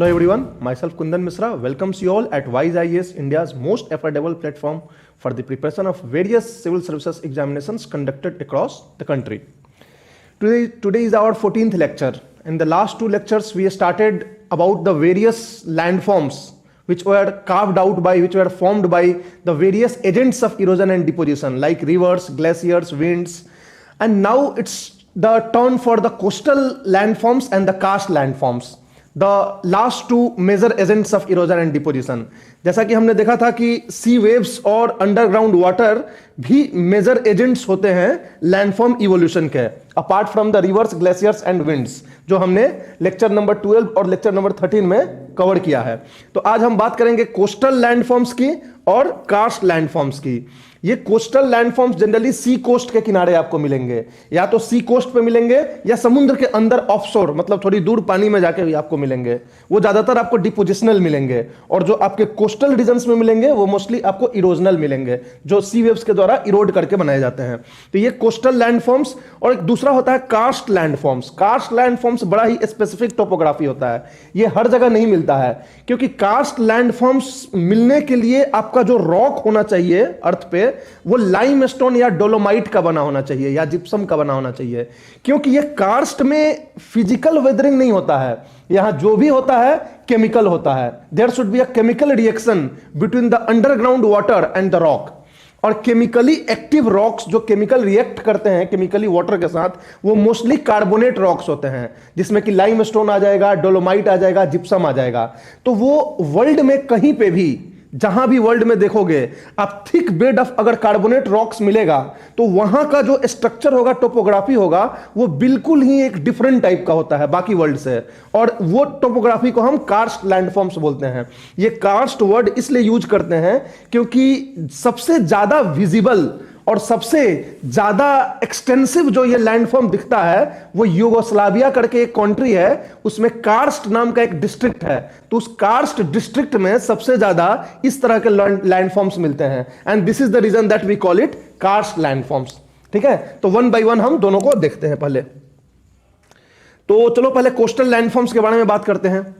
Hello everyone, myself Kundan Misra welcomes you all at Wise IAS, India's most affordable platform for the preparation of various civil services examinations conducted across the country. Today is our 14th lecture. In the last two lectures, we started about the various landforms which were formed by the various agents of erosion and deposition like rivers, glaciers, winds, and now it's the turn for the coastal landforms and the karst landforms, the last two major agents of erosion and deposition. जैसा कि हमने देखा था कि सी waves और underground water भी major agents होते हैं लैंडफॉर्म इवोल्यूशन के, apart from the reverse, glaciers and winds, जो हमने लेक्चर नंबर 12 और लेक्चर नंबर 13 में कवर किया है. तो आज हम बात करेंगे कोस्टल लैंडफॉर्म्स की और कार्स्ट लैंडफॉर्म्स की. ये coastal landforms generally C coast के किनारे आपको मिलेंगे, या तो सी कोस्ट पे मिलेंगे या समुद्र के अंदर ऑफशोर, मतलब थोड़ी दूर पानी में जाके भी आपको मिलेंगे. वो ज्यादातर आपको डिपोजिशनल मिलेंगे, और जो आपके कोस्टल रीजन्स में मिलेंगे वो मोस्टली आपको इरोजनल मिलेंगे, जो सी वेव्स के द्वारा इरोड करके बनाए जाते हैं. तो ये कोस्टल लैंडफॉर्म्स. और एक दूसरा होता है कार्स्ट लैंडफॉर्म्स. कार्स्ट लैंडफॉर्म्स बड़ा ही स्पेसिफिक टोपोग्राफी होता है, ये हर जगह नहीं मिलता है, क्योंकि कार्स्ट लैंडफॉर्म्स मिलने के लिए आपका जो रॉक होना चाहिए अर्थ पे वो लाइमस्टोन या डोलोमाइट का बना होना चाहिए या जिप्सम का बना होना चाहिए, क्योंकि ये कार्स्ट में फिजिकल वेदरिंग नहीं होता है. यहां जो भी होता है केमिकल होता है. There should be a chemical reaction between the underground water and the rock. और केमिकली एक्टिव रॉक्स जो केमिकल रिएक्ट करते हैं केमिकली वाटर के साथ, वो मोस्टली कार्बोनेट रॉक्स होते हैं, जिसमें कि लाइमस्टोन आ जाएगा, डोलोमाइट आ जाएगा, जिप्सम आ जाएगा. तो वो वर्ल्ड में कहीं पे भी, जहां भी वर्ल्ड में देखोगे आप, थिक बेड ऑफ अगर कार्बोनेट रॉक्स मिलेगा तो वहां का जो स्ट्रक्चर होगा, टोपोग्राफी होगा, वो बिल्कुल ही एक डिफरेंट टाइप का होता है बाकी वर्ल्ड से. और वो टोपोग्राफी को हम कार्स्ट लैंडफॉर्म्स बोलते हैं. ये कार्स्ट वर्ड इसलिए यूज करते हैं क्योंकि सबसे ज्यादा विजिबल और सबसे ज्यादा एक्सटेंसिव जो ये लैंडफॉर्म दिखता है वो यूगोस्लाविया करके एक कंट्री है, उसमें कार्स्ट नाम का एक डिस्ट्रिक्ट है. तो उस कार्स्ट डिस्ट्रिक्ट में सबसे ज्यादा इस तरह के लैंडफॉर्म्स मिलते हैं, and this is the reason that we call it karst landforms. ठीक है, तो वन बाय वन हम दोनों को देखते हैं. पहले तो चलो पहले कोस्टल लैंडफॉर्म्स के बारे में बात करते हैं.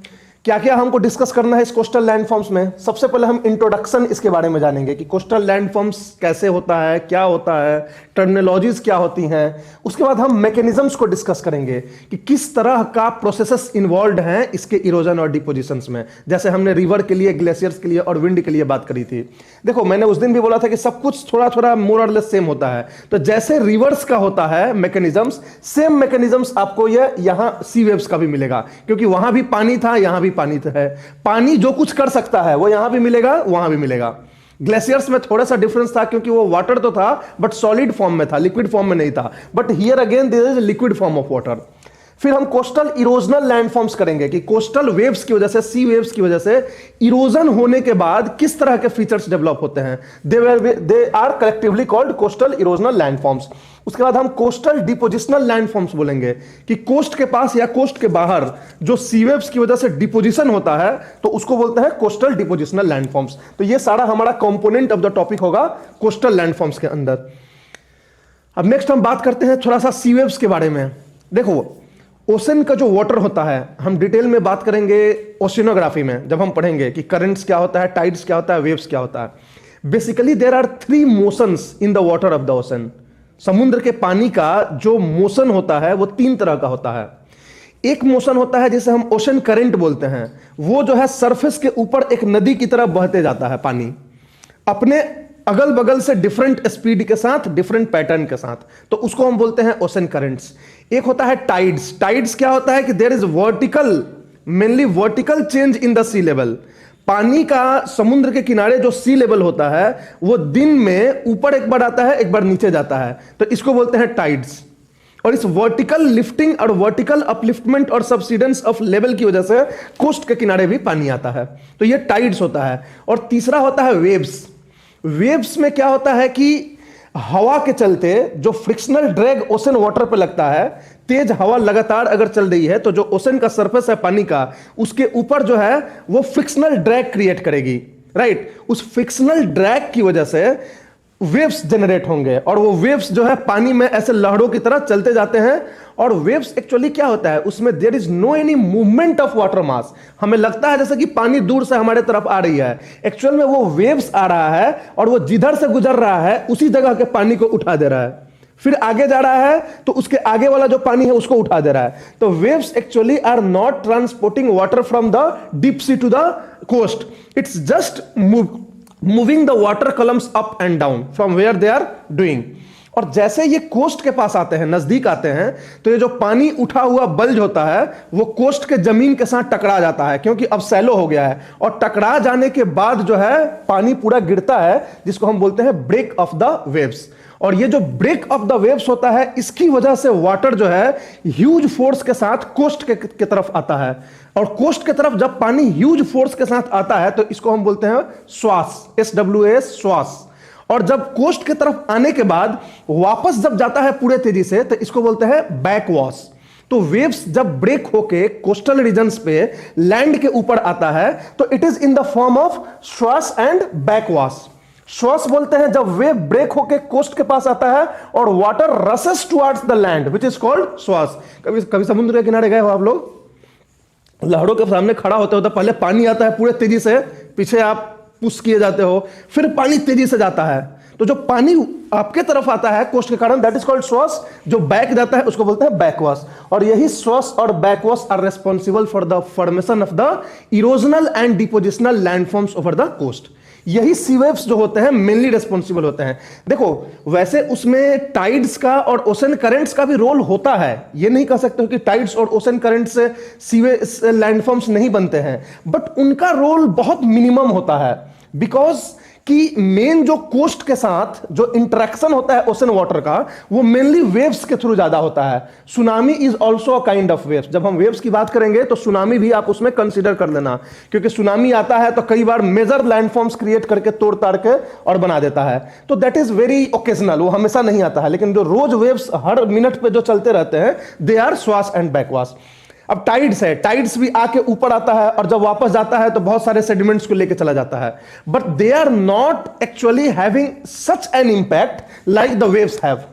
क्या क्या हमको डिस्कस करना है इस कोस्टल लैंडफॉर्म्स में. सबसे पहले हम इंट्रोडक्शन इसके बारे में जानेंगे कि कोस्टल लैंडफॉर्म्स कैसे होता है, क्या होता है, टर्मिनोलॉजीज क्या होती हैं. उसके बाद हम मैकेनिज्म्स को डिस्कस करेंगे कि किस तरह का प्रोसेसेस इन्वॉल्व हैं इसके इरोजन और डिपोजिशंस में. जैसे हमने रिवर के लिए, ग्लेशियर्स के लिए और विंड के लिए बात करी थी. देखो, मैंने उस दिन भी बोला था कि सब कुछ थोड़ा थोड़ा मोर और लेस सेम होता है. तो जैसे रिवर्स का होता है मैकेनिज्म्स, सेम मैकेनिज्म्स आपको ये यहां सी वेव्स का भी मिलेगा, क्योंकि वहां भी पानी था, यहां भी पानी है. पानी जो कुछ कर सकता है वो यहां भी मिलेगा, वहां भी मिलेगा. ग्लेशियर्स में थोड़ा सा डिफरेंस था, क्योंकि वो वाटर तो था बट सॉलिड फॉर्म में था, लिक्विड फॉर्म में नहीं था. But here again there is liquid form of water. फिर हम कोस्टल इरोजनल लैंडफॉर्म्स करेंगे कि कोस्टल वेव्स की वजह से, सी वेव्स की वजह से इरोजन होने के बाद किस तरह के फीचर्स डेवलप होते हैं. They are collectively called coastal erosional landforms. उसके बाद हम कोस्टल डिपोजिशनल लैंडफॉर्म्स बोलेंगे कि कोस्ट के पास या कोस्ट के बाहर जो सी वेव्स की वजह से डिपोजिशन होता है तो उसको बोलते हैं कोस्टल डिपोजिशनल लैंडफॉर्म्स. तो ये सारा हमारा कंपोनेंट ऑफ द टॉपिक होगा कोस्टल लैंडफॉर्म्स के अंदर. अब नेक्स्ट हम बात करते हैं थोड़ा सा सी वेव्स के बारे में. देखो, ओशन का जो वाटर होता है, हम डिटेल में बात करेंगे ओशिनोग्राफी में जब हम पढ़ेंगे कि करंट्स क्या होता है, टाइड्स क्या होता है, वेव्स क्या होता है. Basically there are 3 motions in the water of the ocean. समुद्र के पानी का जो मोशन होता है वो 3 तरह का होता है. एक मोशन होता है जिसे हम ओशन करंट बोलते हैं. वो जो है सरफेस के ऊपर एक नदी की तरह बहते जाता है पानी, अपने अगल बगल से डिफरेंट स्पीड के साथ, डिफरेंट पैटर्न के साथ. तो उसको हम बोलते हैं ओशन करंट्स. एक होता है टाइड्स. टाइड्स क्या होता है कि there is vertical, mainly vertical change in the sea level. पानी का समुद्र के किनारे जो सी लेवल होता है वो दिन में ऊपर एक बार आता है, एक बार नीचे जाता है. तो इसको बोलते हैं टाइड्स. और इस वर्टिकल लिफ्टिंग और वर्टिकल अपलिफ्टमेंट और सबसिडेंस ऑफ लेवल की वजह से कोस्ट के किनारे भी पानी आता है. तो ये टाइड्स होता है. और तीसरा होता है वेव्स. वेव्स में क्या होता है कि हवा के चलते जो फ्रिक्शनल ड्रैग ओशन वाटर पे लगता है, तेज हवा लगातार अगर चल रही है तो जो ओशन का सरफेस है पानी का, उसके ऊपर जो है वो फ्रिक्शनल ड्रैग क्रिएट करेगी. राइट. उस फ्रिक्शनल ड्रैग की वजह से वेव्स जनरेट होंगे और वो वेव्स जो है पानी में ऐसे लहरों की तरह चलते जाते हैं। और वेव्स एक्चुअली क्या होता है, उसमें there is no any movement of water mass. हमें लगता है जैसे कि पानी दूर से हमारे तरफ आ रही है, एक्चुअल में वो वेव्स आ रहा है और वो जिधर से गुजर रहा है उसी जगह के पानी को उठा दे रहा है, फिर आगे जा रहा है तो उसके आगे वाला जो पानी है उसको उठा दे रहा है। तो waves actually are not transporting water from the deep sea to the coast, it's just moving the water columns up and down from where they are doing. और जैसे ये कोस्ट के पास आते हैं, नजदीक आते हैं, तो ये जो पानी उठा हुआ बल्ज होता है वो कोस्ट के जमीन के साथ टकरा जाता है, क्योंकि अब सैलो हो गया है। और टकरा जाने के बाद जो है पानी पूरा गिरता है, जिसको हम बोलते हैं ब्रेक ऑफ द वेव्स। और ये जो ब्रेक ऑफ द वेव्स होता है, इसकी वजह से वाटर जो है ह्यूज फोर्स के साथ कोस्ट के तरफ आता है। और कोस्ट के तरफ जब पानी ह्यूज फोर्स के साथ आता है तो इसको हम बोलते हैं स्वास, SWAS, स्वास। और जब कोस्ट के तरफ आने के बाद वापस जब जाता है पूरे तेजी से तो इसको बोलते हैं बैकवॉश। तो वेव्स जब ब्रेक होके कोस्टल रीजन्स पे लैंड के ऊपर आता है तो it is in the form of swash and backwash. स्वास बोलते हैं जब वेव ब्रेक होके कोस्ट के पास आता है और water रसेस towards the land which is called स्वास। कभी समुद्र के किनारे गए हो आप लोग, लहरों के सामने खड़ा होते होते पहले पानी आता है पूरे तेजी से, पीछे आप पुश किए जाते हो, फिर पानी तेजी से जाता है, तो जो पानी आपके तरफ आता है कोस्ट के कारण दैट इज कॉल्ड स्वास, जो बैक जाता है उसको बोलते हैं बैकवॉश। और यही स्वास और backwash are responsible for the formation of the erosional and depositional landforms over the coast. यही सी वेव्स जो होते हैं मेनली रेस्पॉन्सिबल होते हैं। देखो वैसे उसमें टाइड्स का और ओशन करंट्स का भी रोल होता है, ये नहीं कह सकते हो कि टाइड्स और ओशन करंट से सीवेज लैंडफॉर्म्स नहीं बनते हैं, बट उनका रोल बहुत मिनिमम होता है, बिकॉज कि मेन जो कोस्ट के साथ जो इंटरेक्शन होता है ओशन वाटर का वो मेनली वेव्स के थ्रू ज्यादा होता है। Tsunami is also a kind of waves. जब हम वेव्स की बात करेंगे तो सुनामी भी आप उसमें कंसीडर कर लेना, क्योंकि सुनामी आता है तो कई बार मेजर लैंडफॉर्म्स क्रिएट करके तोड़ ताड़ के और बना देता है, तो दैट इज वेरी ओकेजनल, वो हमेशा नहीं आता है। लेकिन जो रोज वेव्स हर मिनट पे जो चलते रहते हैं दे आर स्वास एंड बैकवाश। अब टाइड्स है, टाइड्स भी आके ऊपर आता है और जब वापस जाता है तो बहुत सारे सेडिमेंट्स को लेके चला जाता है, but they are not actually having such an impact like the waves have.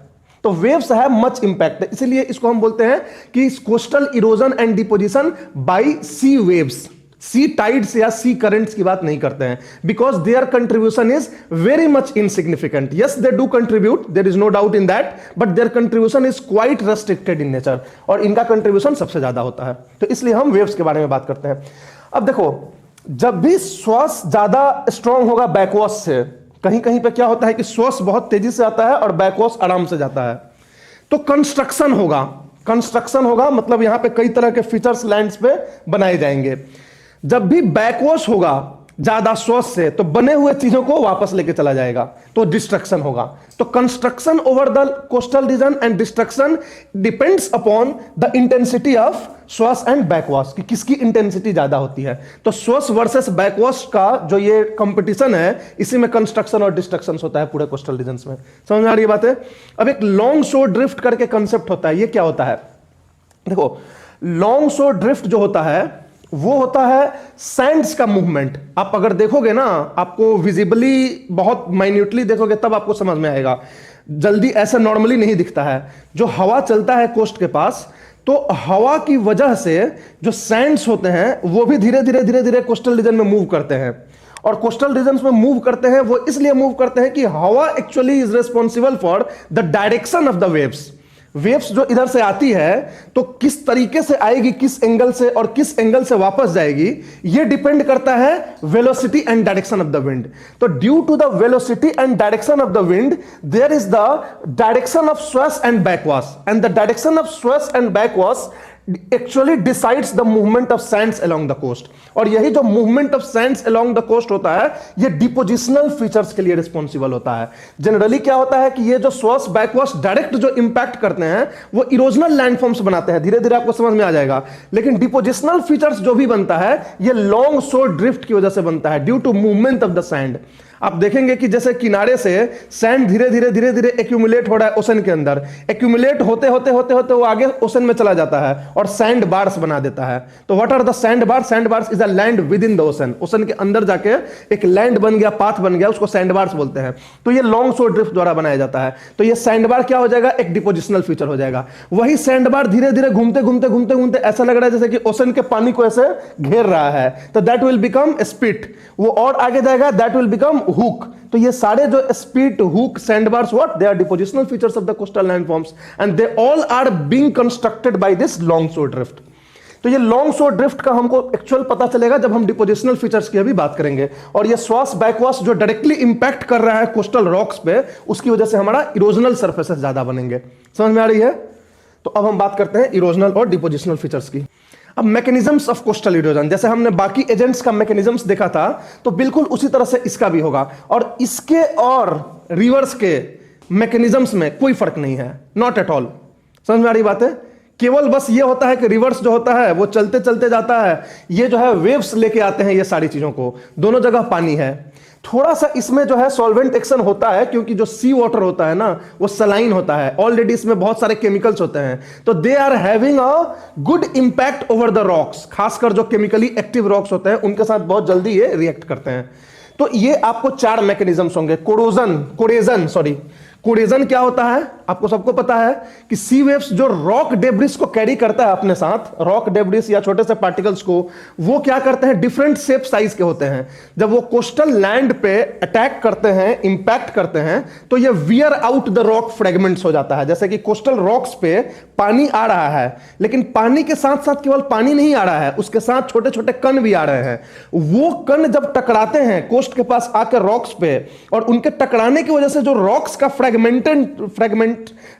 तो वेव्स हैव मच इंपैक्ट, इसीलिए इसको हम बोलते हैं कि coastal erosion and deposition by sea waves. Sea tides या सी करंट्स की बात नहीं करते हैं, because their contribution is very much insignificant. Yes they do contribute, there is no doubt in that, but their contribution is quite restricted in nature, और इनका contribution सबसे ज्यादा होता है। तो इसलिए हम वेव्स के बारे में बात करते हैं। अब देखो, जब भी स्वास ज्यादा स्ट्रांग होगा बैकवॉश से, कहीं कहीं पे क्या होता है कि स्वास बहुत तेजी से आता है और बैकवॉश आराम से जाता है, तो कंस्ट्रक्शन होगा। कंस्ट्रक्शन होगा मतलब यहां पे कई तरह के फीचर्स लैंड्स पे बनाए जाएंगे। जब भी बैकवॉश होगा ज्यादा स्वास से तो बने हुए चीजों को वापस लेके चला जाएगा, तो डिस्ट्रक्शन होगा। तो construction over the coastal reason and destruction depends upon the intensity of swash and backwash, कि किसकी इंटेंसिटी ज्यादा होती है। तो स्वास वर्सेस बैकवॉश का जो ये कंपटीशन है, इसी में कंस्ट्रक्शन और डिस्ट्रक्शन होता है पूरे कोस्टल रीजन में। समझ में आ रही है बात है? अब एक लॉन्ग शोर ड्रिफ्ट करके कंसेप्ट होता है, ये क्या होता है? देखो, लॉन्ग शोर ड्रिफ्ट जो होता है वो होता है सैंड्स का मूवमेंट। आप अगर देखोगे ना, आपको विजिबली बहुत माइन्यूटली देखोगे तब आपको समझ में आएगा, जल्दी ऐसा नॉर्मली नहीं दिखता है। जो हवा चलता है कोस्ट के पास, तो हवा की वजह से जो सैंड्स होते हैं वो भी धीरे धीरे धीरे धीरे कोस्टल रीजन में मूव करते हैं। और कोस्टल रीजन में मूव करते हैं वो इसलिए मूव करते हैं कि हवा actually is responsible for the direction of the waves. Waves जो इधर से आती है तो किस तरीके से आएगी, किस एंगल से, और किस एंगल से वापस जाएगी, ये डिपेंड करता है velocity and direction of the wind. तो due to the velocity and direction of the wind there is the direction of swash and backwash, and the direction of swash and backwash actually decides the movement of sands along the coast. और यही जो movement of sands along the coast होता है, ये depositional features के लिए responsible होता है। जनरली क्या होता है कि ये जो स्वास बैकवॉश डायरेक्ट जो इंपैक्ट करते हैं वो इरोजनल लैंडफॉर्म्स बनाते हैं, धीरे धीरे आपको समझ में आ जाएगा। लेकिन डिपोजिशनल फीचर्स जो भी बनता है ये लॉन्ग शोर ड्रिफ्ट की वजह से बनता है, due to movement of the sand. आप देखेंगे कि जैसे किनारे से सैंड धीरे धीरे धीरे धीरे एक्यूमुलेट हो रहा है ओशन के अंदर, एक्यूमुलेट होते होते होते होते वो आगे ओशन में चला जाता है और सैंड बार्स बना देता है। तो what are the sand bars? Sand bars is a land within the ocean. Ocean के अंदर जाके एक लैंड बन गया, पाथ बन गया, उसको सैंड बार्स बोलते हैं। तो ये लॉन्ग शोर ड्रिफ्ट द्वारा बनाया जाता है। तो ये सैंड बार क्या हो जाएगा? एक डिपोजिशनल फीचर हो जाएगा। वही सैंड बार धीरे धीरे घूमते घूमते घूमते घूमते ऐसा लग रहा है जैसे कि ओशन के पानी को ऐसे घेर रहा है, तो दैट विल बिकम स्पिट। वो और आगे जाएगा, दैट विल बिकम हुक। तो ये सारे जो spit, hook, sandbars, what they are depositional features of the coastal landforms and they all are being constructed by this long shore drift. तो ये लॉन्ग शोर ड्रिफ्ट का हमको एक्चुअल पता चलेगा जब हम डिपोजिशनल फीचर्स की अभी बात करेंगे। और ये स्वाश बैकवाश जो डायरेक्टली इंपैक्ट कर रहा है कोस्टल रॉक्स पे, उसकी वजह से हमारा इरोजनल सर्फेसेस ज्यादा बनेंगे। समझ में आ रही है? तो अब हम बात करते हैं इरोजनल और डिपोजिशनल फीचर्स की। अब मैकेनिज्म्स ऑफ कोस्टल इरोजन, जैसे हमने बाकी एजेंट्स का मैकेनिज्म्स देखा था, तो बिल्कुल उसी तरह से इसका भी होगा। और इसके और रिवर्स के मैकेनिज्म्स में कोई फर्क नहीं है, नॉट एट ऑल। समझ में आ रही बात है? केवल बस ये होता है कि रिवर्स जो होता है वो चलते चलते जाता है, ये जो है वेव्स लेके आते हैं ये सारी चीजों को, दोनों जगह पानी है। थोड़ा सा इसमें जो है सॉल्वेंट एक्शन होता है, क्योंकि जो सी वाटर होता है ना वो सलाइन होता है, ऑलरेडी इसमें बहुत सारे केमिकल्स होते हैं, तो they are having a good impact over the rocks. खासकर जो केमिकली एक्टिव रॉक्स होते हैं उनके साथ बहुत जल्दी ये रिएक्ट करते हैं। तो ये आपको 4 मैकेनिज्म्स होंगे। कोरेजन क्या होता है? आपको सबको पता है कि सी वेव्स जो रॉक डेब्रिस को कैरी करता है अपने साथ, रॉक डेब्रिस या छोटे से पार्टिकल्स को, वो क्या करते हैं? डिफरेंट शेप साइज के होते हैं। जब वो कोस्टल लैंड पे अटैक करते हैं, इंपैक्ट करते हैं, तो ये wear out the rock fragments हो जाता है। जैसे कि कोस्टल रॉक्स पे पानी आ रहा है, लेकिन पानी के साथ साथ केवल पानी नहीं आ रहा है, उसके साथ छोटे छोटे कण भी आ रहे हैं। वो कण जब टकराते हैं कोस्ट के पास आकर रॉक्स पे, और उनके टकराने की वजह से जो रॉक्स का फ्रेगमेंट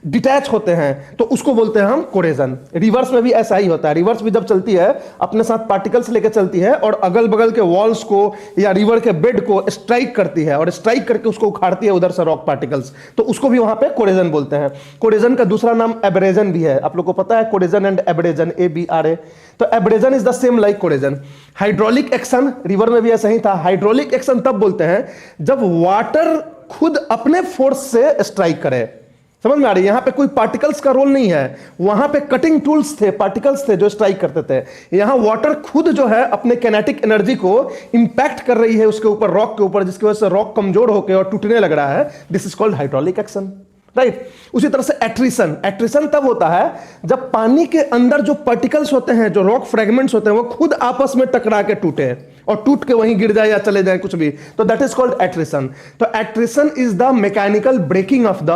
डिटैच होते हैं, तो उसको बोलते हैं हम कोरेजन। रिवर्स में भी ऐसा ही होता है। रिवर्स भी जब चलती है अपने साथ पार्टिकल्स लेकर चलती है और अगल बगल के वॉल्स को या रिवर के बेड को स्ट्राइक करती है और स्ट्राइक करके उसको उखाड़ती है उधर से रॉक पार्टिकल्स, तो उसको भी वहां पे कोरेजन बोलते हैं। कोरेजन का दूसरा नाम एब्रेजन भी है। आप लोग को पता है कोरेजन एंड एब्रेजन, ABRA। तो abrasion is the same like corrasion. Hydraulic action, river में भी ऐसा ही था। हाइड्रोलिक एक्शन तब बोलते हैं जब वाटर खुद अपने फोर्स से स्ट्राइक करे। समझ में आ रही है? यहां पे कोई पार्टिकल्स का रोल नहीं है, वहां पे कटिंग टूल्स थे, पार्टिकल्स थे जो स्ट्राइक करते थे। यहां वाटर खुद जो है अपने कैनेटिक एनर्जी को इंपैक्ट कर रही है उसके ऊपर, रॉक के ऊपर, जिसकी वजह से रॉक कमजोर होकर और टूटने लग रहा है। This is called hydraulic action, right. उसी तरह से एट्रिशन तब होता है जब पानी के अंदर जो पार्टिकल्स होते हैं, जो रॉक फ्रेगमेंट्स होते हैं, वो खुद आपस में टकरा के टूटे और टूट के वहीं गिर जाए या चले जाए कुछ भी, तो दैट इज कॉल्ड एट्रिशन। तो attrition is the mechanical breaking of the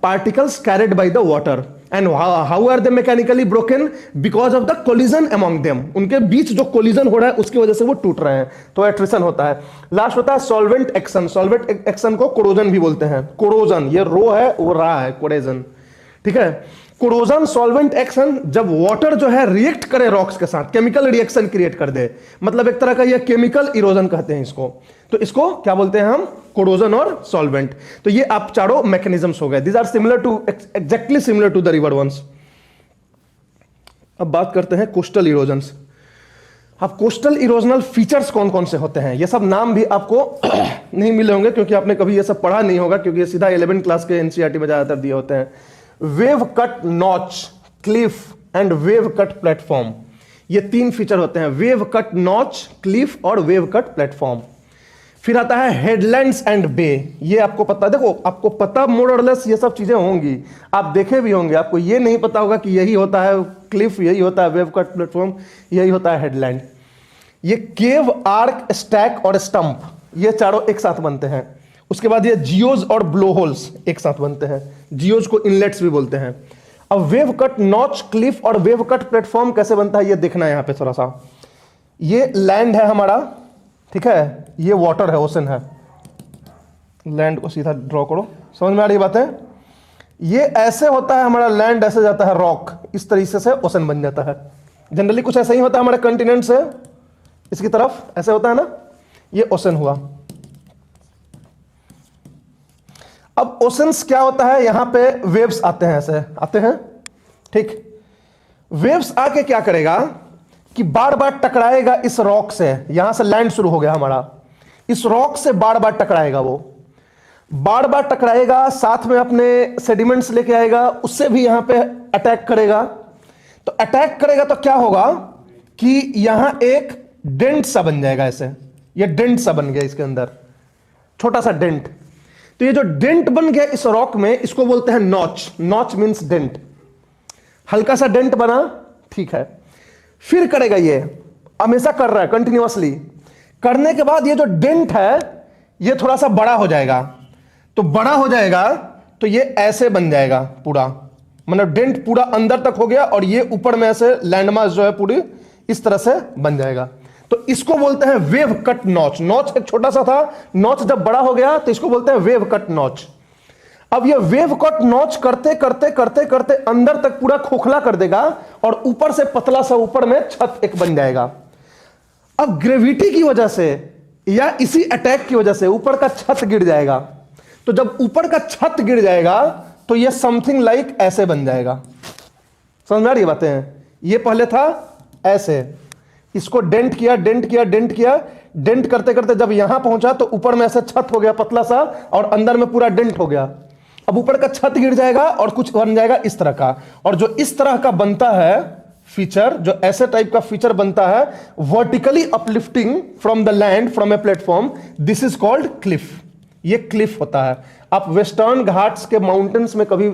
particles carried by the water. And how are they mechanically broken? Because of the collision among them. उनके बीच जो कोलिजन हो रहा है उसकी वजह से वो टूट रहे हैं, तो एट्रिशन होता है। लास्ट होता है सॉल्वेंट एक्शन। सॉल्वेंट एक्शन को कोरोजन भी बोलते हैं। कोरोजन, ये रो है वो रा है, कोरेजन, ठीक है। कोरोजन सॉल्वेंट एक्शन, जब वाटर जो है रिएक्ट करे रॉक्स के साथ, केमिकल रिएक्शन क्रिएट कर दे, मतलब एक तरह का ये केमिकल इरोजन कहते हैं इसको। तो इसको क्या बोलते हैं हम? कोरोजन और सॉल्वेंट। तो ये आप चारों मैकेनिज्म्स हो गए। These are similar to, exactly similar to the river ones. अब बात करते हैं कोस्टल इरोजन्स। अब कोस्टल इरोजनल फीचर्स कौन कौन से होते हैं? ये सब नाम भी आपको नहीं मिले होंगे क्योंकि आपने कभी ये सब पढ़ा नहीं होगा, क्योंकि ये सीधा 11th क्लास के NCERT में ज्यादातर दिए होते हैं। Wave cut notch, Cliff and wave cut platform, ये 3 फीचर होते हैं। वेव कट नॉच, क्लिफ और वेव कट प्लेटफॉर्म। फिर आता है हेडलैंड्स एंड बे। ये आपको पता, देखो आपको पता मोर और लेस ये सब चीजें होंगी, आप देखे भी होंगे। आपको ये नहीं पता होगा कि यही होता है क्लिफ, यही होता है वेव कट प्लेटफॉर्म, यही होता है हेडलैंड। ये केव, आर्क, स्टैक और स्टंप, ये चारों एक साथ बनते हैं। उसके बाद ये जियोज और ब्लो होल्स एक साथ बनते हैं। जियोज को इनलेट्स भी बोलते हैं। अब वेव कट नॉच, क्लिफ और वेव कट प्लेटफॉर्म कैसे बनता है ये देखना है यहां पे थोड़ा सा। ये लैंड है हमारा, ठीक है, ये वाटर है, ओशन है। लैंड को सीधा ड्रॉ करो, समझ में आ रही बात है? ये ऐसे होता है हमारा लैंड, ऐसे जाता है रॉक, इस तरीके से ओशन बन जाता है। जनरली कुछ ऐसा ही होता है हमारे कंटिनेंट से इसकी तरफ, ऐसे होता है ना, ये ओशन हुआ। अब ओशंस क्या होता है? यहां पे वेव्स आते हैं, ऐसे आते हैं, ठीक। वेव्स आके क्या करेगा कि बार बार टकराएगा इस रॉक से। यहां से लैंड शुरू हो गया हमारा, इस रॉक से बार बार टकराएगा, वो बार बार टकराएगा, साथ में अपने सेडिमेंट्स लेके आएगा, उससे भी यहां पे अटैक करेगा। तो अटैक करेगा तो क्या होगा कि यहां एक डेंट सा बन जाएगा, ऐसे ये डेंट सा बन गया इसके अंदर, छोटा सा डेंट। तो ये जो डेंट बन गया इस रॉक में, इसको बोलते हैं नॉच। नॉच मींस डेंट, हल्का सा डेंट बना, ठीक है। फिर करेगा, ये हमेशा कर रहा है कंटिन्यूअसली, करने के बाद ये जो डेंट है ये थोड़ा सा बड़ा हो जाएगा। तो बड़ा हो जाएगा तो ये ऐसे बन जाएगा पूरा, मतलब डेंट पूरा अंदर तक हो गया और ये ऊपर में ऐसे लैंडमार्क जो है पूरी इस तरह से बन जाएगा। तो इसको बोलते हैं वेव कट नॉच। नॉच एक छोटा सा था, नॉच जब बड़ा हो गया तो इसको बोलते हैं वेव कट नॉच। अब ये वेव कट नॉच करते करते करते करते अंदर तक पूरा खोखला कर देगा और ऊपर से पतला सा ऊपर में छत एक बन जाएगा। अब ग्रेविटी की वजह से या इसी अटैक की वजह से ऊपर का छत गिर जाएगा। तो जब ऊपर का छत गिर जाएगा तो ये समथिंग लाइक ऐसे बन जाएगा। समझ में आ रही बातें? ये पहले था ऐसे, इसको डेंट किया डेंट किया डेंट किया, डेंट करते करते जब यहां पहुंचा तो ऊपर में ऐसे छत हो गया पतला सा और अंदर में पूरा डेंट हो गया। अब ऊपर का छत गिर जाएगा और कुछ बन जाएगा इस तरह का। और जो इस तरह का बनता है फीचर, जो ऐसे टाइप का फीचर बनता है vertically uplifting from the land, from a platform, this is called Cliff. ये क्लिफ होता है। आप वेस्टर्न घाट्स के माउंटेन्स में कभी,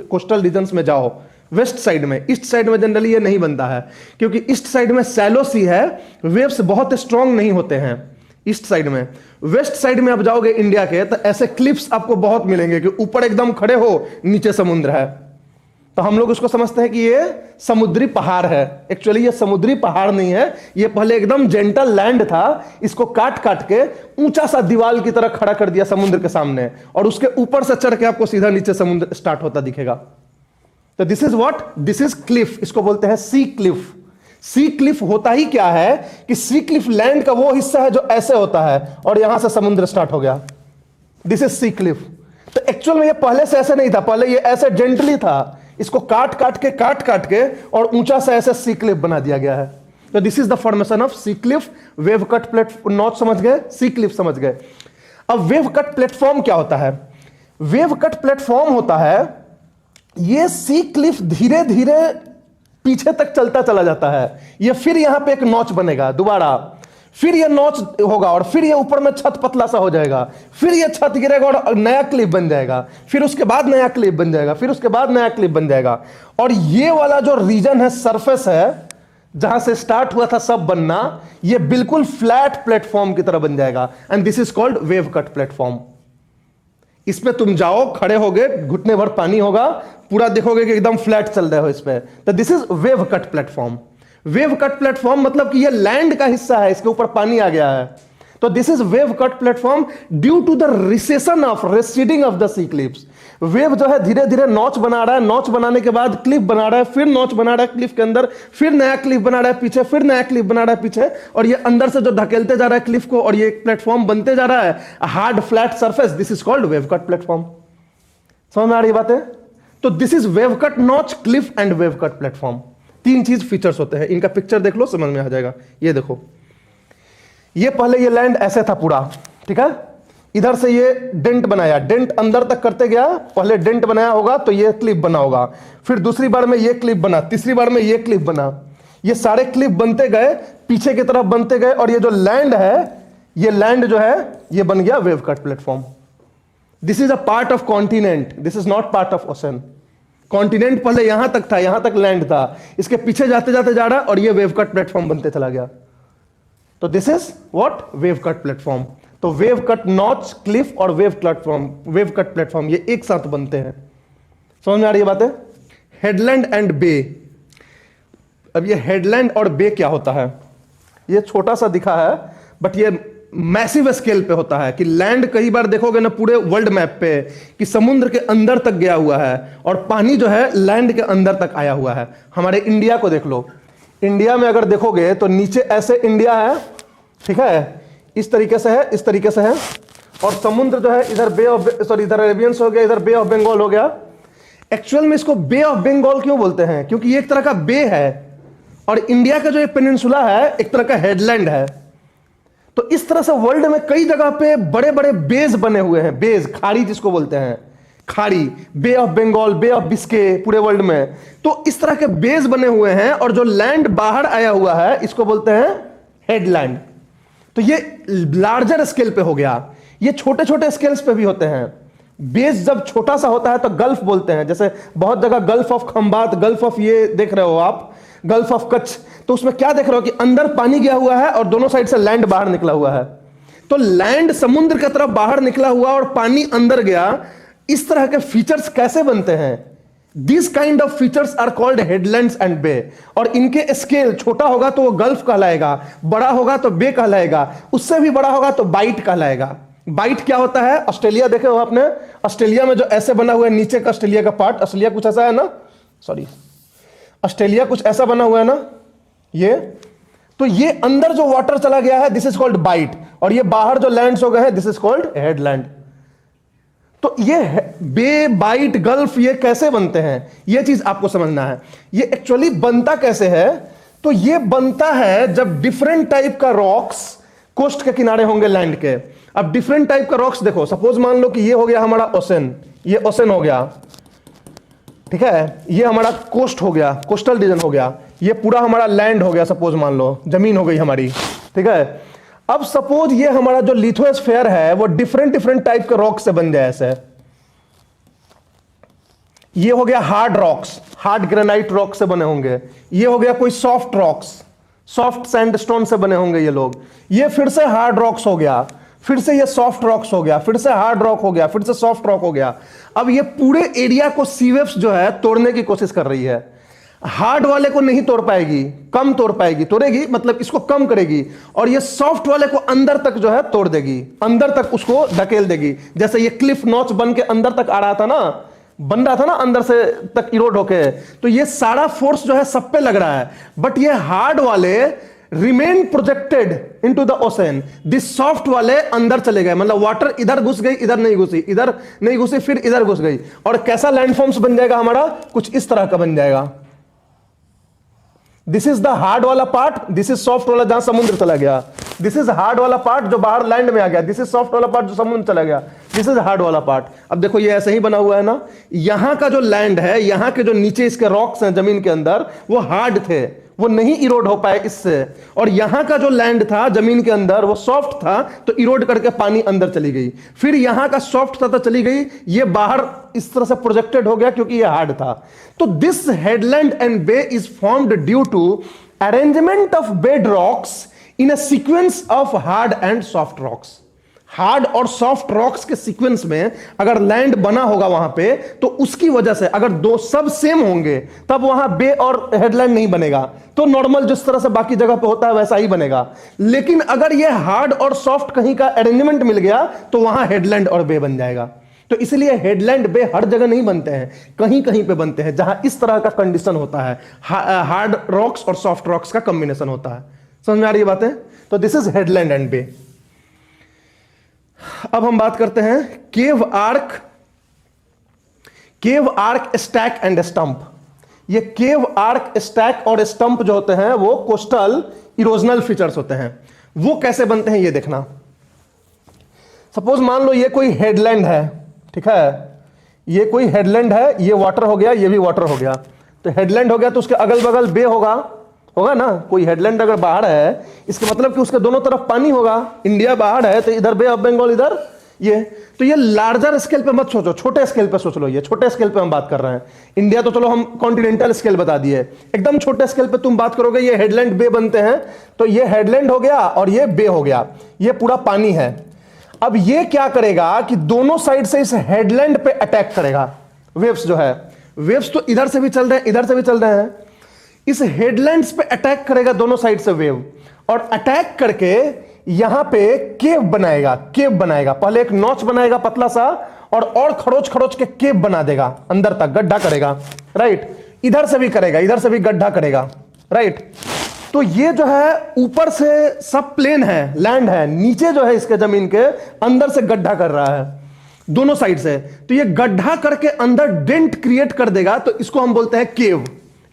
कोस्टल रीजन्स में जाओ, वेस्ट साइड में, ईस्ट साइड में जनरली ये नहीं बनता है क्योंकि ईस्ट साइड में सैलो सी है, वेव्स बहुत स्ट्रांग नहीं होते हैं ईस्ट साइड में। वेस्ट साइड में आप जाओगे इंडिया के तो ऐसे क्लिफ्स आपको बहुत मिलेंगे कि ऊपर एकदम खड़े हो, नीचे समुद्र है। तो हम लोग उसको समझते हैं कि ये समुद्री पहाड़ है। एक्चुअली ये समुद्री पहाड़ नहीं है, ये पहले एकदम जेंटल लैंड था। इसको काट काट के ऊंचा सा दीवार की तरह खड़ा कर दिया समुद्र के सामने और उसके ऊपर से चढ़ के आपको सीधा नीचे समुद्र स्टार्ट होता दिखेगा। तो this is what, this is Cliff. इसको बोलते हैं सी क्लिफ। सी क्लिफ होता ही क्या है कि सी क्लिफ लैंड का वो हिस्सा है जो ऐसे होता है और यहां से समुद्र स्टार्ट हो गया। This is sea cliff. तो एक्चुअल में ये पहले से ऐसे नहीं था, पहले ये ऐसे जेंटली था, इसको काट काट के और ऊंचा सा ऐसे सी क्लिफ बना दिया गया है। तो this is the formation of sea cliff. Wave cut platform notch समझ गए, सी क्लिफ समझ गए। अब वेव कट प्लेटफॉर्म क्या होता है? वेव कट प्लेटफॉर्म होता है, ये सी क्लिफ धीरे धीरे पीछे तक चलता चला जाता है। ये फिर यहां पे एक नॉच बनेगा दोबारा, फिर ये नॉच होगा और फिर ये ऊपर में छत पतला सा हो जाएगा, फिर ये छत गिरेगा और नया क्लिप बन जाएगा, फिर उसके बाद नया क्लिप बन जाएगा, फिर उसके बाद नया क्लिप बन जाएगा। और ये वाला जो रीजन है, सरफेस है, जहां से स्टार्ट हुआ था सब बनना, ये बिल्कुल फ्लैट प्लेटफॉर्म की तरह बन जाएगा। And this is called wave cut platform. इसमें तुम जाओ, खड़े होगे, घुटने भर पानी होगा, पूरा देखोगे कि एकदम फ्लैट चल रहे हो इस पे। तो this is wave cut platform. Wave cut platform मतलब कि ये लैंड का हिस्सा है, इसके ऊपर पानी आ गया है। तो this is wave cut platform due to the recession of residing of the sea cliffs. Wave जो है धीरे धीरे नॉच बना रहा है, नॉच बनाने के बाद क्लिप बना रहा है, फिर नॉच बना रहा है क्लिप के अंदर, फिर नया क्लिप बना रहा है पीछे, फिर नया क्लिप बना रहा है पीछे, और ये अंदर से जो धकेलते जा रहा है क्लिप को और ये प्लेटफॉर्म बनते जा रहा है, hard flat surface. This is called wave cut platform. समझ में आ रही बात है? तो this is wave cut notch, Cliff and wave cut platform. तीन चीज फीचर्स होते हैं, इनका पिक्चर देख लो, समझ में आ जाएगा। ये देखो, ये पहले ये लैंड ऐसे था पूरा, ठीक है, इधर से ये डेंट बनाया, डेंट अंदर तक करते गया, पहले डेंट बनाया होगा तो ये क्लिप बना होगा, फिर दूसरी बार में ये क्लिप बना, तीसरी बार में ये क्लिप बना, ये सारे क्लिप बनते गए, पीछे की तरफ बनते गए, और ये जो लैंड है, ये लैंड जो है ये बन गया wave cut platform. This is a part of continent, this is not part of ocean. Continent पहले यहां तक था, यहां तक लैंड था, इसके पीछे जाते जाते जा रहा और ये वेव कट प्लेटफॉर्म बनते चला गया। तो this is what, wave cut platform. तो वेव कट नॉच, क्लिफ और वेव कट प्लेटफॉर्म ये एक साथ बनते हैं। समझ में आ रही है बातें? हेडलैंड एंड बे। अब ये हेडलैंड और बे क्या होता है? ये छोटा सा दिखा है बट ये मैसिव स्केल पे होता है कि लैंड कई बार देखोगे ना पूरे वर्ल्ड मैप पे कि समुद्र के अंदर तक गया हुआ है और पानी जो है लैंड के अंदर तक आया हुआ है। हमारे इंडिया को देख लो, इंडिया में अगर देखोगे तो नीचे ऐसे इंडिया है, ठीक है, इस तरीके से है, इस तरीके से है, और समुद्र जो है इधर इधर अरेबियन हो गया, इधर बे ऑफ बंगाल हो गया। एक्चुअल में इसको बे ऑफ बंगाल क्यों बोलते हैं? क्योंकि ये एक तरह का बे है और इंडिया का जो ये पेनिनसुला है एक तरह का हेडलैंड है। तो इस तरह से वर्ल्ड में कई जगह पे बड़े बड़े बेज बने हुए हैं, बेज, खाड़ी जिसको बोलते हैं, खाड़ी, bay of Bengal, bay of Biscay, पूरे वर्ल्ड में। तो इस तरह के बेज बने हुए हैं, और जो लैंड बाहर आया हुआ है इसको बोलते हैं हेडलैंड। तो ये लार्जर स्केल पे हो गया। ये छोटे छोटे स्केल्स पे भी होते हैं। बेस जब छोटा सा होता है तो गल्फ बोलते हैं, जैसे बहुत जगह gulf of Khambhat, gulf of ये देख रहे हो आप, गल्फ ऑफ कच्छ, तो उसमें क्या देख रहे हो कि अंदर पानी गया हुआ है और दोनों साइड से लैंड बाहर निकला हुआ है। तो लैंड समुद्र की तरफ बाहर निकला हुआ और पानी अंदर गया, इस तरह के फीचर्स कैसे बनते हैं? This kind of features are called headlands and bay. और इनके स्केल छोटा होगा तो वो गल्फ कहलाएगा, बड़ा होगा तो बे कहलाएगा, उससे भी बड़ा होगा तो बाइट कहलाएगा। बाइट क्या होता है? ऑस्ट्रेलिया देखे हो आपने? ऑस्ट्रेलिया में जो ऐसे बना हुआ है नीचे का ऑस्ट्रेलिया का पार्ट, ऑस्ट्रेलिया कुछ ऐसा है ना, सॉरी, ऑस्ट्रेलिया कुछ ऐसा बना हुआ है ना, ये तो ये अंदर जो वाटर चला गया है दिस इज कॉल्ड बाइट, और ये बाहर जो लैंड्स हो गए हैं दिस इज कॉल्ड हेडलैंड। तो ये बे, बाइट, गल्फ ये कैसे बनते हैं, ये चीज आपको समझना है। ये एक्चुअली बनता कैसे है? तो ये बनता है जब डिफरेंट टाइप का रॉक्स कोस्ट के किनारे होंगे लैंड के। अब डिफरेंट टाइप का रॉक्स देखो, सपोज मान लो कि ये हो गया हमारा ओशन, ये ओशन हो गया, ठीक है, ये हमारा कोस्ट हो गया, कोस्टल रीजन हो गया, ये पूरा हमारा लैंड हो गया, सपोज मान लो जमीन हो गई हमारी, ठीक है। अब सपोज ये हमारा जो लिथोस्फीयर है वो डिफरेंट डिफरेंट टाइप के रॉक से बन जाए ऐसे, ये हो गया hard rocks, hard granite rock से बने होंगे, ये हो गया कोई सॉफ्ट रॉक्स, सॉफ्ट सैंडस्टोन से बने होंगे ये लोग, ये फिर से हार्ड रॉक्स हो गया, फिर से ये सॉफ्ट रॉक्स हो गया, फिर से हार्ड रॉक हो गया, फिर से सॉफ्ट रॉक हो गया। अब ये पूरे एरिया को सी वेव्स जो है तोड़ने की कोशिश कर रही है। हार्ड वाले को नहीं तोड़ पाएगी, कम तोड़ पाएगी, तोड़ेगी मतलब इसको कम करेगी, और ये सॉफ्ट वाले को अंदर तक जो है तोड़ देगी, अंदर तक उसको धकेल देगी। जैसे ये क्लिफ नॉच बन के अंदर तक आ रहा था ना, बन रहा था ना अंदर से तक इरोड होके, तो ये सारा फोर्स जो है सब पे लग रहा है, बट ये हार्ड वाले remain projected into the ocean, this soft वाले अंदर चले गए, मतलब वाटर इधर घुस गई, इधर नहीं घुसी, इधर नहीं घुसी, फिर इधर घुस गई, और कैसा लैंडफॉर्म्स बन जाएगा हमारा, कुछ इस तरह का बन जाएगा। दिस इज द हार्ड वाला पार्ट, दिस इज सॉफ्ट वाला जहां समुद्र चला गया, दिस इज हार्ड वाला पार्ट जो बाहर लैंड में आ गया, दिस इज सॉफ्ट वाला पार्ट जो समुद्र चला गया, दिस इज हार्ड वाला पार्ट। अब देखो ये ऐसे ही बना हुआ है ना, यहां का जो लैंड है, यहां के जो नीचे इसके रॉक्स हैं जमीन के अंदर, वो हार्ड थे, वो नहीं इरोड हो पाए इससे, और यहां का जो लैंड था जमीन के अंदर वो सॉफ्ट था, तो इरोड करके पानी अंदर चली गई, फिर यहां का सॉफ्ट था तो चली गई, ये बाहर इस तरह से प्रोजेक्टेड हो गया क्योंकि ये हार्ड था। तो this headland and bay is formed due to arrangement of bed rocks in a sequence of hard and soft rocks. Hard और सॉफ्ट रॉक्स के सीक्वेंस में अगर लैंड बना होगा वहां पे, तो उसकी वजह से अगर दो सब सेम होंगे तब वहां बे और हेडलैंड नहीं बनेगा, तो नॉर्मल जिस तरह से बाकी जगह पे होता है वैसा ही बनेगा। लेकिन अगर ये हार्ड और सॉफ्ट कहीं का अरेंजमेंट मिल गया तो वहां हेडलैंड और बे बन जाएगा। तो इसलिए हेडलैंड बे हर जगह नहीं बनते हैं, कहीं कहीं पे बनते हैं जहां इस तरह का कंडीशन होता है, हार्ड रॉक्स और सॉफ्ट रॉक्स का कॉम्बिनेशन होता है। समझ में आ रही है बातें? तो दिस इज हेडलैंड एंड बे। अब हम बात करते हैं केव आर्क, स्टैक एंड स्टंप। ये केव आर्क, स्टैक और स्टंप जो होते हैं वो कोस्टल इरोजनल फीचर्स होते हैं। वो कैसे बनते हैं ये देखना। सपोज मान लो ये कोई हेडलैंड है, ठीक है, ये कोई हेडलैंड है, ये वाटर हो गया, ये भी वाटर हो गया, तो हेडलैंड हो गया तो उसके अगल बगल बे होगा ना। कोई हेडलैंड अगर बाहर है इसका मतलब कि उसके दोनों तरफ पानी होगा। इंडिया बाहर है तो इधर बे ऑफ बंगाल, इधर ये। तो ये लार्जर स्केल पे मत सोचो, छोटे स्केल पे सोच लो। ये छोटे स्केल पे हम बात कर रहे हैं। इंडिया तो चलो हम कॉन्टिनेंटल स्केल बता दिए, एकदम छोटे स्केल पे तुम बात करोगे, ये हेडलैंड बे बनते हैं, तो ये हेडलैंड हो गया और ये बे हो गया, ये पूरा पानी है। अब ये क्या करेगा कि दोनों साइड से इस हेडलैंड पे अटैक करेगा। वेव्स जो है, वेव्स तो इधर से भी चल रहे हैं, इधर से भी चल रहे हैं, इस हेडलैंड्स पे अटैक करेगा दोनों साइड से वेव, और अटैक करके यहां पे केव बनाएगा। पहले एक नॉच बनाएगा पतला सा, और खरोच खरोच के केव बना देगा, अंदर तक गड्ढा करेगा, राइट। इधर से भी करेगा, इधर से भी गड्ढा करेगा, राइट। तो ये जो है ऊपर से सब प्लेन है, लैंड है, नीचे जो है इसके जमीन के अंदर से गड्ढा कर रहा है दोनों साइड से। तो ये गड्ढा करके अंदर डेंट क्रिएट कर देगा, तो इसको हम बोलते हैं केव।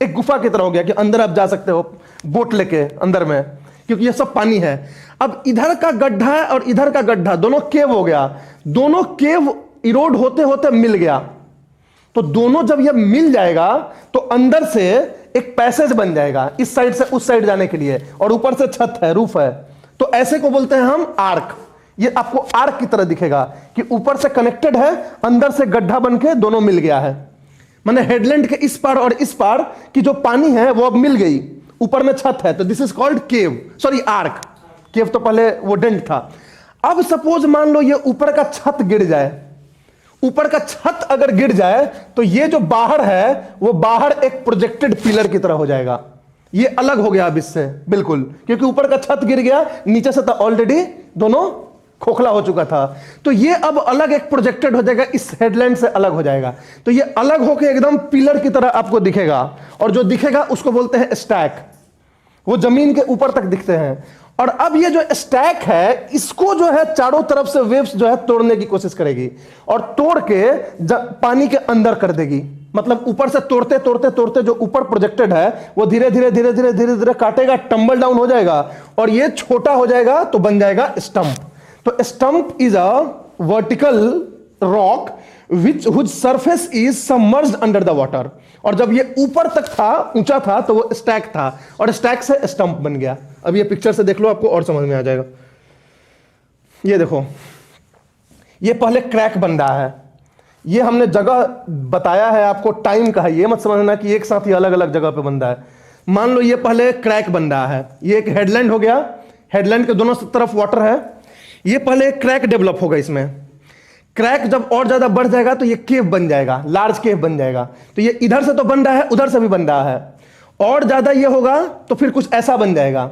एक गुफा की तरह हो गया कि अंदर आप जा सकते हो बोट लेके अंदर में, क्योंकि ये सब पानी है। अब इधर का गड्ढा है और इधर का गड्ढा, दोनों केव हो गया, दोनों केव इरोड होते होते मिल गया। तो दोनों जब ये मिल जाएगा तो अंदर से एक पैसेज बन जाएगा इस साइड से उस साइड जाने के लिए, और ऊपर से छत है, रूफ है। तो ऐसे को बोलते हैं हम आर्क। ये आपको आर्क की तरह दिखेगा कि ऊपर से कनेक्टेड है, अंदर से गड्ढा बन के दोनों मिल गया है। माने हेडलैंड के इस पार और इस पार की जो पानी है वो अब मिल गई, ऊपर में छत है, तो this is called cave, sorry arch. Cave तो पहले वो डेंट था। अब सपोज मान लो ये ऊपर का छत गिर जाए, ऊपर का छत अगर गिर जाए तो ये जो बाहर है वो बाहर एक प्रोजेक्टेड पिलर की तरह हो जाएगा। ये अलग हो गया अब इससे बिल्कुल, क्योंकि ऊपर का छत गिर गया, नीचे से तो ऑलरेडी दोनों खोखला हो चुका था। तो ये अब अलग एक प्रोजेक्टेड हो जाएगा, इस हेडलैंड से अलग हो जाएगा। तो ये अलग होकर एकदम पिलर की तरह आपको दिखेगा, और जो दिखेगा उसको बोलते हैं स्टैक। वो जमीन के ऊपर तक दिखते हैं। और अब ये जो स्टैक है इसको जो है चारों तरफ से वेव्स जो है तोड़ने की कोशिश करेगी, और तोड़ के पानी के अंदर कर देगी। मतलब ऊपर से तोड़ते तोड़ते तोड़ते जो ऊपर प्रोजेक्टेड है वो धीरे धीरे धीरे धीरे धीरे धीरे काटेगा, टम्बल डाउन हो जाएगा, और ये छोटा हो जाएगा तो बन जाएगा स्टंप। तो stump is a vertical rock which surface is submerged under the water। और जब ये ऊपर तक था, ऊंचा था, तो वो स्टैक था, और स्टैक से स्टंप बन गया। अब ये पिक्चर से देख लो, आपको और समझ में आ जाएगा। ये देखो, ये पहले क्रैक बन रहा है। ये हमने जगह बताया है आपको, टाइम का है, ये मत समझना कि एक साथ ही अलग अलग जगह पे बन रहा है। मान लो ये पहले क्रैक बन रहा है, ये एक हेडलैंड हो गया, हेडलैंड के दोनों तरफ वाटर है। ये पहले एक क्रैक डेवलप होगा, इसमें क्रैक जब और ज्यादा बढ़ जाएगा तो ये केव बन जाएगा, लार्ज केव बन जाएगा। तो ये इधर से तो बन रहा है, उधर से भी बन रहा है, और ज्यादा ये होगा तो फिर कुछ ऐसा बन जाएगा।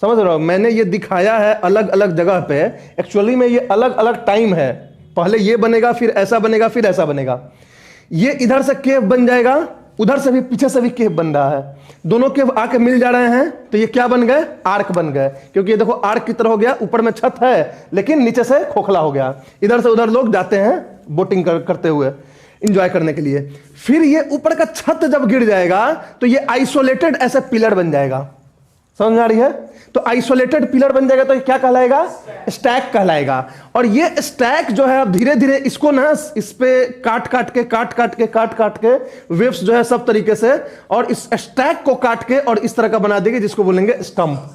समझ रहे हो, मैंने ये दिखाया है अलग अलग जगह पे, एक्चुअली में ये अलग अलग टाइम है। पहले ये बनेगा, फिर ऐसा बनेगा, फिर ऐसा बनेगा। ये इधर से केव बन जाएगा, उधर से भी पीछे से भी केव बन रहा है, दोनों केव आके मिल जा रहे हैं, तो ये क्या बन गए, आर्क बन गए। क्योंकि ये देखो आर्क की तरह हो गया, ऊपर में छत है लेकिन नीचे से खोखला हो गया। इधर से उधर लोग जाते हैं बोटिंग करते हुए एंजॉय करने के लिए। फिर ये ऊपर का छत जब गिर जाएगा तो ये आइसोलेटेड ऐसे पिलर बन जाएगा। समझ में आ रही है? तो आइसोलेटेड पिलर बन जाएगा तो ये क्या कहलाएगा, स्टैक कहलाएगा। और ये स्टैक जो है अब धीरे धीरे इसको ना इस पे काट काट के वेव्स जो है सब तरीके से, और इस स्टैक को काट के और इस तरह का बना देगी, जिसको बोलेंगे स्टंप।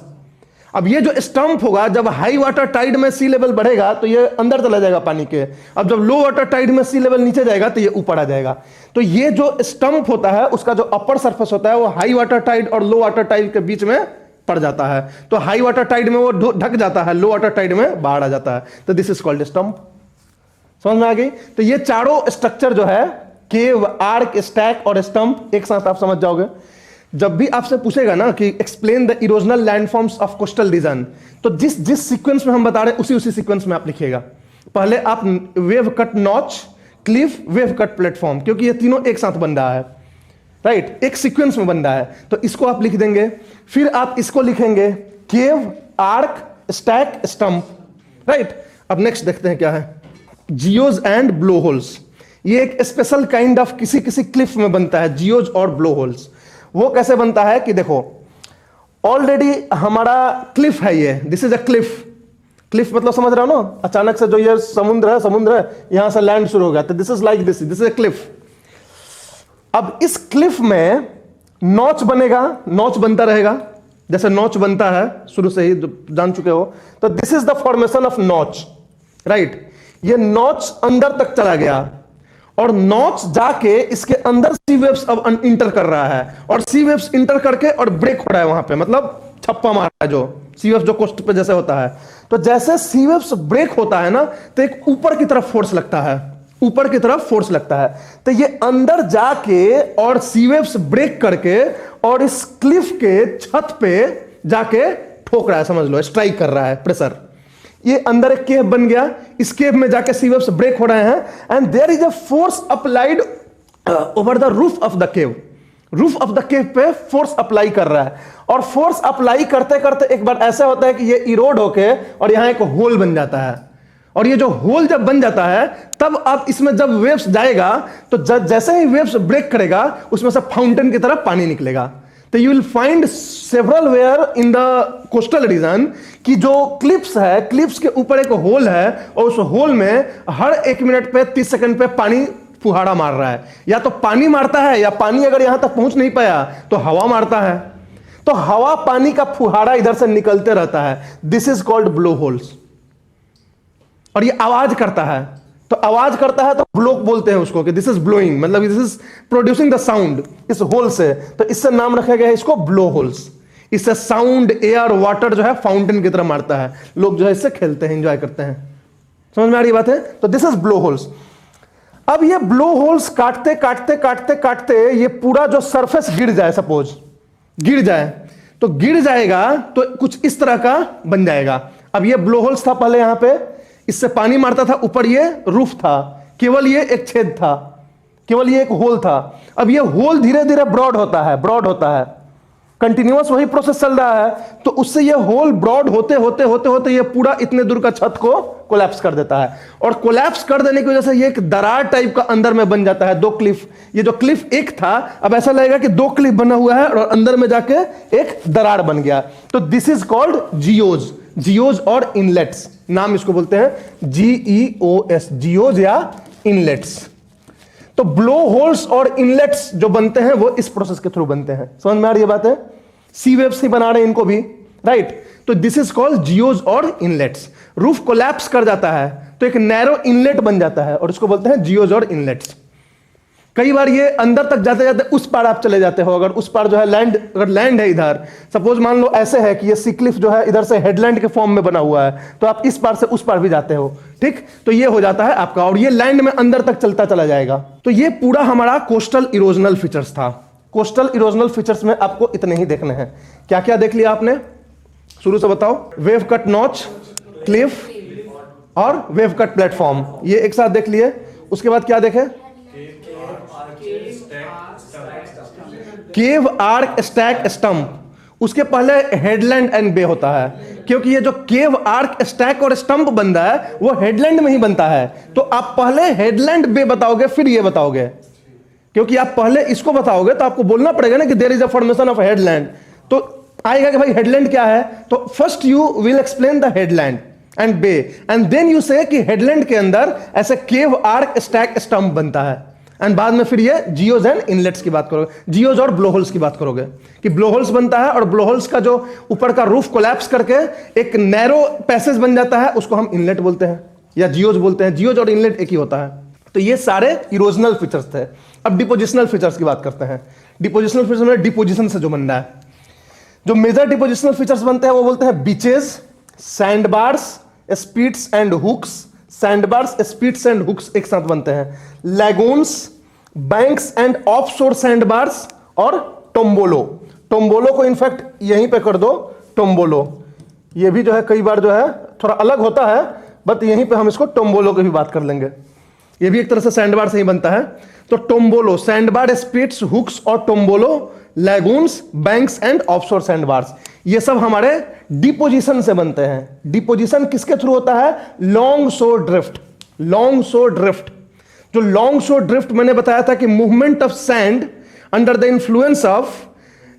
अब ये जो स्टंप होगा, जब हाई वाटर टाइड में सी लेवल बढ़ेगा तो ये अंदर चला जाएगा पानी के। अब जब लो वाटर टाइड में सी लेवल नीचे जाएगा तो ये ऊपर आ जाएगा। तो ये जो स्टंप होता है उसका जो अपर सरफेस होता है वो हाई वाटर टाइड और लो वाटर टाइड के बीच में पड़ जाता है। तो हाई वाटर टाइड में वो ढक जाता है, लो वाटर टाइड में बाहर आ जाता है। तो दिस इज कॉल्ड स्टंप। समझ में आ गई? तो ये चारों स्ट्रक्चर जो है, केव, आर्क, स्टैक और स्टंप, एक साथ आप समझ जाओगे। जब भी आपसे पूछेगा ना कि explain the erosional landforms of coastal region, तो जिस सीक्वेंस में हम बता रहे हैं उसी सीक्वेंस में आप लिखिएगा। पहले आप wave cut notch, Cliff, wave cut platform, क्योंकि ये तीनों एक साथ बन रहा है, राइट, एक सीक्वेंस में बन रहा है, तो इसको आप लिख देंगे। फिर आप इसको लिखेंगे केव, आर्क, स्टैक, स्टंप, राइट। अब नेक्स्ट देखते हैं क्या है, जियोज एंड ब्लो होल्स। ये एक स्पेशल काइंड ऑफ किसी क्लिफ में बनता है, जियोज और ब्लो होल्स। वो कैसे बनता है कि देखो, ऑलरेडी हमारा क्लिफ है, ये this is a cliff. Cliff मतलब समझ रहे हो ना, अचानक से जो ये समुद्र है यहां से लैंड शुरू हो गया, तो this is like this is a cliff. अब इस क्लिफ में नॉच बनेगा, नॉच बनता रहेगा, जैसे नॉच बनता है शुरू से ही जान चुके हो। तो this is the formation of notch, right. ये नॉच अंदर तक चला गया, और नॉच जाके इसके अंदर सी वेव्स अब इंटर कर रहा है, और सी वेव्स इंटर करके और ब्रेक हो रहा है वहां पे, मतलब छप्पा मार रहा है जो सी वेव्स जो कोस्ट पे जैसे होता है। तो जैसे सी वेव्स ब्रेक होता है ना, तो एक ऊपर की तरफ फोर्स लगता है, ऊपर की तरफ फोर्स लगता है। तो ये अंदर जाके और सी वेव्स ब्रेक करके और इस क्लिफ के छत पे जाके ठोक रहा है, समझ लो स्ट्राइक कर रहा है प्रेशर। ये अंदर एक केव बन गया, इस केव में जाके सी वेव्स ब्रेक हो रहे हैं, and there is a force applied over the roof of the cave. Roof of the cave पे फोर्स अप्लाई कर रहा है, और फोर्स अप्लाई करते करते एक बार ऐसा होता है कि ये इरोड होके और यहां एक होल बन जाता है। और ये जो होल जब बन जाता है, तब अब इसमें जब वेव्स जाएगा तो जैसे ही वेव्स ब्रेक करेगा उसमें से फाउंटेन की तरफ पानी निकलेगा। तो you will find several where in the coastal region कि जो क्लिप्स है, क्लिप्स के ऊपर एक होल है और उस होल में हर 1 मिनट पे 30 सेकंड पे पानी फुहाड़ा मार रहा है। या तो पानी मारता है, या पानी अगर यहां तक पहुंच नहीं पाया तो हवा मारता है। तो हवा पानी का फुहाड़ा इधर से निकलते रहता है। This is called blow holes. और ये आवाज करता है, तो आवाज करता है तो ब्लो बोलते हैं उसको कि दिस इज ब्लोइंग, मतलब this is producing the sound इस होल से। तो इससे नाम रखा गया है इसको ब्लो होल्स। इससे साउंड, एयर, वाटर जो है फाउंटेन की तरह मारता है। लोग जो है इससे खेलते हैं, एंजॉय करते हैं। समझ में आ रही बात है? तो दिस इज ब्लो होल्स। अब ये ब्लो होल्स काटते काटते काटते काटते ये पूरा जो सरफेस गिर जाए, सपोज गिर जाए, तो गिर जाएगा तो कुछ इस तरह का बन जाएगा। अब ये ब्लो होल्स था पहले, यहां पे इससे पानी मारता था, ऊपर ये रूफ था, केवल ये एक छेद था, केवल ये एक होल था। अब ये होल धीरे धीरे ब्रॉड होता है, ब्रॉड होता है, कंटिन्यूअस वही प्रोसेस चल रहा है। तो उससे ये होल ब्रॉड होते होते होते होते ये पूरा इतने दूर का छत को कोलैप्स कर देता है। और कोलैप्स कर देने की वजह से ये एक दरार टाइप का अंदर में बन जाता है, 2 क्लिफ। ये जो क्लिफ एक था, अब ऐसा लगेगा कि 2 क्लिफ बना हुआ है और अंदर में जाके एक दरार बन गया। तो दिस इज कॉल्ड जियोज। जियोज और इनलेट्स, नाम इसको बोलते हैं GEOS, जियोज या इनलेट्स। तो ब्लो होल्स और इनलेट्स जो बनते हैं वो इस प्रोसेस के थ्रू बनते हैं। समझ में आ रही है बात है? सी वेव्स ही बना रहे हैं इनको भी, राइट? तो दिस इज कॉल्ड जियोज और इनलेट्स। रूफ कोलैप्स कर जाता है तो एक नैरो इनलेट बन जाता है और इसको बोलते हैं जियोज और इनलेट्स। कई बार ये अंदर तक जाते जाते उस पार आप चले जाते हो। अगर उस पार जो है लैंड, अगर लैंड है इधर, सपोज मान लो ऐसे है कि ये सी क्लिफ जो है इधर से हेडलैंड के फॉर्म में बना हुआ है, तो आप इस पार से उस पार भी जाते हो, ठीक? तो ये हो जाता है आपका, और ये लैंड में अंदर तक चलता चला जाएगा। तो ये पूरा हमारा कोस्टल इरोजनल फीचर्स था। कोस्टल इरोजनल फीचर्स में आपको इतने ही देखने हैं। क्या क्या देख लिया आपने? शुरू से बताओ। वेव कट नॉच, क्लिफ और वेव कट प्लेटफॉर्म, ये एक साथ देख लिए। उसके बाद क्या देखे? केव, आर्क, स्टैक, स्टंप। उसके पहले हेडलैंड एंड बे होता है, क्योंकि ये जो केव, आर्क, स्टैक और स्टंप बनता है वो हेडलैंड में ही बनता है। तो आप पहले हेडलैंड, बे बताओगे, फिर ये बताओगे, क्योंकि आप पहले इसको बताओगे तो आपको बोलना पड़ेगा ना कि there is a formation of headland. तो आएगा कि भाई हेडलैंड क्या है, तो first you will explain the headland and bay, and then you say कि हेडलैंड के अंदर ऐसे केव, आर्क, स्टैक, स्टंप बनता है। एंड बाद में फिर ये जियोज एंड इनलेट्स की बात करोगे, जियोज और ब्लोहोल्स की बात करोगे कि ब्लोहोल्स बनता है और ब्लोहोल्स का जो ऊपर का रूफ कोलैप्स करके एक नैरो पैसेज बन जाता है, उसको हम इनलेट बोलते हैं या जियोज बोलते हैं। जियोज और इनलेट एक ही होता है। तो ये सारे इरोजनल फीचर्स थे। अब डिपोजिशनल फीचर्स की बात करते हैं। डिपोजिशनल फीचर्स में डिपोजिशन से जो बन रहा है, जो मेजर डिपोजिशनल फीचर्स बनते हैं वो बोलते हैं beaches, sandbars, spits and hooks. Sandbars, spits and hooks एक साथ बनते हैं। Lagoons, banks and offshore sandbars और टोम्बोलो। टोम्बोलो को इनफैक्ट यहीं पे कर दो, टोम्बोलो। ये भी जो है कई बार जो है थोड़ा अलग होता है, बट यहीं पे हम इसको टोम्बोलो की भी बात कर लेंगे। ये भी एक तरह से सैंडबार से ही बनता है। तो टोम्बोलो, सैंडबार, स्पीट्स, हुक्स और tombolo, lagoons, banks and offshore sandbars, ये सब हमारे डिपोजिशन से बनते हैं। डिपोजिशन किसके थ्रू होता है? Long shore drift. Long shore drift, जो लॉन्ग शोर ड्रिफ्ट मैंने बताया था कि movement of sand under the influence of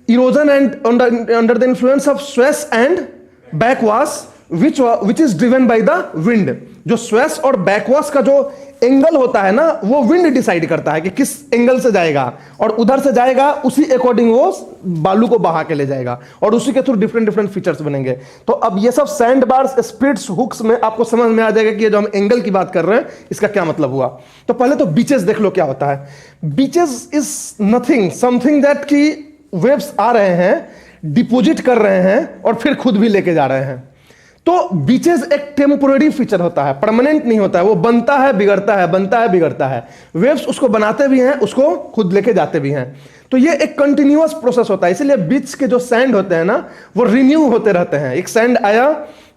erosion and under the influence of swash and backwash which is driven by the wind. जो swash और backwash का जो angle होता है ना, वो विंड डिसाइड करता है कि किस एंगल से जाएगा, और उधर से जाएगा उसी अकॉर्डिंग वो बालू को बहा के ले जाएगा, और उसी के थ्रू डिफरेंट डिफरेंट फीचर्स बनेंगे। तो अब ये सब सैंड बार्स, स्पिट्स, हुक्स में आपको समझ में आ जाएगा कि ये जो हम एंगल की बात कर रहे हैं इसका क्या मतलब हुआ। तो पहले तो बीचेस देख लो क्या होता है। Beaches is nothing, something that की वेव्स आ रहे हैं, डिपोजिट कर रहे हैं और फिर खुद भी लेके जा रहे हैं। तो बीचेस एक टेम्पोररी फीचर होता है, परमानेंट नहीं होता है। वो बनता है, बिगड़ता है, बनता है, बिगड़ता है। वेव्स उसको बनाते भी हैं, उसको खुद लेके जाते भी हैं। तो ये एक कंटिन्यूअस प्रोसेस होता है। इसलिए बीच के जो सैंड होते हैं ना, वो रिन्यू होते रहते हैं। एक सैंड आया,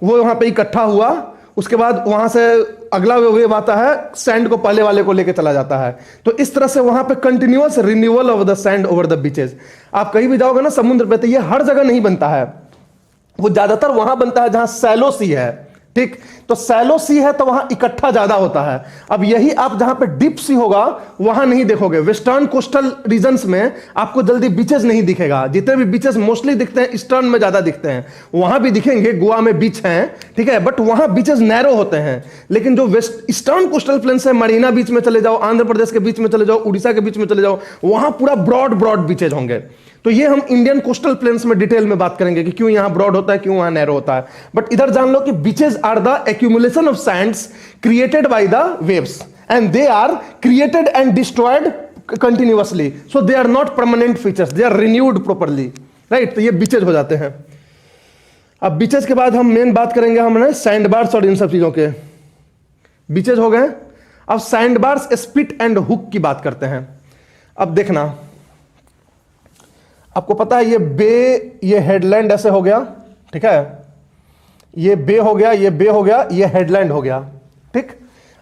वो वहां पे इकट्ठा हुआ, उसके बाद वहां से अगला वेव आता है, सैंड को पहले वाले को लेके चला जाता है। तो इस तरह से वहां पे continuous renewal of the sand over the beaches. आप कहीं भी जाओगे ना समुद्र पे, तो ये हर जगह नहीं बनता है, वो ज्यादातर वहां बनता है जहां सैलो सी है, ठीक? तो सैलो सी है तो वहां इकट्ठा ज्यादा होता है। अब यही आप जहां पे डीप सी होगा वहां नहीं देखोगे। वेस्टर्न कोस्टल रीजन्स में आपको जल्दी बीचेस नहीं दिखेगा, जितने भी बीचेस मोस्टली दिखते हैं ईस्टर्न में ज्यादा दिखते हैं। वहां भी दिखेंगे, गोवा में बीच हैं, ठीक है, बट वहां बीचेस नैरो होते हैं। लेकिन जो वेस्ट ईस्टर्न कोस्टल प्लेन से मरीना बीच में चले जाओ, आंध्र प्रदेश के बीच में चले जाओ, उड़ीसा के बीच में चले जाओ, वहां पूरा ब्रॉड ब्रॉड बीचेज होंगे। तो ये हम इंडियन कोस्टल प्लेन्स में डिटेल में बात करेंगे कि क्यों यहां ब्रॉड होता है, क्यों वहां नैरो होता है। बट इधर जान लो कि beaches are the accumulation of sands created by the waves and they are created and destroyed continuously, so they are not permanent features, they are renewed properly, right. तो ये बीचेज हो जाते हैं। अब बीचेज के बाद हम मेन बात करेंगे हमने सैंड बार्स और इन सब चीजों के। बीचेज हो गए, अब sand bars, spit and hook की बात करते हैं। अब देखना, आपको पता है ये बे, ये हेडलैंड ऐसे हो गया, ठीक है, ये बे हो गया, ये बे हो गया, ये हेडलैंड हो गया, ठीक।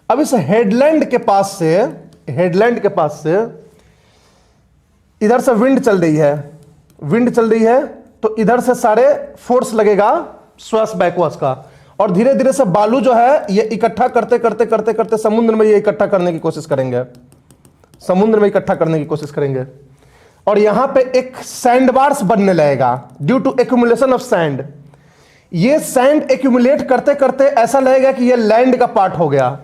अब इस हेडलैंड के पास से, हेडलैंड के पास से इधर से विंड चल रही है, विंड चल रही है, तो इधर से सारे फोर्स लगेगा स्वर्स बैकवर्स का, और धीरे धीरे से बालू जो है ये इकट्ठा करते करते करते करते समुद्र में ये इकट्ठा करने की कोशिश करेंगे, समुद्र में इकट्ठा करने की कोशिश करेंगे, और यहां पे एक सैंड बार्स बनने लगेगा due to accumulation of sand. ये सैंड एक्यूमुलेट करते करते ऐसा लगेगा कि ये लैंड का पार्ट हो गया,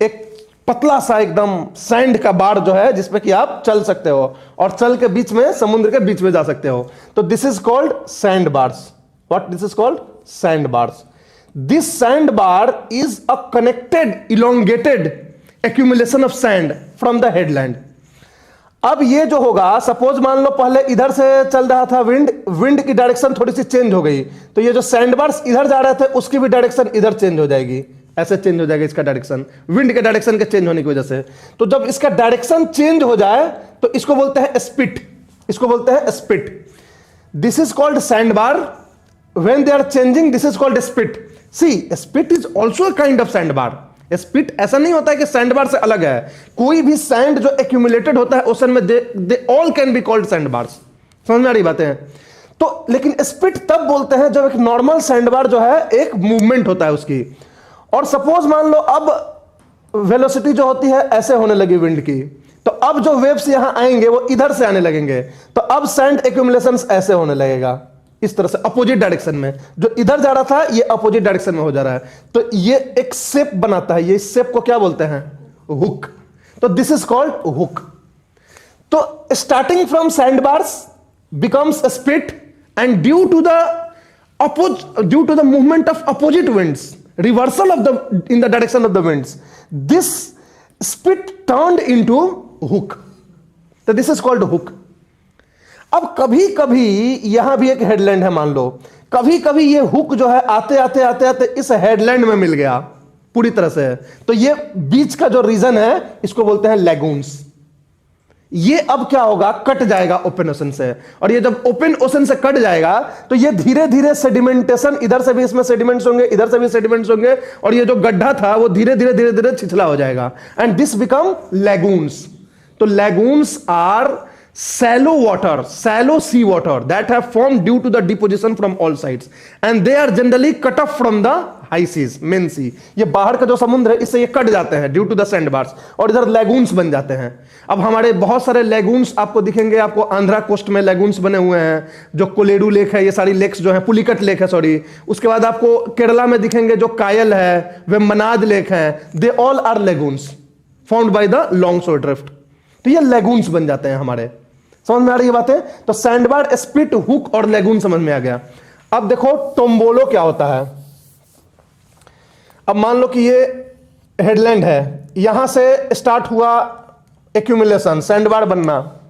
एक पतला सा एकदम सैंड का बार जो है जिसपे कि आप चल सकते हो और चल के बीच में, समुद्र के बीच में जा सकते हो। तो this is called sand bars. What this is called? Sand bars. This sand bar is a connected elongated accumulation of sand from the headland. अब ये जो होगा, सपोज मान लो पहले इधर से चल रहा था विंड, विंड की डायरेक्शन थोड़ी सी चेंज हो गई, तो ये जो सैंड बार्स इधर जा रहे थे उसकी भी डायरेक्शन इधर चेंज हो जाएगी, ऐसे चेंज हो जाएगा इसका डायरेक्शन, विंड के डायरेक्शन के चेंज होने की वजह से। तो जब इसका डायरेक्शन चेंज हो जाए तो इसको बोलते हैं स्पिट, इसको बोलते हैं spit. This is called sand bar. When they are changing this is called spit. See, spit is also a kind of sand bar. Spit ऐसा नहीं होता है कि सैंड बार से अलग है, कोई भी सैंड जो एक्यूमुलेटेड होता है ओशन में, they all can be called sand bars. समझ में आ रही बातें हैं? तो लेकिन स्पिट तब बोलते हैं जब एक नॉर्मल सैंड बार जो है एक मूवमेंट होता है उसकी, और सपोज मान लो अब वेलोसिटी जो होती है ऐसे होने लगी विंड की, तो अब जो वेव्स यहां आएंगे वो इधर से आने लगेंगे, तो अब सैंड एक्यूमुलेशन ऐसे होने लगेगा, इस तरह से अपोजिट डायरेक्शन में। जो इधर जा रहा था ये अपोजिट डायरेक्शन में हो जा रहा है, तो ये एक शेप बनाता है। ये शेप को क्या बोलते हैं? हुक। तो दिस इज कॉल्ड हुक। तो starting from sand bars becomes spit, and due to the movement of opposite winds, reversal of the in the direction of the winds, this spit turned into hook. So this is called hook. अब कभी कभी यहां भी एक headland है मान लो, कभी कभी ये हुक जो है आते आते आते आते इस हेडलैंड में मिल गया पूरी तरह से, तो ये बीच का जो रीजन है इसको बोलते हैं लैगून्स। ये अब क्या होगा? कट जाएगा ओपन ओशन से, और ये जब ओपन ओशन से कट जाएगा तो ये धीरे धीरे सेडिमेंटेशन, इधर से भी इसमें सेडिमेंट्स होंगे, इधर से भी सेडिमेंट्स होंगे, और ये जो गड्ढा था वो धीरे धीरे धीरे धीरे छिछला हो जाएगा, एंड दिस बिकम लैगून्स। तो lagoons are shallow water, shallow sea water that have formed due to the deposition from all sides, and they are generally cut off from the high seas, main sea. ये बाहर का जो समुद्र है इससे ये cut जाते हैं due to the sand bars, और इधर लैगून्स बन जाते हैं। अब हमारे बहुत सारे लैगून्स आपको दिखेंगे, आपको आंध्रा कोस्ट में लैगून्स बने हुए हैं, जो कोलेरू लेक है, ये सारी लेक्स जो है, पुलिकट लेक है सॉरी, उसके बाद आपको केरला में दिखेंगे जो कायल है, वेम्बनाद लेक है, they all are lagoons found by the long shore drift. तो ये लैगून्स बन जाते हैं हमारे। समझ में आ रही है बातें? तो सैंडबार, स्पिट, हुक और लैगून समझ में आ गया। अब देखो टोम्बोलो क्या होता है। अब मान लो कि ये हेडलैंड है, यहां से स्टार्ट हुआ एक्यूमुलेशन, सैंडबार बनना,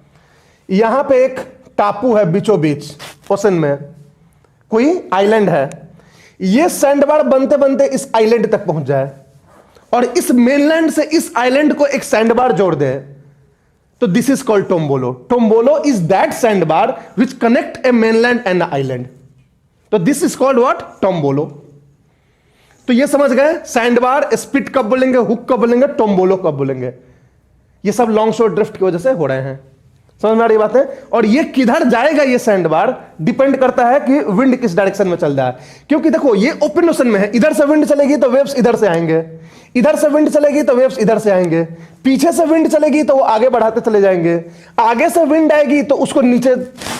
यहां पे एक टापू है बीचों बीच ओशन में, कोई आइलैंड है, ये सैंडबार बनते बनते इस आइलैंड तक पहुंच जाए, और इस मेनलैंड से इस आइलैंड को एक सैंडबार जोड़ दे, तो this is called tombolo. Tombolo is that sandbar which connect a mainland and island. तो this is called what? Tombolo. तो ये समझ गए, सैंडबार, स्पिट कब बोलेंगे, हुक कब बोलेंगे, टोम्बोलो कब बोलेंगे। ये सब लॉन्ग शोर ड्रिफ्ट की वजह से हो रहे हैं। समझ में आ रही बात है? और ये किधर जाएगा ये सैंड बार डिपेंड करता है कि विंड किस डायरेक्शन में चल रहा है। क्योंकि देखो ये ओपन ओशन में है, इधर से विंड चलेगी तो वेव्स इधर से आएंगे, इधर से विंड चलेगी तो वेव्स इधर से आएंगे, पीछे से विंड चलेगी तो वो आगे बढ़ाते चले जाएंगे, आगे से विंड आएगी तो उसको नीचे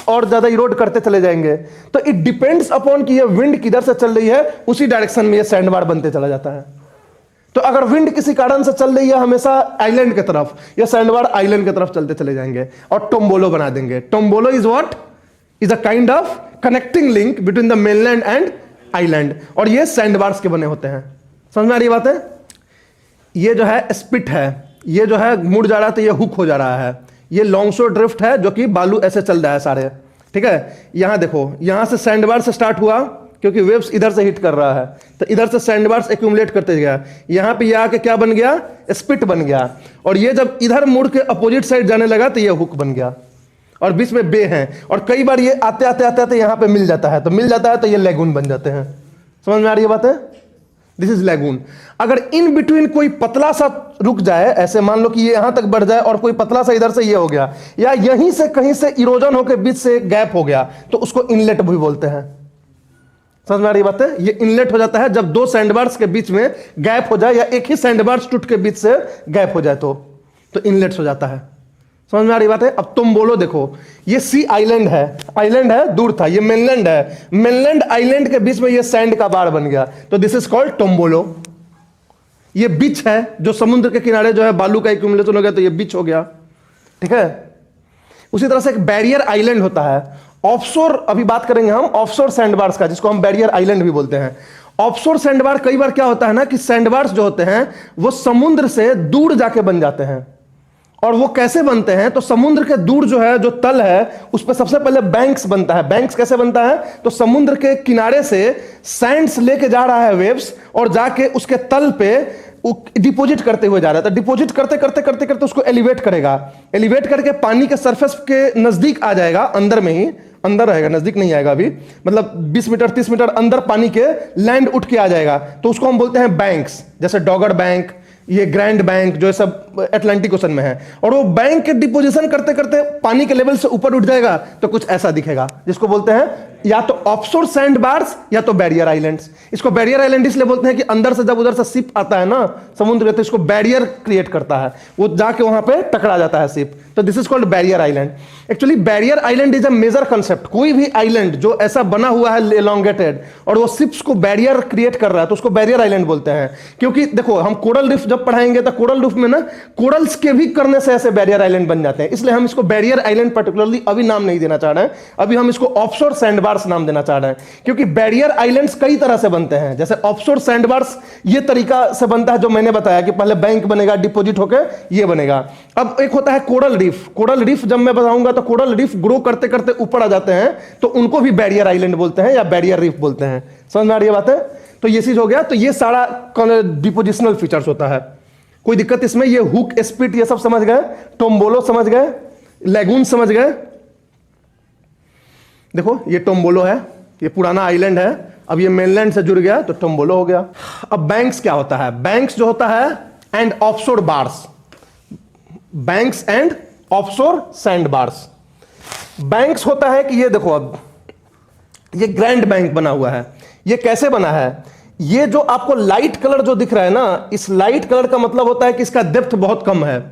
और ज्यादा इरोड करते चले जाएंगे। तो इट डिपेंड्स अपॉन कि ये विंड किधर से चल रही है, उसी डायरेक्शन में ये सैंड बार बनते चला जाता है। तो अगर विंड किसी कारण से चल रही है हमेशा आइलैंड की तरफ, या सैंड बार आइलैंड की तरफ चलते चले जाएंगे और टोम्बोलो बना देंगे। Tombolo is what? Is a kind of connecting link between the mainland and island, और ये सैंड बार्स के बने होते हैं। समझ में आ रही बात है? ये जो है स्पिट है, ये जो है मुड़ जा रहा है तो ये हुक हो जा रहा है। ये लॉन्ग शोर ड्रिफ्ट है जो कि बालू ऐसे चल रहा है सारे, ठीक है। यहां देखो, यहां से सैंड बार से स्टार्ट हुआ क्योंकि वेव्स इधर से हिट कर रहा है, तो इधर से सैंड बार्स एक्यूमुलेट करते गया, यहां पे ये आके क्या बन गया? स्पिट बन गया। और ये जब इधर मुड़ के अपोजिट साइड जाने लगा तो ये हुक बन गया, और बीच में बे हैं, और कई बार ये आते आते आते आते यहां पे मिल जाता है, तो मिल जाता है तो ये लेगून बन जाते हैं। समझ में आ रही है बात है? This is lagoon. अगर इन बिटवीन कोई पतला सा रुक जाए, ऐसे मान लो कि ये यहां तक बढ़ जाए और कोई पतला सा इधर से ये हो गया, या यहीं से कहीं से इरोजन होकर बीच से गैप हो गया, तो उसको इनलेट भी बोलते हैं। समझ में आ रही बात है? ये इनलेट हो जाता है जब दो सैंडबार्स के बीच में गैप हो जाए, या एक ही सैंडबार्स टूट के बीच से गैप हो जाए तो इनलेट्स हो जाता है। समझ में आ रही बात है? अब तुम बोलो, देखो ये सी आइलैंड है, दूर था, ये मेनलैंड है, मेनलैंड आइलैंड के बीच में ये सैंड का बार बन गया, तो दिस इज कॉल्ड टोम्बोलो। ये बीच है, जो समुद्र के किनारे जो है बालू का एक्यूमुलेशन हो गया तो ये बीच हो गया, ठीक है। उसी तरह से एक बैरियर आइलैंड होता है। ऑफशोर, अभी बात करेंगे हम ऑफशोर सैंडबार्स का, जिसको हम बैरियर आइलैंड भी बोलते हैं। ऑफशोर सैंडबार कई बार क्या होता है ना कि सैंडबार्स जो होते हैं वो समुद्र से दूर जाके बन जाते हैं। और वो कैसे बनते हैं? तो समुद्र के दूर जो है, जो तल है, उस पर सबसे पहले बैंक्स बनता है। बैंक्स कैसे बनता है? तो समुद्र के किनारे से सैंड्स लेके जा रहा है वेव्स, और जाके उसके तल पे डिपोजिट करते हुए जा रहा है। तो डिपोजिट करते करते करते करते उसको एलिवेट करेगा, एलिवेट करके पानी के सरफेस के नजदीक आ जाएगा, अंदर में ही, अंदर रहेगा, नजदीक नहीं आएगा अभी, मतलब 20 मीटर 30 मीटर अंदर पानी के लैंड उठ के आ जाएगा, तो उसको हम बोलते हैं बैंक्स। जैसे डॉगर बैंक, ये ग्रैंड बैंक जो सब अटलांटिक ओशन में है, और वो बैंक के डिपोजिशन करते करते पानी के लेवल से ऊपर उठ जाएगा तो कुछ ऐसा दिखेगा, जिसको बोलते हैं या तो ऑफशोर सैंड बार्स या तो बैरियर आइलैंड्स। इसको बैरियर आइलैंड इसलिए बोलते हैं कि अंदर से जब उधर से शिप आता है ना समुद्र, तो इसको बैरियर क्रिएट करता है, वो जाके वहां पे टकरा जाता है शिप, तो this is called barrier island. Actually barrier island is a major concept. कोई भी आइलैंड जो ऐसा बना हुआ है एलोंगेटेड और वो शिप्स को बैरियर क्रिएट कर रहा है, तो उसको बैरियर आइलैंड बोलते हैं। क्योंकि देखो, हम कोरल रीफ जब पढ़ाएंगे तो कोरल रीफ में ना कोरल्स के भी करने से ऐसे बैरियर आइलैंड बन जाते हैं, इसलिए हम इसको बैरियर आइलैंड पर्टिकुलरली अभी नाम नहीं देना चाह रहे हैं। अभी हम इसको ऑफशोर सैंडबार्स नाम देना चाह रहे हैं, क्योंकि बैरियर आइलैंड्स कई तरह से बनते हैं। जैसे ऑफशोर सैंडबार्स ये तरीका से बनता है जो मैंने बताया कि पहले बैंक बनेगा, डिपोजिट होकर ये बनेगा। अब एक होता है कोरल रीफ। कोरल रीफ जब मैं बताऊंगा तो कोरल रीफ ग्रो करते करते ऊपर आ जाते हैं, तो उनको भी बैरियर आइलैंड बोलते हैं या बैरियर रीफ बोलते हैं। समझ में आ रही है बात है? तो ये चीज हो गया। तो ये सारा डिपोजिशनल फीचर्स होता है, कोई दिक्कत इसमें? ये हुक, स्पिट, ये सब समझ गए, टोम्बोलो समझ गए, लेगून समझ गए। देखो ये टोम्बोलो है, ये पुराना आइलैंड है, अब ये मेनलैंड से जुड़ गया तो टोम्बोलो हो गया। अब बैंक्स क्या होता है? बैंक्स जो होता है and offshore bars, banks and offshore sand bars. Banks होता है कि ये देखो, अब ये ग्रैंड बैंक बना हुआ है। ये कैसे बना है? ये जो आपको लाइट कलर जो दिख रहा है ना, इस लाइट कलर का मतलब होता है कि इसका डेप्थ बहुत कम है।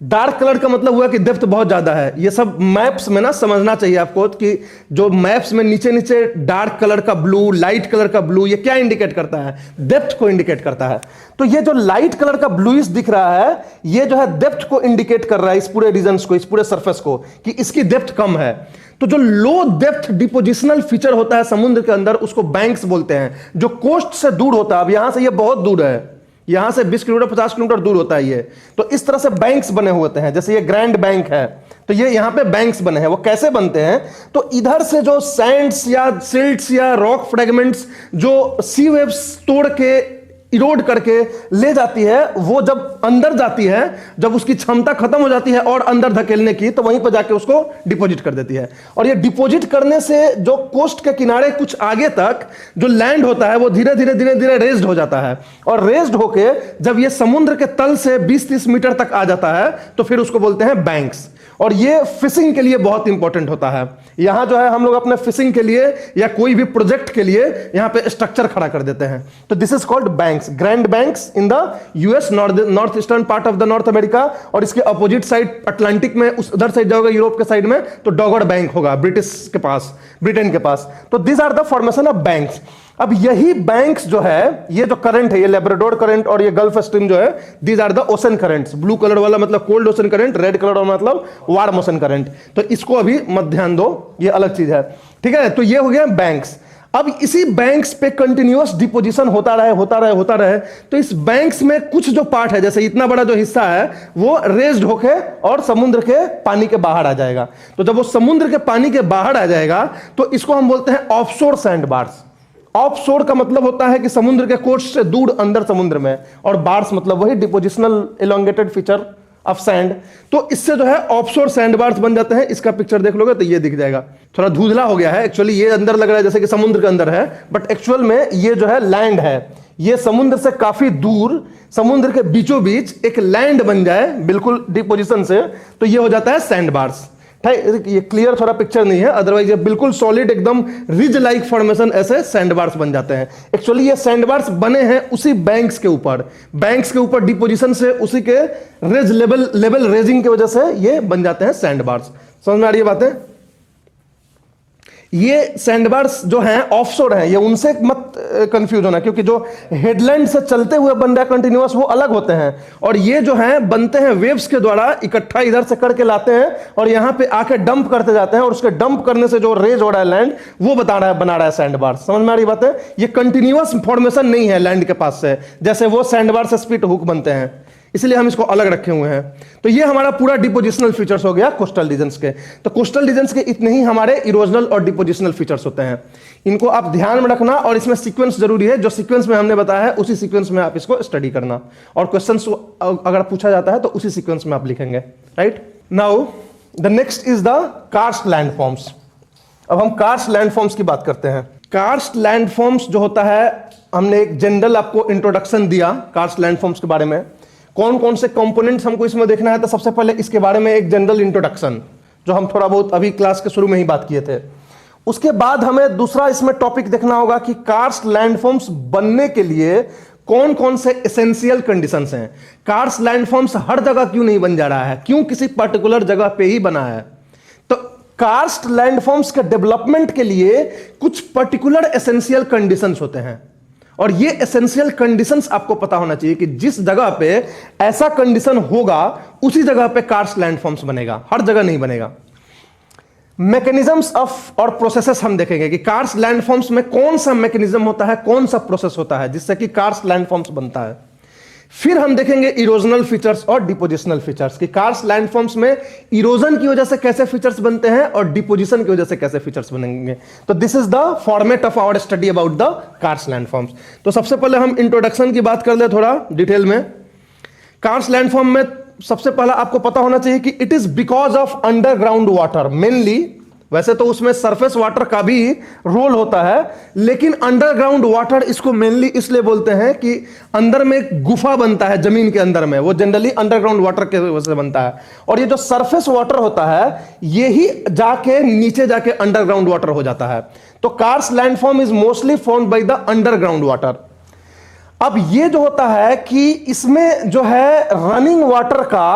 डार्क कलर का मतलब हुआ कि डेप्थ बहुत ज्यादा है। ये सब मैप्स में ना समझना चाहिए आपको कि जो मैप्स में नीचे नीचे डार्क कलर का ब्लू, लाइट कलर का ब्लू, ये क्या इंडिकेट करता है? डेप्थ को इंडिकेट करता है। तो ये जो लाइट कलर का ब्लूइश दिख रहा है, ये जो है डेप्थ को इंडिकेट कर रहा है, इस पूरे रीजन को, इस पूरे सरफेस को, कि इसकी डेप्थ कम है। तो जो लो डेप्थ डिपोजिशनल फीचर होता है समुद्र के अंदर, उसको बैंक्स बोलते हैं, जो कोस्ट से दूर होता है। अब यहां से ये बहुत दूर है, यहां से 20 किलोमीटर 50 किलोमीटर दूर होता है ये, तो इस तरह से बैंक्स बने हुए हैं। जैसे ये ग्रैंड बैंक है, तो ये यहां पे बैंक्स बने हैं। वो कैसे बनते हैं? तो इधर से जो सैंड्स या सिल्ट्स या रॉक फ्रेगमेंट्स जो सी वेव्स तोड़ के इरोड करके ले जाती है, वो जब अंदर जाती है, जब उसकी क्षमता खत्म हो जाती है और अंदर धकेलने की, तो वहीं पर जाके उसको डिपॉजिट कर देती है। और ये डिपॉजिट करने से जो कोस्ट के किनारे कुछ आगे तक जो लैंड होता है, वो धीरे धीरे धीरे धीरे रेज्ड हो जाता है, और रेज्ड होके जब ये समुद्र के तल से 20-30 मीटर तक आ जाता है, तो फिर उसको बोलते हैं बैंक्स। और ये फिशिंग के लिए बहुत इंपॉर्टेंट होता है। यहां जो है हम लोग अपने फिशिंग के लिए या कोई भी प्रोजेक्ट के लिए यहां पे स्ट्रक्चर खड़ा कर देते हैं। तो this is called banks, grand banks in the US, north eastern part of the north America, और इसके अपोजिट साइड अटलांटिक में उस उधर साइड जाओगे यूरोप के साइड में तो डॉगर्ड बैंक होगा ब्रिटिश के पास, ब्रिटेन के पास। तो this are the formation of banks. अब यही बैंक्स जो है, ये जो करंट है, ये लेब्राडोर करंट और ये गल्फ स्ट्रीम जो है, these are the ocean currents. Blue colour वाला मतलब cold ocean current, red colour वाला मतलब वार्म ओशन करंट। तो इसको अभी मत ध्यान दो, ये अलग चीज है, ठीक है। तो ये हो गया बैंक्स। अब इसी बैंक्स पे कंटिन्यूअस डिपोजिशन होता रहे, तो इस बैंक्स में कुछ जो पार्ट है, जैसे इतना बड़ा जो हिस्सा है वो रेज्ड होके और समुद्र के पानी के बाहर आ जाएगा। तो जब वो समुद्र के पानी के बाहर आ जाएगा तो इसको हम बोलते हैं ऑफशोर सैंड बार्स। ऑफशोर का मतलब होता है कि समुद्र के कोस्ट से दूर अंदर समुद्र में, और बार्स मतलब वही depositional elongated feature of sand. तो इससे जो है ऑफशोर सैंड बार्स बन जाते हैं। इसका पिक्चर देख लोगे तो ये दिख जाएगा, थोड़ा धुंधला हो गया है, एक्चुअली ये अंदर लग रहा है जैसे कि समुद्र के अंदर है, बट एक्चुअल में ये जो है लैंड है। ये समुद्र से काफी दूर, समुद्र के बीचों बीच एक लैंड बन जाए बिल्कुल डिपोजिशन से, तो ये हो जाता है सैंड बार्स। ये क्लियर थोड़ा पिक्चर नहीं है, अदरवाइज ये बिल्कुल सॉलिड एकदम रिज लाइक फॉर्मेशन, ऐसे सैंडबार्स बन जाते हैं। एक्चुअली ये सैंडबार्स बने हैं उसी बैंक्स के ऊपर डिपोजिशन से, उसी के रेज लेवल रेजिंग की वजह से ये बन जाते हैं सैंडबार्स। समझ में आ रही है बातें? ये सैंडबार्स जो हैं ऑफशोर हैं, ये उनसे मत कंफ्यूज होना, क्योंकि जो हेडलैंड से चलते हुए बन रहा है कंटिन्यूअस वो अलग होते हैं, और ये जो हैं बनते हैं वेव्स के द्वारा, इकट्ठा इधर से करके लाते हैं और यहां पे आके डंप करते जाते हैं, और उसके डंप करने से जो रेज हो रहा है लैंड, वो बना रहा है सैंडबार्स। समझ में आ रही बात है? ये कंटिन्यूअस फॉर्मेशन नहीं है लैंड के पास से, जैसे वो सैंडबार से स्पिट हुक बनते हैं, इसलिए हम इसको अलग रखे हुए हैं। तो ये हमारा पूरा डिपोजिशनल फीचर्स हो गया कोस्टल रीजन्स के। तो कोस्टल रीजन्स के इतने ही हमारे इरोजनल और डिपोजिशनल फीचर्स होते हैं, इनको आप ध्यान में रखना, और इसमें सीक्वेंस जरूरी है, जो सीक्वेंस में हमने बताया है उसी सीक्वेंस में आप इसको स्टडी करना, और क्वेश्चंस अगर पूछा जाता है तो उसी सीक्वेंस में आप लिखेंगे। Right, now the next is the karst landforms. अब हम कार्स्ट लैंडफॉर्म्स की बात करते हैं। कार्स्ट लैंडफॉर्म्स जो होता है, हमने एक जनरल आपको इंट्रोडक्शन दिया कार्स्ट लैंडफॉर्म्स के बारे में, कौन कौन से कंपोनेंट्स हमको इसमें देखना है। तो सबसे पहले इसके बारे में एक जनरल इंट्रोडक्शन, जो हम थोड़ा बहुत अभी क्लास के शुरू में ही बात किए थे। उसके बाद हमें दूसरा इसमें टॉपिक देखना होगा कि कार्स्ट लैंडफॉर्म्स बनने के लिए कौन कौन से एसेंशियल कंडीशंस हैं। कार्स्ट लैंडफॉर्म्स हर जगह क्यों नहीं बन जा रहा है, क्यों किसी पर्टिकुलर जगह पे ही बना है। तो कार्स्ट लैंडफॉर्म्स के डेवलपमेंट के लिए कुछ पर्टिकुलर एसेंशियल कंडीशंस होते हैं, और ये एसेंशियल कंडीशंस आपको पता होना चाहिए कि जिस जगह पे ऐसा कंडीशन होगा उसी जगह पे कार्स्ट लैंडफॉर्म्स बनेगा, हर जगह नहीं बनेगा। मैकेनिज्म्स ऑफ और प्रोसेसेस हम देखेंगे कि कार्स्ट लैंडफॉर्म्स में कौन सा मैकेनिज्म होता है, कौन सा प्रोसेस होता है जिससे कि कार्स्ट लैंडफॉर्म्स बनता है। फिर हम देखेंगे इरोजनल फीचर्स और डिपोजिशनल फीचर्स, कि कार्स्ट लैंडफॉर्म्स में इरोजन की वजह से कैसे फीचर्स बनते हैं और डिपोजिशन की वजह से कैसे फीचर्स बनेंगे। तो this is the format of our study about the karst landforms. तो सबसे पहले हम इंट्रोडक्शन की बात कर ले थोड़ा डिटेल में। कार्स्ट लैंडफॉर्म में सबसे पहला आपको पता होना चाहिए कि it is because of underground water mainly. वैसे तो उसमें सरफेस वाटर का भी रोल होता है, लेकिन अंडरग्राउंड वाटर इसको मेनली इसलिए बोलते हैं कि अंदर में एक गुफा बनता है जमीन के अंदर में, वो जनरली अंडरग्राउंड वाटर के वजह से बनता है। और ये जो सरफेस वाटर होता है ये ही जाके नीचे जाके अंडरग्राउंड वाटर हो जाता है। तो karst landform is mostly formed by the underground water. अब ये जो होता है कि इसमें जो है रनिंग वाटर का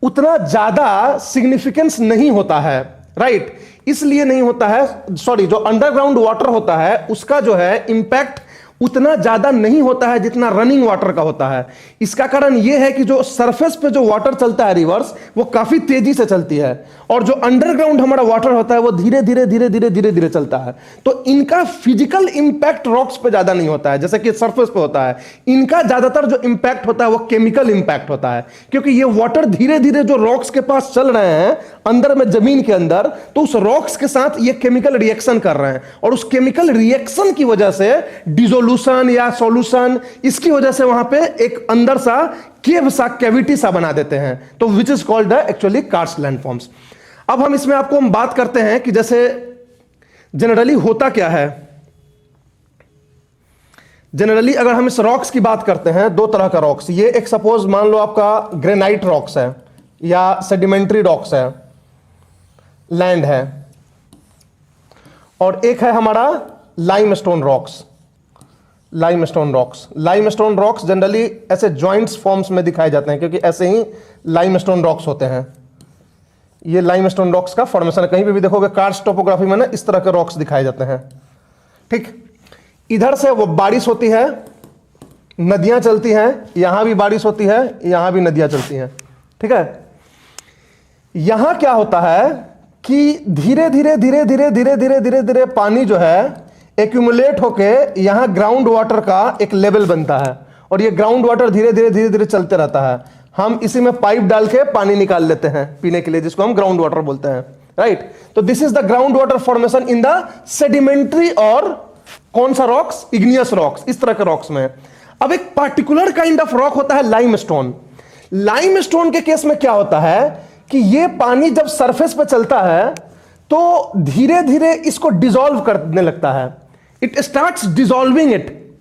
उतना ज्यादा सिग्निफिकेंस नहीं होता है, राइट। इसलिए नहीं होता है, सॉरी, जो अंडरग्राउंड वाटर होता है उसका जो है इंपैक्ट उतना ज्यादा नहीं होता है जितना रनिंग वाटर का होता है। इसका कारण यह है कि जो सरफेस पे जो वाटर चलता है रिवर्स, वो काफी तेजी से चलती है, और जो अंडरग्राउंड हमारा वाटर होता है वो धीरे धीरे धीरे धीरे धीरे धीरे चलता है। तो इनका फिजिकल इंपैक्ट रॉक्स पे ज्यादा नहीं होता है जैसे कि सरफेस पे होता है। इनका ज्यादातर जो इंपैक्ट होता है वो केमिकल इंपैक्ट होता है, क्योंकि ये वाटर धीरे धीरे जो रॉक्स के पास चल रहे हैं अंदर में जमीन के अंदर, तो उस रॉक्स के साथ ये केमिकल रिएक्शन कर रहे हैं, और उस केमिकल रिएक्शन की वजह से डिसोल्यूशन या सॉल्यूशन, इसकी वजह से वहां पे एक अंदर सा केव सा कैविटी सा बना देते हैं। तो which is called actually karst landforms. अब हम इसमें आपको हम बात करते हैं कि जैसे जनरली होता क्या है। जनरली अगर हम इस रॉक्स की बात करते हैं, दो तरह का रॉक्स, ये एक सपोज मान लो आपका ग्रेनाइट रॉक्स है या सेडिमेंट्री रॉक्स है। लैंड है और एक है हमारा limestone rocks. Limestone rocks, limestone rocks generally ऐसे जॉइंट्स फॉर्म्स में दिखाए जाते हैं क्योंकि ऐसे ही लाइमस्टोन रॉक्स होते हैं। ये लाइमस्टोन रॉक्स का फॉर्मेशन है, कहीं पे भी देखोगे कार्स्ट टोपोग्राफी में ना इस तरह के रॉक्स दिखाए जाते हैं। ठीक, इधर से वो बारिश होती है, नदियां चलती हैं, यहां भी बारिश होती है, यहां भी नदियां चलती हैं। ठीक है, यहां क्या होता है कि धीरे धीरे धीरे धीरे धीरे धीरे धीरे धीरे पानी जो है एक्यूमुलेट होके यहां ग्राउंड वाटर का एक लेवल बनता है और ये ग्राउंड वाटर धीरे धीरे धीरे धीरे चलते रहता है। हम इसी में पाइप डाल के पानी निकाल लेते हैं पीने के लिए, जिसको हम ग्राउंड वाटर बोलते हैं, राइट। तो this is the ground water formation in the sedimentary और कौन सा रॉक्स, इग्नियस रॉक्स, इस तरह के रॉक्स में। अब एक पार्टिकुलर काइंड ऑफ रॉक होता है लाइमस्टोन। लाइमस्टोन के केस में क्या होता है कि ये पानी जब सरफेस पे चलता है तो धीरे धीरे इसको डिसॉल्व करने लगता है, इट स्टार्ट्स डिसॉल्विंग इट।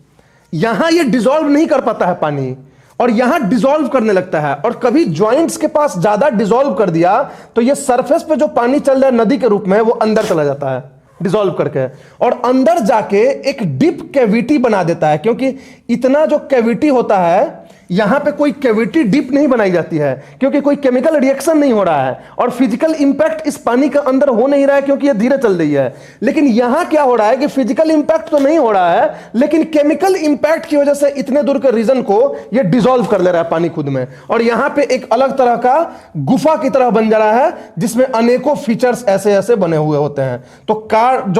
यहां ये डिसॉल्व नहीं कर पाता है पानी और यहां डिसॉल्व करने लगता है, और कभी जॉइंट्स के पास ज्यादा डिसॉल्व कर दिया तो ये सरफेस पे जो पानी चल रहा है नदी के रूप में वो अंदर चला जाता है डिसॉल्व करके, और अंदर जाके एक डीप कैविटी बना देता है। क्योंकि इतना जो कैविटी होता है, यहां पे कोई कैविटी डीप नहीं बनाई जाती है क्योंकि कोई केमिकल रिएक्शन नहीं हो रहा है और फिजिकल इंपैक्ट इस पानी के अंदर हो नहीं रहा है क्योंकि ये धीरे चल रही है। लेकिन यहां क्या हो रहा है कि फिजिकल इंपैक्ट तो नहीं हो रहा है, लेकिन केमिकल इंपैक्ट की वजह से इतने दूर के रीजन को ये डिसॉल्व कर ले रहा है पानी खुद में, और यहां पे एक अलग तरह का गुफा की तरह बन जा रहा है जिसमें अनेकों फीचर्स ऐसे ऐसे बने हुए होते हैं। तो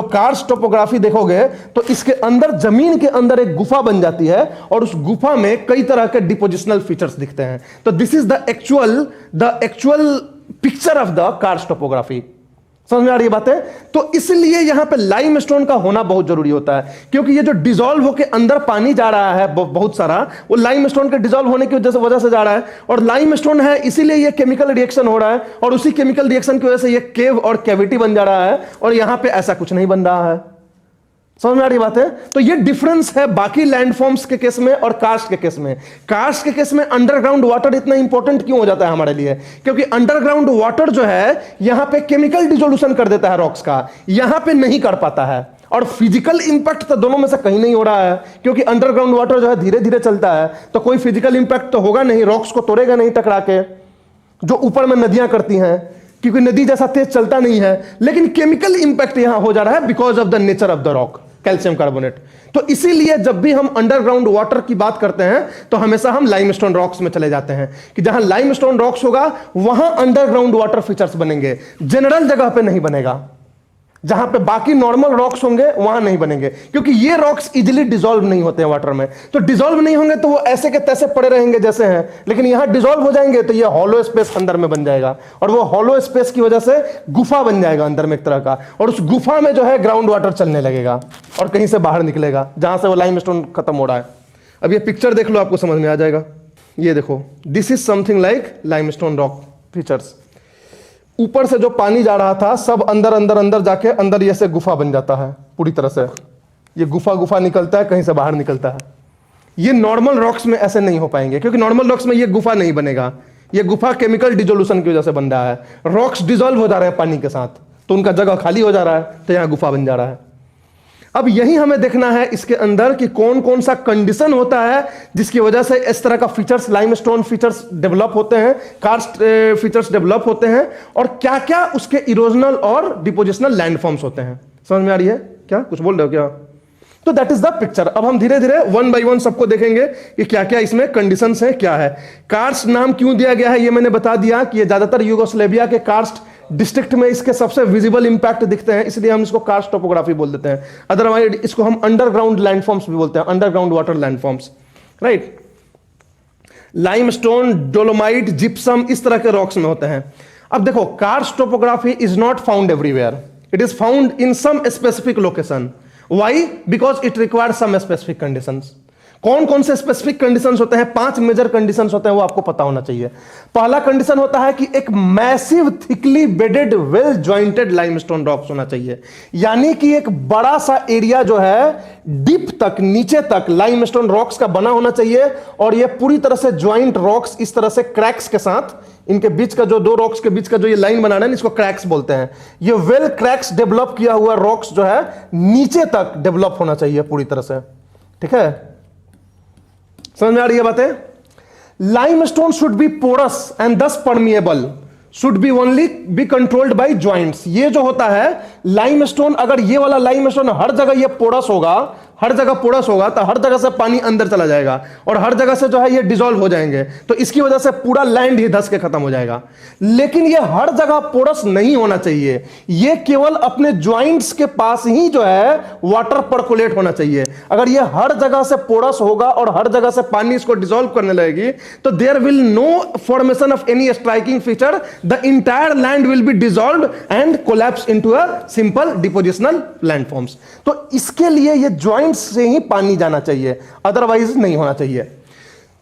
कार्स्ट टोपोग्राफी देखोगे तो इसके अंदर, जमीन के अंदर एक गुफा बन जाती है और उस गुफा में कई तरह के डिपोजिशनल फीचर्स दिखते हैं। तो this is the actual picture of the karst topography. समझ में आ रही है बातें? तो इसलिए यहां पे लाइमस्टोन का होना बहुत जरूरी होता है क्योंकि ये जो डिसॉल्व होके अंदर पानी जा रहा है बहुत सारा, वो लाइमस्टोन के डिसॉल्व होने की वजह से जा रहा है, और लाइमस्टोन है इसीलिए ये केमिकल रिएक्शन हो रहा है, और उसी केमिकल रिएक्शन की वजह से ये केव और कैविटी बन जा रहा है, और यहां पे ऐसा कुछ नहीं बन रहा है। समझ में आ रही बात है? तो ये डिफरेंस है बाकी लैंडफॉर्म्स के केस में और कार्स्ट के केस में। कार्स्ट के केस में अंडरग्राउंड वाटर इतना इंपॉर्टेंट क्यों हो जाता है हमारे लिए? क्योंकि अंडरग्राउंड वाटर जो है यहां पे केमिकल डिसोल्यूशन कर देता है रॉक्स का, यहां पे नहीं कर पाता है, और फिजिकल इंपैक्ट तो दोनों में से कहीं नहीं हो रहा है क्योंकि अंडरग्राउंड वाटर जो है धीरे धीरे चलता है, तो कोई फिजिकल इंपैक्ट तो होगा नहीं, रॉक्स को तोड़ेगा नहीं टकरा के, जो ऊपर में नदियां करती हैं, क्योंकि नदी जैसा तेज चलता नहीं है। लेकिन केमिकल इंपैक्ट यहां हो जा रहा है because of the nature of the rock, calcium carbonate. तो इसीलिए जब भी हम अंडरग्राउंड वाटर की बात करते हैं तो हमेशा हम लाइमस्टोन रॉक्स में चले जाते हैं कि जहां लाइमस्टोन रॉक्स होगा वहां अंडरग्राउंड वाटर फीचर्स बनेंगे, जनरल जगह पे नहीं बनेगा। जहां पे बाकी नॉर्मल रॉक्स होंगे वहां नहीं बनेंगे क्योंकि ये रॉक्स इजीली डिसॉल्व नहीं होते हैं वाटर में। तो डिसॉल्व नहीं होंगे तो वो ऐसे के तैसे पड़े रहेंगे जैसे हैं, लेकिन यहां डिसॉल्व हो जाएंगे तो ये हॉलो स्पेस अंदर में बन जाएगा, और वो हॉलो स्पेस की वजह से गुफा बन जाएगा अंदर में एक तरह का, और उस गुफा में जो है ग्राउंड वाटर चलने लगेगा और कहीं से बाहर निकलेगा जहां से वो लाइमस्टोन खत्म हो रहा है। अब ये पिक्चर देख लो, आपको समझ में आ जाएगा। ये देखो, this is something like limestone rock features. ऊपर से जो पानी जा रहा था सब अंदर अंदर अंदर जाके अंदर ये से गुफा बन जाता है पूरी तरह से, ये गुफा निकलता है, कहीं से बाहर निकलता है। ये नॉर्मल रॉक्स में ऐसे नहीं हो पाएंगे क्योंकि नॉर्मल रॉक्स में ये गुफा नहीं बनेगा, ये गुफा केमिकल डिसोल्यूशन की वजह से बन रहा है। रॉक्स डिसॉल्व हो जा रहे हैं पानी के साथ तो उनका जगह खाली हो जा रहा है, तो यहां गुफा बन जा रहा है। अब यही हमें देखना है इसके अंदर कि कौन कौन सा कंडीशन होता है जिसकी वजह से इस तरह का फीचर्स, लाइमस्टोन फीचर्स डेवलप होते हैं, कार्स्ट फीचर्स डेवलप होते हैं, और क्या क्या उसके इरोजनल और डिपोजिशनल लैंडफॉर्म्स होते हैं। समझ में आ रही है? क्या कुछ बोल रहे हो क्या? तो दैट इज द पिक्चर। अब हम धीरे धीरे वन बाय वन सबको देखेंगे कि क्या क्या इसमें कंडीशंस हैं, क्या है। कार्स्ट नाम क्यों दिया गया है ये मैंने बता दिया कि ये ज्यादातर यूगोस्लेविया के कार्स्ट डिस्ट्रिक्ट में इसके सबसे विजिबल इंपैक्ट दिखते हैं, इसलिए हम इसको कार्स्ट टोपोग्राफी बोल देते हैं। अदरवाइज इसको हम अंडरग्राउंड लैंडफॉर्म्स भी बोलते हैं, underground water landforms, right. Limestone, dolomite, gypsum, इस तरह के रॉक्स में होते हैं। अब देखो, karst topography is not found everywhere, it is found in some specific location. Why? Because it requires some specific conditions. कौन कौन से स्पेसिफिक कंडीशंस होते हैं? 5 मेजर कंडीशंस होते हैं, वो आपको पता होना चाहिए। पहला कंडीशन होता है कि एक massive thickly bedded well jointed limestone rocks होना चाहिए, यानी कि एक बड़ा सा एरिया जो है डीप तक, नीचे तक लाइमस्टोन रॉक्स का बना होना चाहिए, और ये पूरी तरह से ज्वाइंट रॉक्स, इस तरह से क्रैक्स के साथ, इनके बीच का जो दो रॉक्स के बीच का जो ये लाइन बनाना है इसको क्रैक्स बोलते हैं। ये वेल क्रैक्स डेवलप किया हुआ रॉक्स जो है नीचे तक डेवलप होना चाहिए पूरी तरह से, ठीक है? समझ में आ रही है बातें? Limestone should be porous and thus permeable, should be only be controlled by joints. ये जो होता है लाइमस्टोन, अगर ये वाला लाइमस्टोन हर जगह ये पोरस होगा, हर जगह पोरस होगा, तो हर जगह से पानी अंदर चला जाएगा और हर जगह से जो है ये डिसॉल्व हो जाएंगे, तो इसकी वजह से पूरा लैंड ही धंस के खत्म हो जाएगा। लेकिन ये हर जगह पोरस नहीं होना चाहिए, ये केवल अपने ज्वाइंट्स के पास ही जो है वाटर परकोलेट होना चाहिए। अगर ये हर जगह से पोरस होगा और हर जगह से पानी इसको डिसॉल्व करने लगेगी, तो there will no formation of any striking feature, the entire land will be dissolved and collapse into a simple depositional landforms. तो इसके लिए ये ज्वाइंट से ही पानी जाना चाहिए, अदरवाइज नहीं होना चाहिए।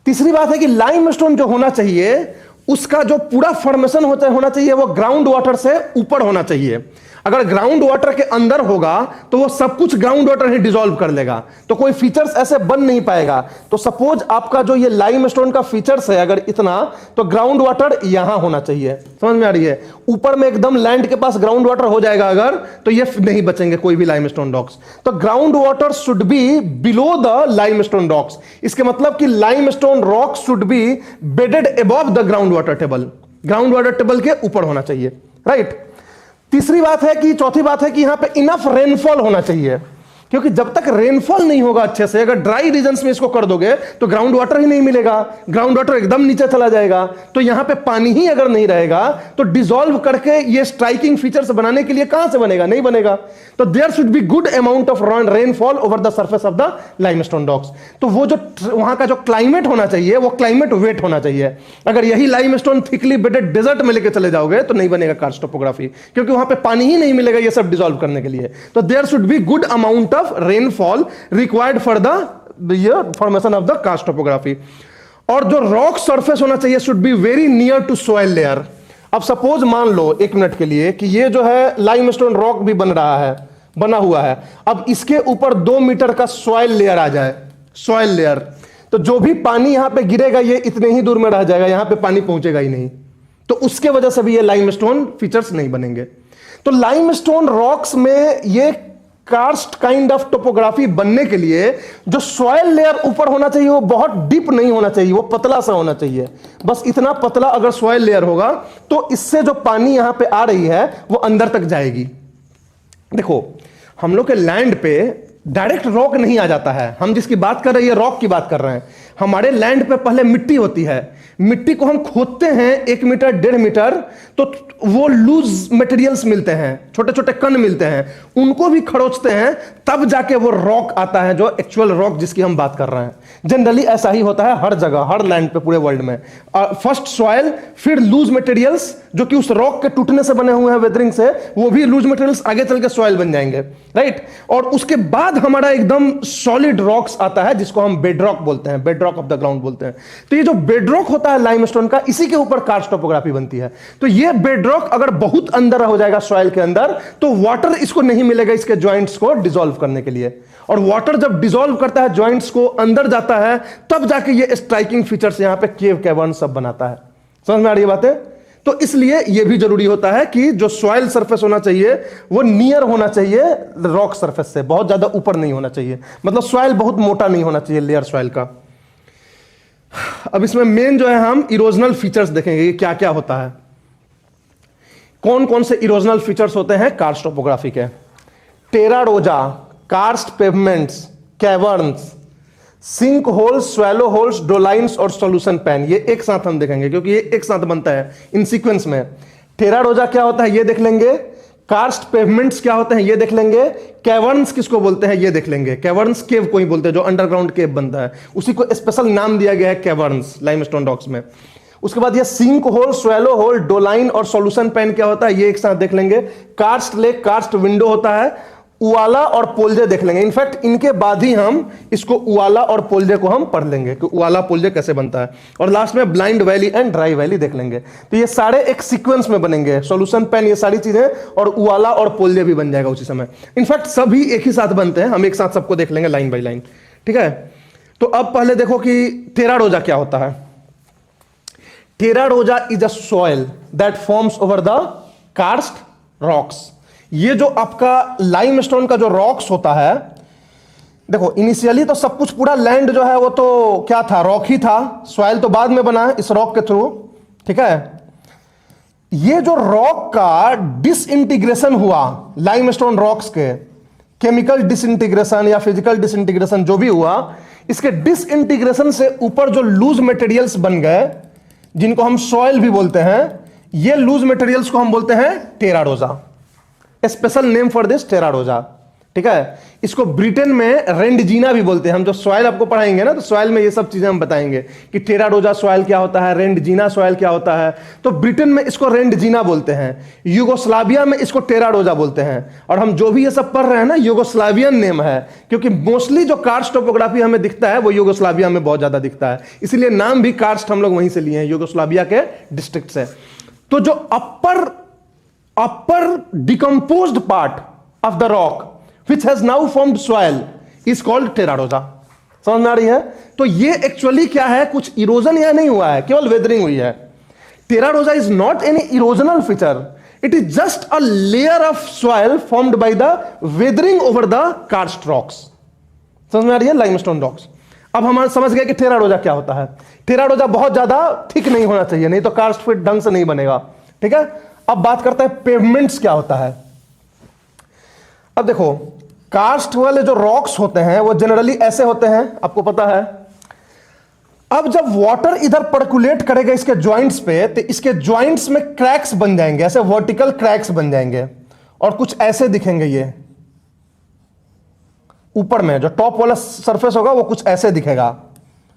तीसरी बात है कि लाइमस्टोन जो होना चाहिए उसका जो पूरा फॉर्मेशन होना चाहिए वो ग्राउंड वाटर से ऊपर होना चाहिए। अगर ग्राउंड वाटर के अंदर होगा तो वो सब कुछ ग्राउंड वाटर ही डिसॉल्व कर लेगा, तो कोई फीचर्स ऐसे बन नहीं पाएगा। तो सपोज आपका जो ये लाइमस्टोन का फीचर्स है अगर इतना, तो ग्राउंड वाटर यहां होना चाहिए। समझ में आ रही है? ऊपर में एकदम लैंड के पास ग्राउंड वाटर हो जाएगा अगर, तो ये नहीं बचेंगे कोई भी लाइमस्टोन रॉक्स। तो ground water should be below the limestone rocks. इसके मतलब कि limestone rocks should be bedded above the ground water table, ground water table के ऊपर होना चाहिए, राइट? तीसरी बात है कि, चौथी बात है कि यहां पे इनफ रेनफॉल होना चाहिए, क्योंकि जब तक रेनफॉल नहीं होगा अच्छे से, अगर ड्राई रीजन्स में इसको कर दोगे तो ग्राउंड वाटर ही नहीं मिलेगा, ग्राउंड वाटर एकदम नीचे चला जाएगा। तो यहां पे पानी ही अगर नहीं रहेगा तो डिसॉल्व करके ये स्ट्राइकिंग फीचर्स बनाने के लिए कहां से बनेगा? नहीं बनेगा। तो there should be good amount of rainfall over the surface of the limestone rocks. तो वो जो वहां का जो क्लाइमेट होना चाहिए वो क्लाइमेट वेट होना चाहिए। अगर यही लाइमस्टोन थिकली बेडेड डेजर्ट में लेके चले जाओगे तो नहीं बनेगा कार्स्ट टोपोग्राफी, क्योंकि वहां पे पानी ही नहीं मिलेगा ये सब डिसॉल्व करने के लिए। तो there should be good amount of rainfall required for the formation of the karst topography। और जो रॉक सरफेस होना चाहिए should be very near to soil layer. अब सपोज मान लो एक मिनट के लिए कि ये जो है लाइमस्टोन रॉक भी बन रहा है, बना हुआ है, अब इसके ऊपर 2 मीटर का सॉइल लेयर आ जाए, सॉइल लेयर, तो जो भी पानी यहां पे गिरेगा ये इतने ही दूर में रह जाएगा, यहां पे पानी पहुंचेगा ही नहीं। तो उसके वजह से भी ये लाइमस्टोन फीचर्स नहीं बनेंगे। तो लाइमस्टोन रॉक्स में ये कार्स्ट काइंड ऑफ टोपोग्राफी बनने के लिए जो सॉइल लेयर ऊपर होना चाहिए वो बहुत डीप नहीं होना चाहिए, वो पतला सा होना चाहिए। बस इतना पतला अगर सॉइल लेयर होगा तो इससे जो पानी यहां पे आ रही है वो अंदर तक जाएगी। देखो हम लोग के लैंड पे डायरेक्ट रॉक नहीं आ जाता है, हम जिसकी बात कर रहे हैं रॉक की बात कर रहे हैं। हमारे लैंड पे पहले मिट्टी होती है, मिट्टी को हम खोदते हैं 1 मीटर 1.5 मीटर, तो वो लूज मटेरियल्स मिलते हैं, छोटे छोटे कण मिलते हैं, उनको भी खरोचते हैं, तब जाके वो रॉक आता है जो एक्चुअल रॉक जिसकी हम बात कर रहे हैं। जनरली ऐसा ही होता है हर जगह, हर लैंड पे, पूरे वर्ल्ड में। फर्स्ट सॉइल, फिर लूज मटेरियल्स जो कि उस रॉक के टूटने से बने हुए हैं, वेदरिंग से, वो भी लूज मटेरियल्स आगे चल के सॉइल बन जाएंगे, राइट? और उसके बाद हमारा एकदम सॉलिड रॉक्स आता है जिसको हम बेडरॉक बोलते हैं, बेडरॉक ऑफ द ग्राउंड बोलते हैं। तो ये जो बेडरॉक होता है लाइमस्टोन का, इसी के ऊपर कार्स्ट टोपोग्राफी बनती है। तो ये बेडरॉक अगर बहुत अंदर हो जाएगा सॉइल के अंदर, तो वाटर इसको नहीं मिलेगा इसके जॉइंट्स को डिसॉल्व करने के लिए, और वाटर जब डिसॉल्व करता है जॉइंट्स को, अंदर जाता है, तब जाके ये स्ट्राइकिंग फीचर्स यहां पे केव कैवर्न सब बनाता है। समझ में आ रही है बातें? तो इसलिए यह भी जरूरी होता है कि जो सॉइल सरफेस होना चाहिए वो नियर होना चाहिए रॉक सरफेस से, बहुत ज्यादा ऊपर नहीं होना चाहिए, मतलब सॉइल बहुत मोटा नहीं होना चाहिए लेयर सॉइल का। अब इसमें मेन जो है हम इरोजनल फीचर्स देखेंगे कि क्या क्या होता है, कौन कौन से इरोजनल फीचर्स होते हैं कार्स्ट टोपोग्राफी के। Terra rossa, karst pavements, caverns, sink holes, swallow holes, dolines और सॉल्यूशन पैन, ये एक साथ हम देखेंगे क्योंकि ये एक साथ बनता है इन सीक्वेंस में। टेरा रोजा क्या होता है ये देख लेंगे, कार्स्ट पेवमेंट्स क्या होते हैं ये देख लेंगे, कैवर्न्स किसको बोलते हैं ये देख लेंगे। कैवर्न्स केव को ही बोलते हैं, जो अंडरग्राउंड केव बनता है उसी को स्पेशल नाम दिया गया है कैवर्न्स लाइमस्टोन रॉक्स में। उसके बाद ये sink hole, swallow hole, doline और सॉल्यूशन पैन क्या होता है ये एक साथ देख लेंगे। कार्स्ट लेक, कार्स्ट विंडो होता है, उवाला और पोलजे देख लेंगे। इनफैक्ट इनके बाद ही हम इसको उवाला और पोलजे को हम पढ़ लेंगे कि उवाला पोलजे कैसे बनता है, और लास्ट में blind valley and dry valley देख लेंगे। तो ये सारे एक सीक्वेंस में बनेंगे, सॉल्यूशन पेन, ये सारी चीजें, और उवाला और पोलजे भी बन जाएगा उसी समय। इनफैक्ट सभी एक ही साथ बनते हैं, हम एक साथ सबको देख लेंगे लाइन बाई लाइन, ठीक है। तो अब पहले देखो कि टेरा रोजा क्या होता है। टेरा रोजा is a soil that forms over the karst rocks. ये जो आपका लाइमस्टोन का जो रॉक्स होता है, देखो इनिशियली तो सब कुछ पूरा लैंड जो है वो तो क्या था, रॉक ही था, सॉइल तो बाद में बना इस रॉक के थ्रू, ठीक है। ये जो रॉक का डिसइंटीग्रेशन हुआ, लाइमस्टोन रॉक्स के केमिकल डिसइंटीग्रेशन या फिजिकल डिसइंटीग्रेशन जो भी हुआ, इसके डिसइंटीग्रेशन से ऊपर जो लूज मटेरियल्स बन गए, जिनको हम सॉइल भी बोलते हैं, ये लूज मटेरियल्स को हम बोलते हैं टेरा रोजा। स्पेशल नेम फॉर दिस टेरा रोजा, ठीक है। इसको ब्रिटेन में रेंडजीना भी बोलते हैं। हम जो सॉइल आपको पढ़ाएंगे ना, तो सॉइल में ये सब चीजें हम बताएंगे कि टेरा रोजा सॉइल क्या होता है, रेंडजीना सॉइल क्या होता है। तो ब्रिटेन में इसको रेंडजीना बोलते हैं, यूगोस्लाविया में इसको टेरा रोजा बोलते हैं। और हम जो भी ये सब पढ़ रहे हैं ना, यूगोस्लावियन नेम है, क्योंकि मोस्टली जो कार्स्ट टोपोग्राफी हमें दिखता है वो यूगोस्लाविया में बहुत ज्यादा दिखता है, इसलिए नाम भी कार्स्ट हम लोग वहीं से लिए हैं, यूगोस्लाविया के डिस्ट्रिक्ट से। तो जो upper decomposed part of the rock which has now formed soil is called terra rosa। समझ में आ रही है? तो ये एक्चुअली क्या है, कुछ इरोजन यहां नहीं हुआ है, केवल वेदरिंग हुई है। टेरा रोजा is not any erosional feature, it is just a layer of soil formed by the weathering over the karst rocks. समझ में आ रही है? Limestone rocks. अब हम समझ गए कि टेरा रोजा क्या होता है। टेरा रोजा बहुत ज्यादा थिक नहीं होना चाहिए, नहीं तो कार्स्ट फिट ढंग से नहीं बनेगा, ठीक है। अब बात करते हैं पेवमेंट्स क्या होता है। अब देखो, कार्स्ट वाले जो रॉक्स होते हैं वो जनरली ऐसे होते हैं, आपको पता है। अब जब वाटर इधर पर्कुलेट करेगा इसके जॉइंट्स पे, तो इसके जॉइंट्स में क्रैक्स बन जाएंगे, ऐसे वर्टिकल क्रैक्स बन जाएंगे, और कुछ ऐसे दिखेंगे। ये ऊपर में जो टॉप वाला सरफेस होगा वो कुछ ऐसे दिखेगा,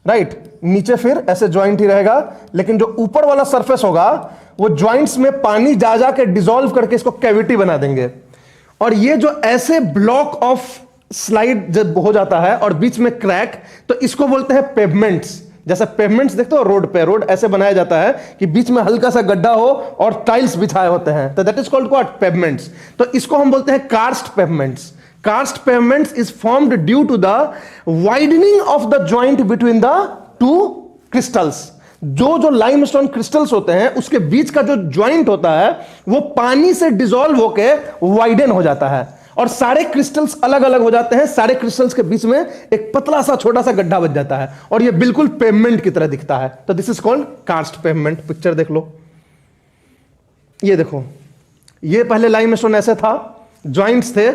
राइट। नीचे फिर ऐसे जॉइंट ही रहेगा, लेकिन जो ऊपर वाला सरफेस होगा वो जॉइंट्स में पानी जा जा के डिसॉल्व करके इसको कैविटी बना देंगे। और ये जो ऐसे ब्लॉक ऑफ स्लाइड जब हो जाता है और बीच में क्रैक, तो इसको बोलते हैं पेवमेंट्स। जैसे पेवमेंट्स देखते हो रोड पे, रोड ऐसे बनाया जाता है कि बीच में हल्का सा गड्ढा हो और टाइल्स बिछाए होते हैं, तो that is called what, pavements. तो इसको हम बोलते हैं karst pavements. Karst pavements is formed due to the widening of the joint between the two crystals। जो लाइमस्टोन क्रिस्टल्स होते हैं उसके बीच का जो ज्वाइंट होता है वो पानी से डिसॉल्व होके वाइडन हो जाता है, और सारे क्रिस्टल्स अलग अलग हो जाते हैं। सारे क्रिस्टल्स के बीच में एक पतला सा छोटा सा गड्ढा बच जाता है, और ये बिल्कुल पेवमेंट की तरह दिखता है। तो this is called karst pavement. Picture देख लो, ये देखो, ये पहले लाइमस्टोन ऐसे था, ज्वाइंट्स थे।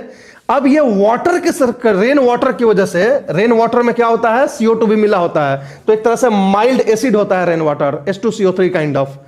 अब ये वाटर के रेन वाटर की वजह से, रेन वाटर में क्या होता है, CO2 भी मिला होता है, तो एक तरह से माइल्ड एसिड होता है rain water, H2CO3 kind of.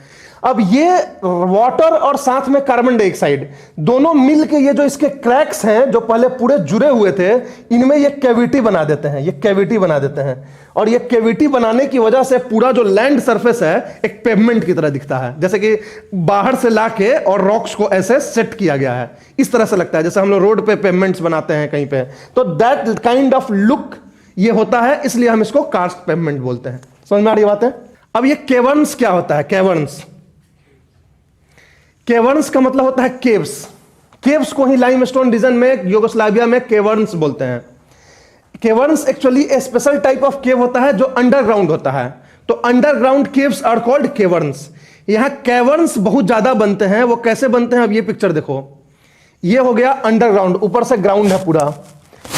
अब ये वाटर और साथ में कार्बन डाइऑक्साइड दोनों मिलके ये जो इसके क्रैक्स हैं जो पहले पूरे जुड़े हुए थे, इनमें ये कैविटी बना देते हैं, ये कैविटी बना देते हैं। और ये कैविटी बनाने की वजह से पूरा जो लैंड सरफेस है एक पेवमेंट की तरह दिखता है, जैसे कि बाहर से लाके और रॉक्स को ऐसे सेट किया गया है, इस तरह से लगता है जैसे हम लोग रोड पे पेवमेंट्स बनाते हैं कहीं पे। तो दैट काइंड ऑफ लुक ये होता है, इसलिए हम इसको कार्स्ट पेवमेंट बोलते हैं। समझ में आ रही बात है? अब ये केवर्न्स क्या होता है? केवर्न्स, केवर्न्स का मतलब होता है केव्स। केव्स को ही लाइमस्टोन रीजन में, यूगोस्लाविया में केवर्न्स बोलते हैं। Caverns actually a special type of cave होता है जो अंडरग्राउंड होता है। तो underground caves are called caverns. यहां केवर्न्स बहुत ज्यादा बनते हैं। वो कैसे बनते हैं, अब ये पिक्चर देखो, ये हो गया अंडरग्राउंड, ऊपर से ग्राउंड है पूरा।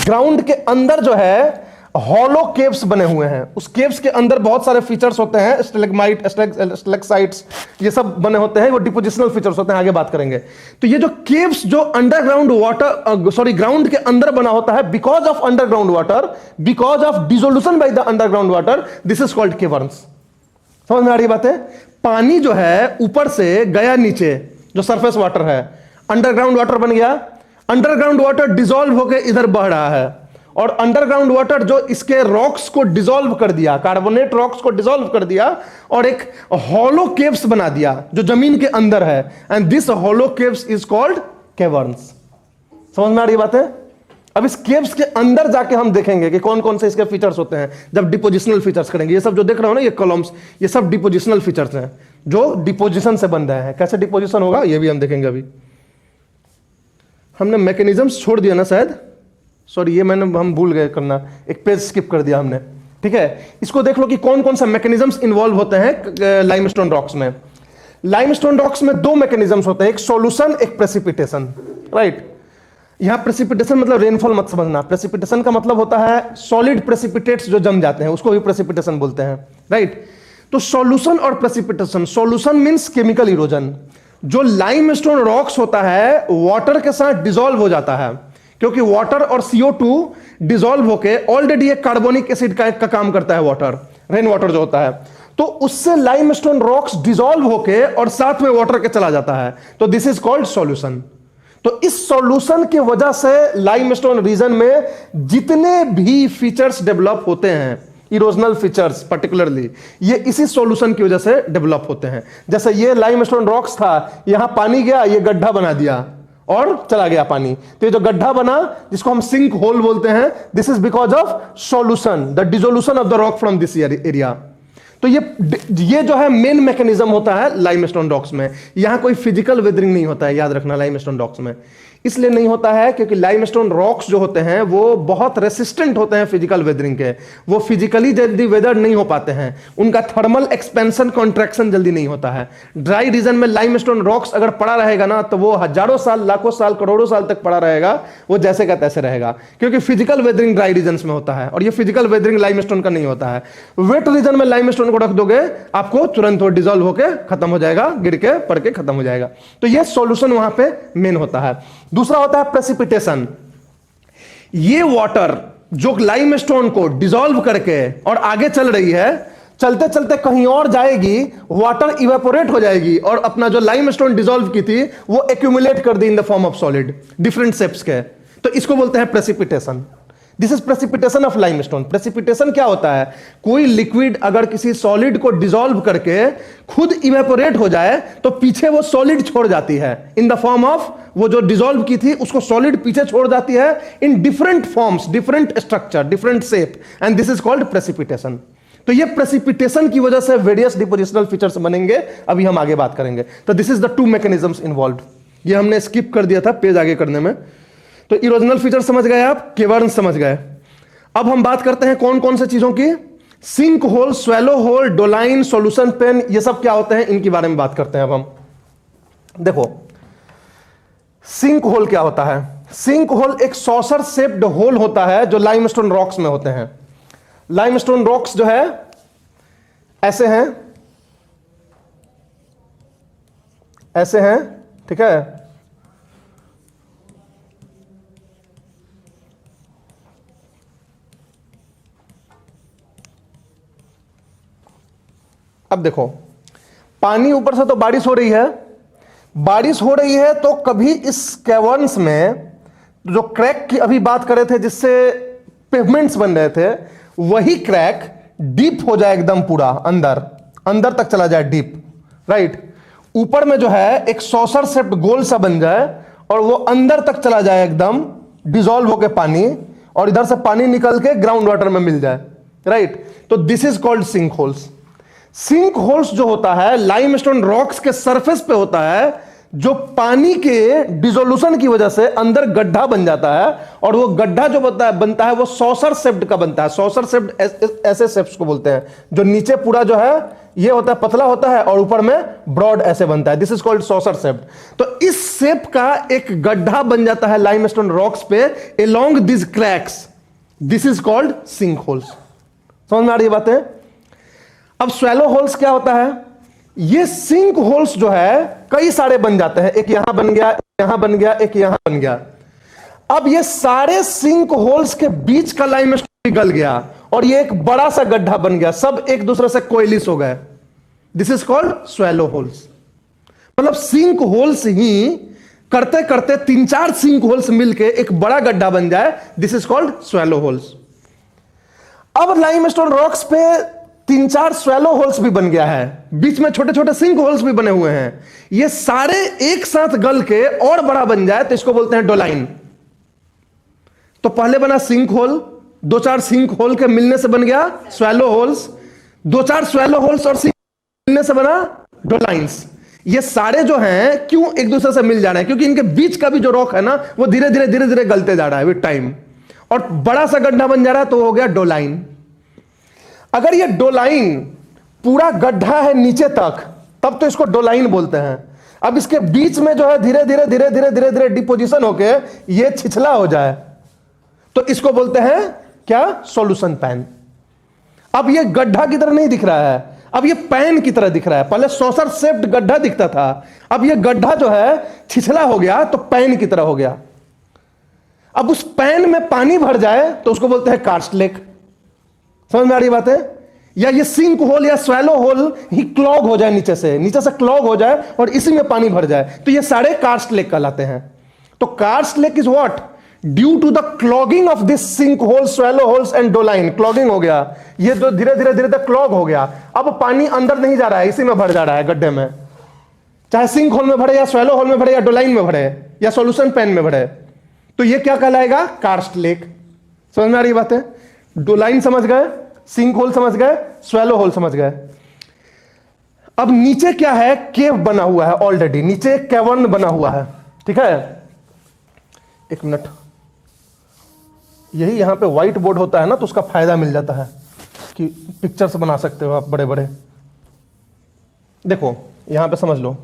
ग्राउंड के अंदर जो है हॉलो केव्स बने हुए हैं। उस केव्स के अंदर बहुत सारे फीचर्स होते हैं, स्टेलेग्माइट, स्टेलेक्साइट्स, ये सब बने होते हैं, वो डिपोजिशनल फीचर्स होते हैं, आगे बात करेंगे। तो ये जो केव्स जो अंडरग्राउंड वाटर ग्राउंड के अंदर बना होता है, because of underground water, because of dissolution by the underground water, this is called caverns. समझ में आ रही बात है? पानी जो है ऊपर से गया नीचे, जो सरफेस वाटर है, अंडरग्राउंड वाटर बन गया। अंडरग्राउंड वाटर डिसॉल्व होकर इधर बह रहा है, और अंडरग्राउंड वाटर जो इसके रॉक्स को डिसॉल्व कर दिया, कार्बोनेट रॉक्स को डिसॉल्व कर दिया, और एक हॉलो केव्स बना दिया जो जमीन के अंदर है, and this hollow caves is called caverns. समझ में आ रही बात है? अब इस केव्स के अंदर जाके हम देखेंगे कि कौन कौन से इसके फीचर्स होते हैं जब डिपोजिशनल फीचर्स करेंगे। ये सब जो देख रहे हो ना, ये कॉलम्स, ये सब डिपोजिशनल फीचर्स हैं जो डिपोजिशन से बन रहे हैं। कैसे डिपोजिशन होगा ये भी हम देखेंगे। अभी हमने मैकेनिज्म्स छोड़ दिया ना शायद, सॉरी ये हम भूल गए करना, एक पेज स्किप कर दिया हमने। ठीक है, इसको देख लो कि कौन कौन सा मैकेनिज्म्स इन्वॉल्व होते हैं लाइमस्टोन रॉक्स में। लाइमस्टोन रॉक्स में दो मैकेनिज्म्स होते हैं, एक सॉल्यूशन, एक प्रेसिपिटेशन। राइट, यहां प्रेसिपिटेशन मतलब रेनफॉल मत समझना, प्रेसिपिटेशन का मतलब होता है सॉलिड प्रेसिपिटेट्स जो जम जाते हैं उसको भी प्रेसिपिटेशन बोलते हैं। राइट, तो सॉल्यूशन और precipitation, solution means chemical erosion. जो लाइमस्टोन रॉक्स होता है वाटर के साथ डिसॉल्व हो जाता है, क्योंकि वाटर और CO2 डिसॉल्व होके ऑलरेडी एक कार्बोनिक एसिड का काम करता है वाटर, रेन वाटर जो होता है, तो उससे लाइमस्टोन रॉक्स डिसॉल्व होके और साथ में वाटर के चला जाता है, तो दिस इज कॉल्ड सॉल्यूशन। तो इस सॉल्यूशन की वजह से लाइमस्टोन रीजन में जितने भी फीचर्स डेवलप होते हैं, इरोजनल फीचर्स पर्टिकुलरली, ये इसी सॉल्यूशन की वजह से डेवलप होते हैं। जैसे ये लाइमस्टोन रॉक्स था, यहां पानी गया, ये गड्ढा बना दिया और चला गया पानी, तो ये जो गड्ढा बना जिसको हम सिंक होल बोलते हैं, this is because of solution, the dissolution of the rock from this area. तो ये जो है मेन मैकेनिज्म होता है लाइमस्टोन रॉक्स में। यहां कोई फिजिकल वेदरिंग नहीं होता है, याद रखना, लाइमस्टोन रॉक्स में इसलिए नहीं होता है क्योंकि लाइमस्टोन रॉक्स जो होते हैं वो बहुत रेसिस्टेंट होते हैं फिजिकल वेदरिंग के। वो फिजिकली जल्दी वेदर नहीं हो पाते हैं, उनका थर्मल एक्सपेंशन कॉन्ट्रैक्शन जल्दी नहीं होता है। ड्राई रीजन में लाइमस्टोन रॉक्स अगर पड़ा रहेगा ना, तो वो हजारों साल, लाखों साल, करोड़ों साल तक पड़ा रहेगा, वो जैसे का तैसे रहेगा, क्योंकि फिजिकल वेदरिंग ड्राई रीजन में होता है और ये फिजिकल वेदरिंग लाइमस्टोन का नहीं होता है। वेट रीजन में लाइमस्टोन को रख दोगे, आपको तुरंत वो डिसॉल्व होकर खत्म हो जाएगा, गिर के पड़ के खत्म हो जाएगा। तो ये सॉल्यूशन वहां पे मेन होता है। दूसरा होता है प्रेसिपिटेशन। ये वाटर जो लाइमस्टोन को डिसॉल्व करके और आगे चल रही है, चलते चलते कहीं और जाएगी, वाटर इवेपोरेट हो जाएगी और अपना जो लाइमस्टोन डिसॉल्व की थी वो एक्यूमुलेट कर दी in the form of solid, different shapes के। तो इसको बोलते हैं precipitation. This is precipitation of limestone. Precipitation क्या होता है? कोई लिक्विड अगर किसी सॉलिड को डिसॉल्व करके खुद इवेपोरेट हो जाए तो पीछे वो सॉलिड छोड़ जाती है इन द फॉर्म ऑफ, वो जो डिसॉल्व की थी उसको सॉलिड पीछे छोड़ जाती है in different forms, different structure, different shape, and this is called precipitation. तो ये प्रेसिपिटेशन की वजह से वेरियस डिपोजिशनल फीचर्स बनेंगे, अभी हम आगे बात करेंगे। तो this is the two mechanisms involve. ये हमने स्किप कर दिया था पेज आगे करने में। तो इरोजनल फीचर समझ गए आप, केवर्न समझ गए। अब हम बात करते हैं कौन कौन से चीजों की, sink hole, swallow hole, doline, solution pan, ये सब क्या होते हैं इनके बारे में बात करते हैं। अब हम देखो सिंक होल क्या होता है। सिंक होल एक सॉसर शेप्ड होल होता है जो लाइमस्टोन रॉक्स में होते हैं। लाइमस्टोन रॉक्स जो है ऐसे हैं, ऐसे हैं, ठीक है। अब देखो पानी ऊपर से तो बारिश हो रही है, बारिश हो रही है तो कभी इस कैवर्न्स में जो क्रैक की अभी बात कर रहे थे जिससे पेवमेंट्स बन रहे थे, वही क्रैक डीप हो जाए एकदम, पूरा अंदर अंदर तक चला जाए डीप, राइट। ऊपर में जो है एक सॉसर शेप्ड गोल सा बन जाए और वो अंदर तक चला जाए एकदम डिसॉल्व होके पानी, और इधर से पानी निकल के ग्राउंड वाटर में मिल जाए, राइट। तो this is called sink holes. Sink holes जो होता है लाइमस्टोन रॉक्स के सरफेस पे होता है, जो पानी के डिसोल्यूशन की वजह से अंदर गड्ढा बन जाता है, और वो गड्ढा जो बनता है वो सॉसर शेप्ड का बनता है। सॉसर शेप्ड ऐसे शेप्स को बोलते हैं, जो नीचे पूरा जो है ये होता है, पतला होता है, और ऊपर में ब्रॉड ऐसे बनता है। This is called saucer shaped. तो इस शेप का एक गड्ढा बन जाता है लाइमस्टोन रॉक्स पे along this cracks, this is called sink holes. समझ में आ रही बातें? अब स्वैलो होल्स क्या होता है? ये सिंक होल्स जो है कई सारे बन जाते हैं, एक यहां बन गया, यहां बन गया, एक यहां बन गया। अब ये सारे सिंक होल्स के बीच का लाइमस्टोन पिघल गया और ये एक बड़ा सा गड्ढा बन गया, सब एक दूसरे से कोएलिस हो गए। This is called swallow holes. मतलब सिंक होल्स ही करते करते 3-4 सिंक होल्स मिलके एक बड़ा गड्ढा बन जाए, this is called swallow holes. अब लाइमस्टोन रॉक्स पे 3-4 स्वैलो होल्स भी बन गया है, बीच में छोटे छोटे सिंक होल्स भी बने हुए हैं। ये सारे एक साथ गल के और बड़ा बन जाए तो इसको बोलते हैं डोलाइन। तो पहले बना सिंक होल, दो चार सिंक होल के मिलने से बन गया स्वैलो होल्स, दो चार स्वैलो होल्स और सिंक मिलने से बना डोलाइंस। ये सारे जो हैं क्यों एक दूसरे से मिल जा रहे हैं? क्योंकि इनके बीच का भी जो रॉक है ना वो धीरे धीरे धीरे धीरे गलते जा रहा है विद टाइम, और बड़ा सा गड्ढा बन जा रहा है, तो हो गया डोलाइन। अगर ये डोलाइन पूरा गड्ढा है नीचे तक, तब तो इसको डोलाइन बोलते हैं। अब इसके बीच में जो है धीरे धीरे धीरे धीरे धीरे धीरे डिपोजिशन होके ये छिछला हो जाए, तो इसको बोलते हैं क्या? Solution pan. अब ये गड्ढा की तरह नहीं दिख रहा है, अब ये पैन की तरह दिख रहा है। पहले सॉसर शेप्ड गड्ढा दिखता था, अब ये गड्ढा जो है छिछला हो गया तो पैन की तरह हो गया। अब उस पैन में पानी भर जाए तो उसको बोलते हैं कार्स्ट लेक। समझ में आ रही बात है? या ये सिंक होल या स्वैलो होल ही क्लॉग हो जाए, नीचे से क्लॉग हो जाए और इसी में पानी भर जाए, तो ये सारे कार्स्ट लेक कहलाते हैं। तो karst lake is what? Due to the clogging of this sink hole, swallow holes and doline, clogging हो गया, ये जो धीरे धीरे धीरे धीरे क्लॉग हो गया। अब पानी अंदर नहीं जा रहा है, इसी में भर जा रहा है गड्ढे में, चाहे सिंक होल में भरे या स्वैलो होल में भरे या डोलाइन में भरे या सॉल्यूशन पैन में भरे, तो ये क्या कहलाएगा? Karst lake. समझ में आ रही बात है? डोलाइन समझ गए, सिंक होल समझ गए, स्वैलो होल समझ गए। अब नीचे क्या है? केव बना हुआ है ऑलरेडी, नीचे कैवर्न बना हुआ है। ठीक है, एक मिनट, यही यहां पे व्हाइट बोर्ड होता है ना, तो उसका फायदा मिल जाता है कि पिक्चर्स बना सकते हो आप बड़े बड़े। देखो यहां पे समझ लो,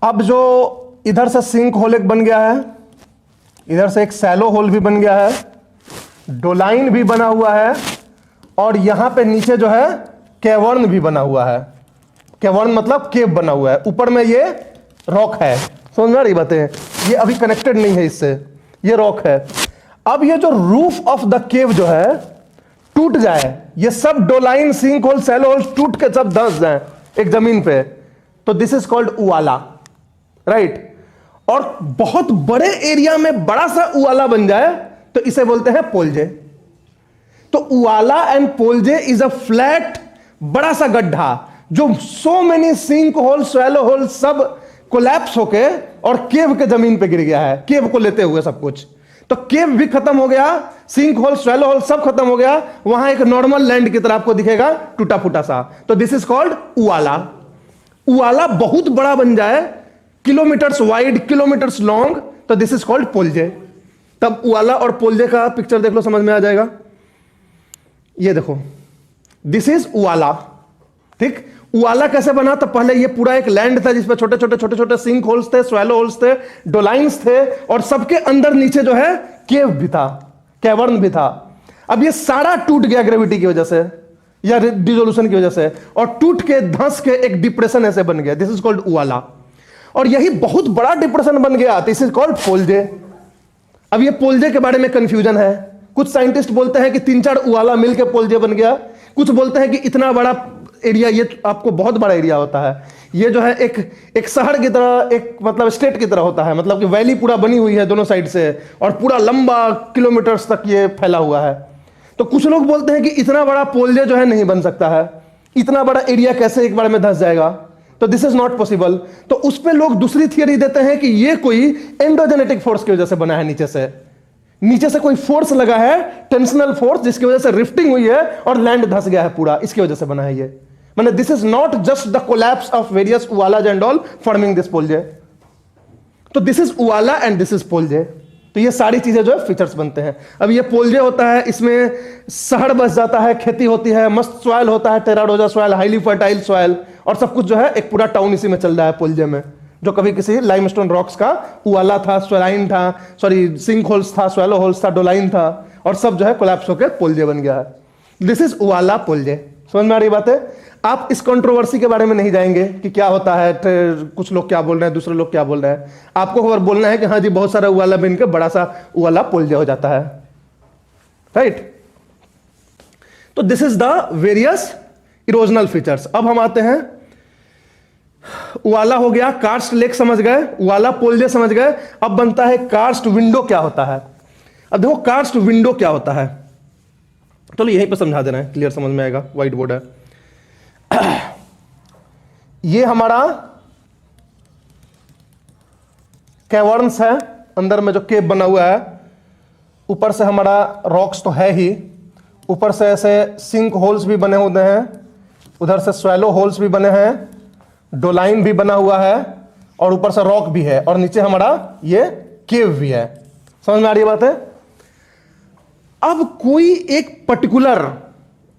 अब जो इधर से सिंक होल एक बन गया है, इधर से एक सैलो होल भी बन गया है, डोलाइन भी बना हुआ है, और यहां पे नीचे जो है कैवर्न भी बना हुआ है। कैवर्न मतलब केव बना हुआ है, ऊपर में ये रॉक है। समझ में आ रही बातें? ये अभी कनेक्टेड नहीं है इससे, ये रॉक है। अब ये जो रूफ ऑफ द केव जो है टूट जाए, ये सब doline, sink hole, swallow hole टूट के सब धंस जाए एक जमीन पे, तो this is called uvala, right. और बहुत बड़े एरिया में बड़ा सा उवाला बन जाए तो इसे बोलते हैं पोलजे। तो uvala and polje is a flat, बड़ा सा गड्ढा जो so many sink hole, swallow hole सब कोलैप्स होके और केव के जमीन पे गिर गया है, केव को लेते हुए सब कुछ। तो केव भी खत्म हो गया, सिंक होल, स्वैलो होल सब खत्म हो गया, वहां एक नॉर्मल लैंड की तरह आपको दिखेगा टूटा फूटा सा, तो दिस इज कॉल्ड उवाला। उवाला बहुत बड़ा बन जाए, किलोमीटर्स वाइड, किलोमीटर्स लॉन्ग, तो दिस इज कॉल्ड पोलजे। तब उवाला और पोलजे का पिक्चर देख लो, समझ में आ जाएगा। ये देखो, दिस इज उवाला। ठीक, उवाला कैसे बना? तो पहले ये पूरा एक लैंड था जिसमें छोटे छोटे छोटे छोटे सिंक होल्स थे, स्वैलो होल्स थे, डोलाइंस थे, और सबके अंदर नीचे जो है केव भी था, कैवर्न भी था। अब ये सारा टूट गया ग्रेविटी की वजह से या डिसोल्यूशन की वजह से, और टूट के धंस के एक डिप्रेशन ऐसे बन गया, दिस इज कॉल्ड उवाला। और यही बहुत बड़ा डिप्रेशन बन गया, दिस इज कॉल्ड पोलजे। अब ये पोलजे के बारे में कंफ्यूजन है, कुछ साइंटिस्ट बोलते हैं कि 3-4 उवाला मिलकर पोलजे बन गया, कुछ बोलते हैं कि इतना बड़ा एरिया, ये आपको बहुत बड़ा एरिया होता है, ये जो है एक शहर की तरह, एक मतलब स्टेट की तरह होता है, मतलब कि वैली पूरा बनी हुई है दोनों साइड से और पूरा लंबा किलोमीटर्स तक ये फैला हुआ है। तो कुछ लोग बोलते हैं कि इतना बड़ा पोलजे जो है नहीं बन सकता है, इतना बड़ा एरिया कैसे एक बार में धंस जाएगा, तो दिस इज नॉट पॉसिबल। तो उस पर लोग दूसरी थियरी देते हैं कि ये कोई एंडोजेनेटिक फोर्स की वजह से बना है, नीचे से कोई फोर्स लगा है, टेंशनल फोर्स, जिसकी वजह से रिफ्टिंग हुई है और लैंड धंस गया है पूरा, इसकी वजह से बना है ये। माने this is not just the collapse of various uvalas and all forming this polje. तो this is uvala and this is polje. तो ये सारी चीजें जो है फीचर्स बनते हैं। अब ये पोलजे होता है, इसमें शहर बस जाता है, खेती होती है, मस्त सॉइल होता है, टेराडोजा सॉइल, हाईली फर्टाइल सॉइल, और सब कुछ जो है एक पूरा टाउन इसी में चल रहा है पोलजे में, जो कभी किसी लाइमस्टोन रॉक्स का उवाला था, स्वैलाइन था, सॉरी सिंक होल्स था, स्वैलो होल्स था, डोलाइन था, और सब जो है कोलैप्स होकर पोलजे बन गया है। This is uvala polje. समझ में आ रही बात है? आप इस कंट्रोवर्सी के बारे में नहीं जाएंगे कि क्या होता है, कुछ लोग क्या बोल रहे हैं, दूसरे लोग क्या बोल रहे हैं। आपको खबर बोलना है कि हाँ जी बहुत सारा उवाला बन के बड़ा सा उवाला पोलजे हो जाता है, राइट। तो this is the various erosional features. अब हम आते हैं, उवाला हो गया, कार्स्ट लेक समझ गए, उवाला पोलजे समझ गए, अब बनता है कार्स्ट विंडो क्या होता है। अब देखो कार्स्ट विंडो क्या होता है, चलो यहीं पर समझा देना है, क्लियर समझ में आएगा, व्हाइट बोर्ड है। ये हमारा कैवर्न्स है, अंदर में जो केव बना हुआ है, ऊपर से हमारा रॉक्स तो है ही, ऊपर से ऐसे सिंक होल्स भी बने होते हैं, उधर से स्वैलो होल्स भी बने हैं, डोलाइन भी बना हुआ है, और ऊपर से रॉक भी है, और नीचे हमारा ये केव भी है। समझ में आ रही है बात है? अब कोई एक पर्टिकुलर,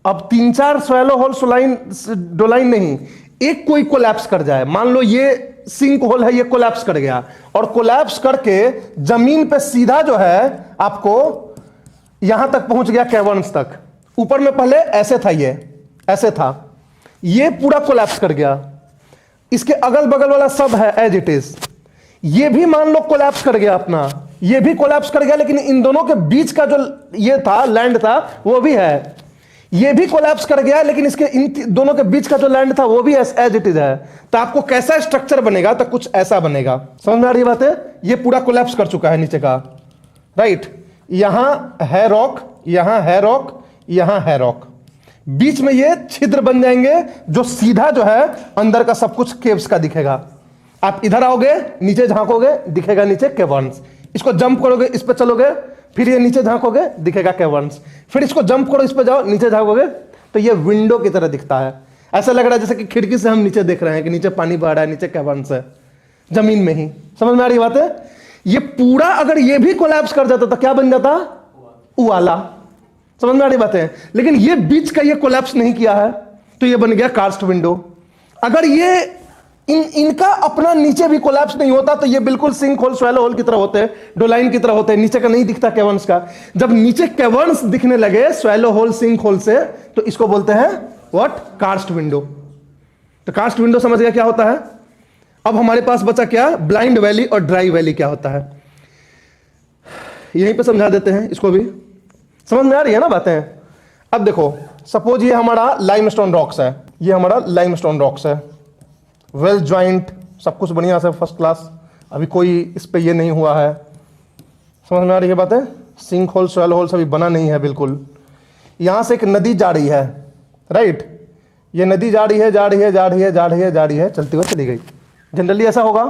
अब 3-4 स्वैलो होल्स डोलाइन नहीं, एक कोई कोलैप्स कर जाए, मान लो ये सिंक होल है, ये कोलैप्स कर गया, और कोलैप्स करके जमीन पे सीधा जो है आपको यहां तक पहुंच गया, कैवर्न्स तक। ऊपर में पहले ऐसे था, ये ऐसे था, ये पूरा कोलैप्स कर गया, इसके अगल बगल वाला सब है एज इट इज, ये भी मान लो कोलैप्स कर गया अपना, ये भी कोलैप्स कर गया, लेकिन इन दोनों के बीच का जो ये था लैंड था वो भी है, ये भी कोलैप्स कर गया, लेकिन इसके इन दोनों के बीच का जो लैंड था वो भी एज इट इज है। तो आपको कैसा स्ट्रक्चर बनेगा? तो कुछ ऐसा बनेगा। समझ में आ रही बात है? ये पूरा कोलैप्स कर चुका है नीचे का, राइट? यहां है रॉक, यहां है रॉक, यहां है रॉक, बीच में ये छिद्र बन जाएंगे, जो सीधा जो है अंदर का सब कुछ केव्स का दिखेगा। आप इधर आओगे, नीचे झांकोगे, दिखेगा नीचे केवर्न्स, इसको जंप करोगे, इस पे चलोगे, फिर ये नीचे झांकोगे, दिखेगा केवर्न्स, फिर इसको जंप करो, इस पे जाओ, नीचे झांकोगे, तो ये विंडो की तरह दिखता है। ऐसा लग रहा है जैसे कि खिड़की से हम नीचे देख रहे हैं कि नीचे पानी बह रहा है, नीचे केवर्न्स है, जमीन में ही। समझ में आ रही बात है? ये पूरा अगर ये भी कोलैप्स कर जाता तो क्या बन जाता? उवाला। समझ में आ रही बात है? लेकिन ये बीच का ये कोलैप्स नहीं किया है, तो ये बन गया कार्स्ट विंडो। अगर ये इनका अपना नीचे भी कोलैप्स नहीं होता तो ये बिल्कुल सिंक होल, स्वैलो होल की तरह होते, डोलाइन की तरह होते, नीचे का नहीं दिखता कैवर्न्स का। जब नीचे कैवर्न्स दिखने लगे स्वैलो होल, सिंक होल से, तो इसको बोलते हैं व्हाट? Karst window. तो कार्स्ट विंडो समझ गया क्या होता है? अब हमारे पास बचा क्या? ब्लाइंड वैली और ड्राई वैली क्या होता है, यहीं पे समझा देते हैं इसको भी। समझ में आ रही है ना बातें? अब देखो, सपोज ये हमारा लाइमस्टोन रॉक्स है, ये हमारा लाइमस्टोन रॉक्स है, वेल ज्वाइंट, सब कुछ बढ़िया से फर्स्ट क्लास, अभी कोई इस पे ये नहीं हुआ है। समझ में आ रही है बातें? सिंक होल, स्वैलो होल सभी बना नहीं है बिल्कुल। यहां से एक नदी जा रही है, राइट? ये नदी जा रही है, जा रही है, जा रही है, जा रही है, जा रही है, चलती हुई चली गई। जनरली ऐसा होगा।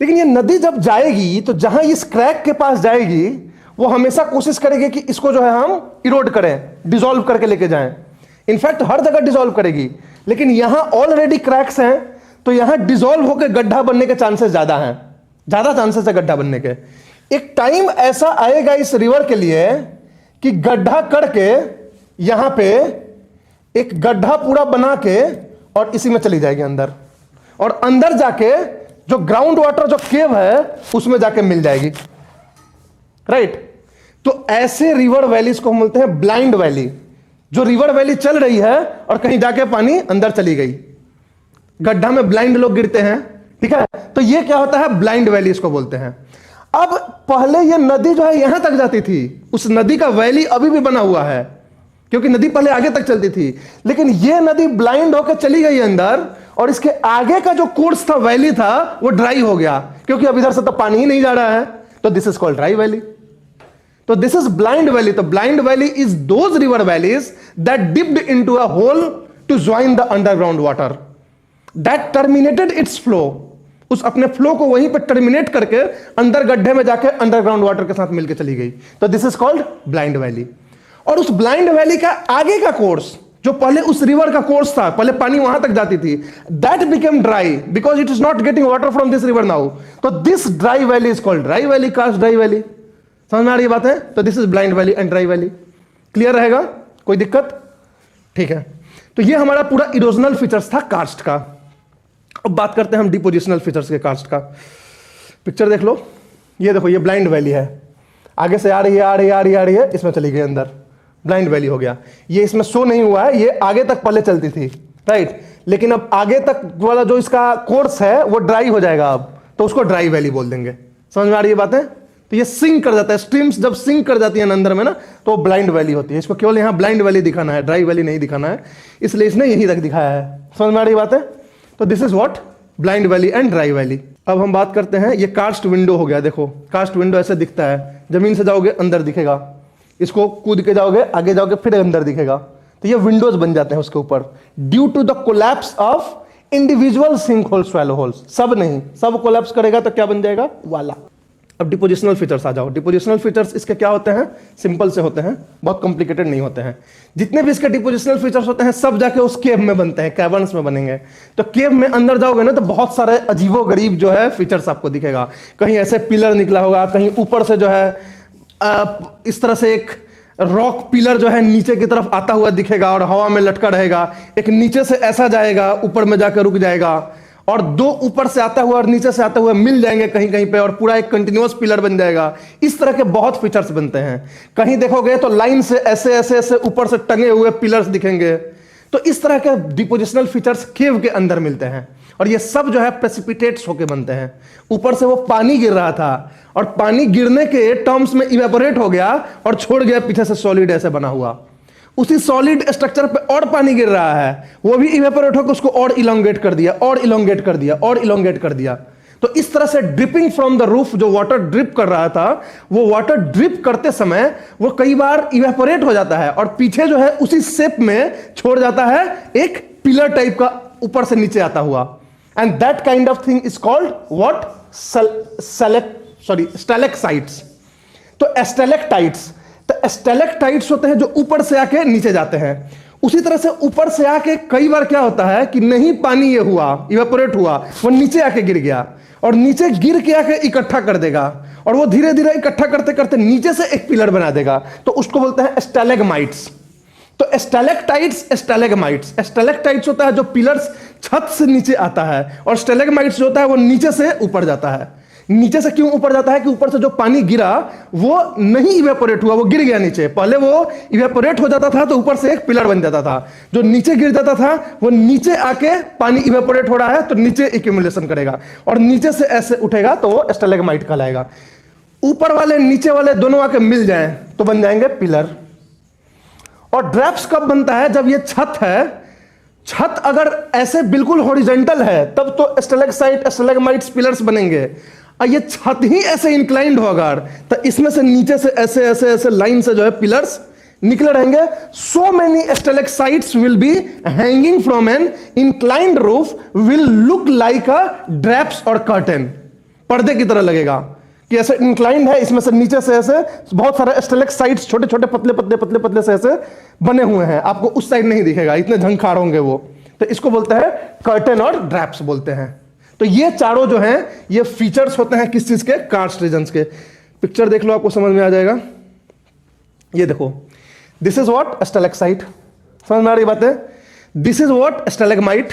लेकिन ये नदी जब जाएगी तो जहां इस क्रैक के पास जाएगी, वो हमेशा कोशिश करेगी कि इसको जो है हम इरोड करें, डिसॉल्व करके लेके जाएं। इनफैक्ट हर जगह डिसॉल्व करेगी, लेकिन यहां ऑलरेडी क्रैक्स हैं, तो यहां डिसॉल्व होकर गड्ढा बनने के चांसेस ज्यादा हैं, ज्यादा चांसेस है गड्ढा बनने के। एक टाइम ऐसा आएगा इस रिवर के लिए कि गड्ढा करके यहां पे एक गड्ढा पूरा बना के और इसी में चली जाएगी अंदर, और अंदर जाके जो ग्राउंड वाटर जो केव है उसमें जाके मिल जाएगी, राइट? तो ऐसे रिवर वैलीज को हम बोलते हैं ब्लाइंड वैली। जो रिवर वैली चल रही है और कहीं जाके पानी अंदर चली गई, गड्ढा में ब्लाइंड लोग गिरते हैं, ठीक है? तो ये क्या होता है? ब्लाइंड वैली इसको बोलते हैं। अब पहले ये नदी जो है यहां तक जाती थी, उस नदी का वैली अभी भी बना हुआ है, क्योंकि नदी पहले आगे तक चलती थी, लेकिन ये नदी ब्लाइंड होकर चली गई अंदर, और इसके आगे का जो कोर्स था, वैली था, वो ड्राई हो गया, क्योंकि अब इधर से तो पानी ही नहीं जा रहा है। तो this is called dry valley. तो दिस इज ब्लाइंड वैली। तो blind valley is those river valleys that dipped into a hole to join the underground water, that terminated its flow. उस अपने फ्लो को वहीं पर टर्मिनेट करके अंदर गड्ढे में जाके अंडरग्राउंड वाटर के साथ मिलकर चली गई। तो this is called blind valley. और उस ब्लाइंड वैली का आगे का कोर्स, जो पहले उस रिवर का कोर्स था, पहले पानी वहां तक जाती थी, that became dry because it is not getting water from this river now. तो this dry valley is called dry valley, karst dry valley. समझ में आ रही बात है? तो this is blind valley and dry valley. Clear रहेगा? कोई दिक्कत? ठीक है। तो ये हमारा पूरा इरोजनल फीचर्स था कार्स्ट का। अब बात करते हैं हम डिपोजिशनल फीचर्स के कार्स्ट का। पिक्चर देख लो, ये देखो, ये ब्लाइंड वैली है, आगे से आ रही है, आ रही है, आ रही है, आ रही है, इसमें चली गई अंदर, ब्लाइंड वैली हो गया। ये इसमें शो नहीं हुआ है, ये आगे तक पहले चलती थी, राइट? लेकिन अब आगे तक वाला जो इसका कोर्स है वो ड्राई हो जाएगा अब, तो उसको ड्राई वैली बोल देंगे। समझ में आ रही है बातें? तो ये सिंक कर जाता है, स्ट्रीम्स जब सिंक कर जाती है अंदर में ना, तो ब्लाइंड वैली होती है। इसको केवल यहाँ ब्लाइंड वैली दिखाना है, ड्राई वैली नहीं दिखाना है, इसलिए इसने यहीं तक दिखाया है। समझ में आ रही बात है? तो this is what blind valley and dry valley. अब हम बात करते हैं, ये कार्स्ट विंडो हो गया। देखो, कार्स्ट विंडो ऐसे दिखता है, जमीन से जाओगे अंदर दिखेगा, इसको कूद के जाओगे, आगे जाओगे फिर अंदर दिखेगा। तो ये विंडोज बन जाते हैं उसके ऊपर, due to the collapse of individual sink hole, swallow holes. सब नहीं, सब कोलैप्स करेगा तो क्या बन जाएगा? वाला। अब डिपोजिशनल फीचर्स आ जाओ। डिपोजिशनल फीचर्स इसके क्या होते हैं? सिंपल से होते हैं, बहुत कॉम्प्लिकेटेड नहीं होते हैं। जितने भी इसके डिपोजिशनल फीचर्स होते हैं सब जाके उस केव में बनते हैं, कैवर्न्स में बनेंगे। तो केव में अंदर जाओगे ना तो बहुत सारे अजीबो गरीब जो है फीचर्स आपको दिखेगा। कहीं ऐसे पिलर निकला होगा, कहीं ऊपर से जो है इस तरह से एक रॉक पिलर जो है नीचे की तरफ आता हुआ दिखेगा और हवा में लटका रहेगा। एक नीचे से ऐसा जाएगा, ऊपर में जाकर रुक जाएगा, और दो ऊपर से आता हुआ और नीचे से आता हुआ मिल जाएंगे कहीं कहीं पे, और पूरा एक कंटिन्यूअस पिलर बन जाएगा। इस तरह के बहुत फीचर्स बनते हैं। कहीं देखोगे तो लाइन से ऐसे ऐसे ऐसे ऊपर से टंगे हुए पिलर्स दिखेंगे। तो इस तरह के डिपोजिशनल फीचर्स केव के अंदर मिलते हैं, और ये सब जो है प्रेसिपिटेट्स होके बनते हैं। ऊपर से वो पानी गिर रहा था और पानी गिरने के टर्म्स में इवेपोरेट हो गया और छोड़ गया पीछे से सॉलिड ऐसे बना हुआ। उसी सॉलिड स्ट्रक्चर पे और पानी गिर रहा है, वो भी इवेपोरेट होकर उसको और इलोंगेट कर दिया, और इलोंगेट कर दिया, और इलोंगेट कर दिया। तो इस तरह से ड्रिपिंग फ्रॉम द रूफ, जो वाटर ड्रिप कर रहा था, वो वाटर ड्रिप करते समय वो कई बार इवेपोरेट हो जाता है और पीछे जो है उसी शेप में छोड़ जाता है एक पिलर टाइप का ऊपर से नीचे आता हुआ। And that kind of thing is called what? Stalactites. तो स्टैलेक्टाइट्स, तो स्टैलेक्टाइट्स होते हैं जो ऊपर से आके नीचे जाते हैं। उसी तरह से ऊपर से आके कई बार क्या होता है कि नहीं पानी ये हुआ, इवेपोरेट हुआ, वो नीचे आके गिर गया, और नीचे गिर के आके इकट्ठा कर देगा, और वो धीरे धीरे इकट्ठा करते करते नीचे से एक पिलर बना देगा। तो उसको बोलते हैं स्टैलेगमाइट्स। तो स्टैलेक्टाइट्स, स्टैलेगमाइट्स। स्टैलेक्टाइट्स होता है जो पिलर्स छत से नीचे आता है, और स्टैलेगमाइट्स जो होता है वो नीचे से ऊपर जाता है। नीचे से क्यों ऊपर जाता है? कि ऊपर से जो पानी गिरा वो नहीं इवेपोरेट हुआ, वो गिर गया नीचे। पहले वो इवेपोरेट हो जाता था तो ऊपर से एक पिलर बन जाता था, जो नीचे गिर जाता था वो नीचे आके पानी इवेपोरेट हो रहा है तो नीचे एक्यूमुलेशन करेगा, और नीचे से ऐसे उठेगा तो वो स्टैलेगमाइट कहलाएगा। ऊपर वाले नीचे वाले दोनों आके मिल जाएं तो बन जाएंगे पिलर। और ड्रैप्स कब बनता है? जब ये छत है, छत अगर ऐसे बिल्कुल हॉरिजॉन्टल है तब तो स्टैलेक्साइट, स्टैलेगमाइट्स, पिलर्स बनेंगे। और ये छत ही ऐसे इंक्लाइंड हो अगर, तो इसमें से नीचे से ऐसे ऐसे ऐसे लाइन से जो है पिलर्स निकले रहेंगे। So many stalactites will be hanging from an inclined roof, will look like a drapes और कर्टेन। पर्दे की तरह लगेगा कि ऐसे इंक्लाइंड है, इसमें से नीचे से ऐसे बहुत सारे स्टैलेक्साइट्स छोटे छोटे पतले पतले पतले पतले से ऐसे बने हुए हैं। आपको उस साइड नहीं दिखेगा, इतने झंखार होंगे वो। तो इसको बोलते हैं कर्टेन और ड्रैप्स बोलते हैं। तो ये चारों जो हैं ये फीचर्स होते हैं किस चीज के? कार्स्ट रीजन्स के। पिक्चर देख लो, आपको समझ में आ जाएगा। ये देखो, दिस इज व्हाट? स्टैलेक्साइट। समझ में आ रही बात है? This is what? Stalagmite.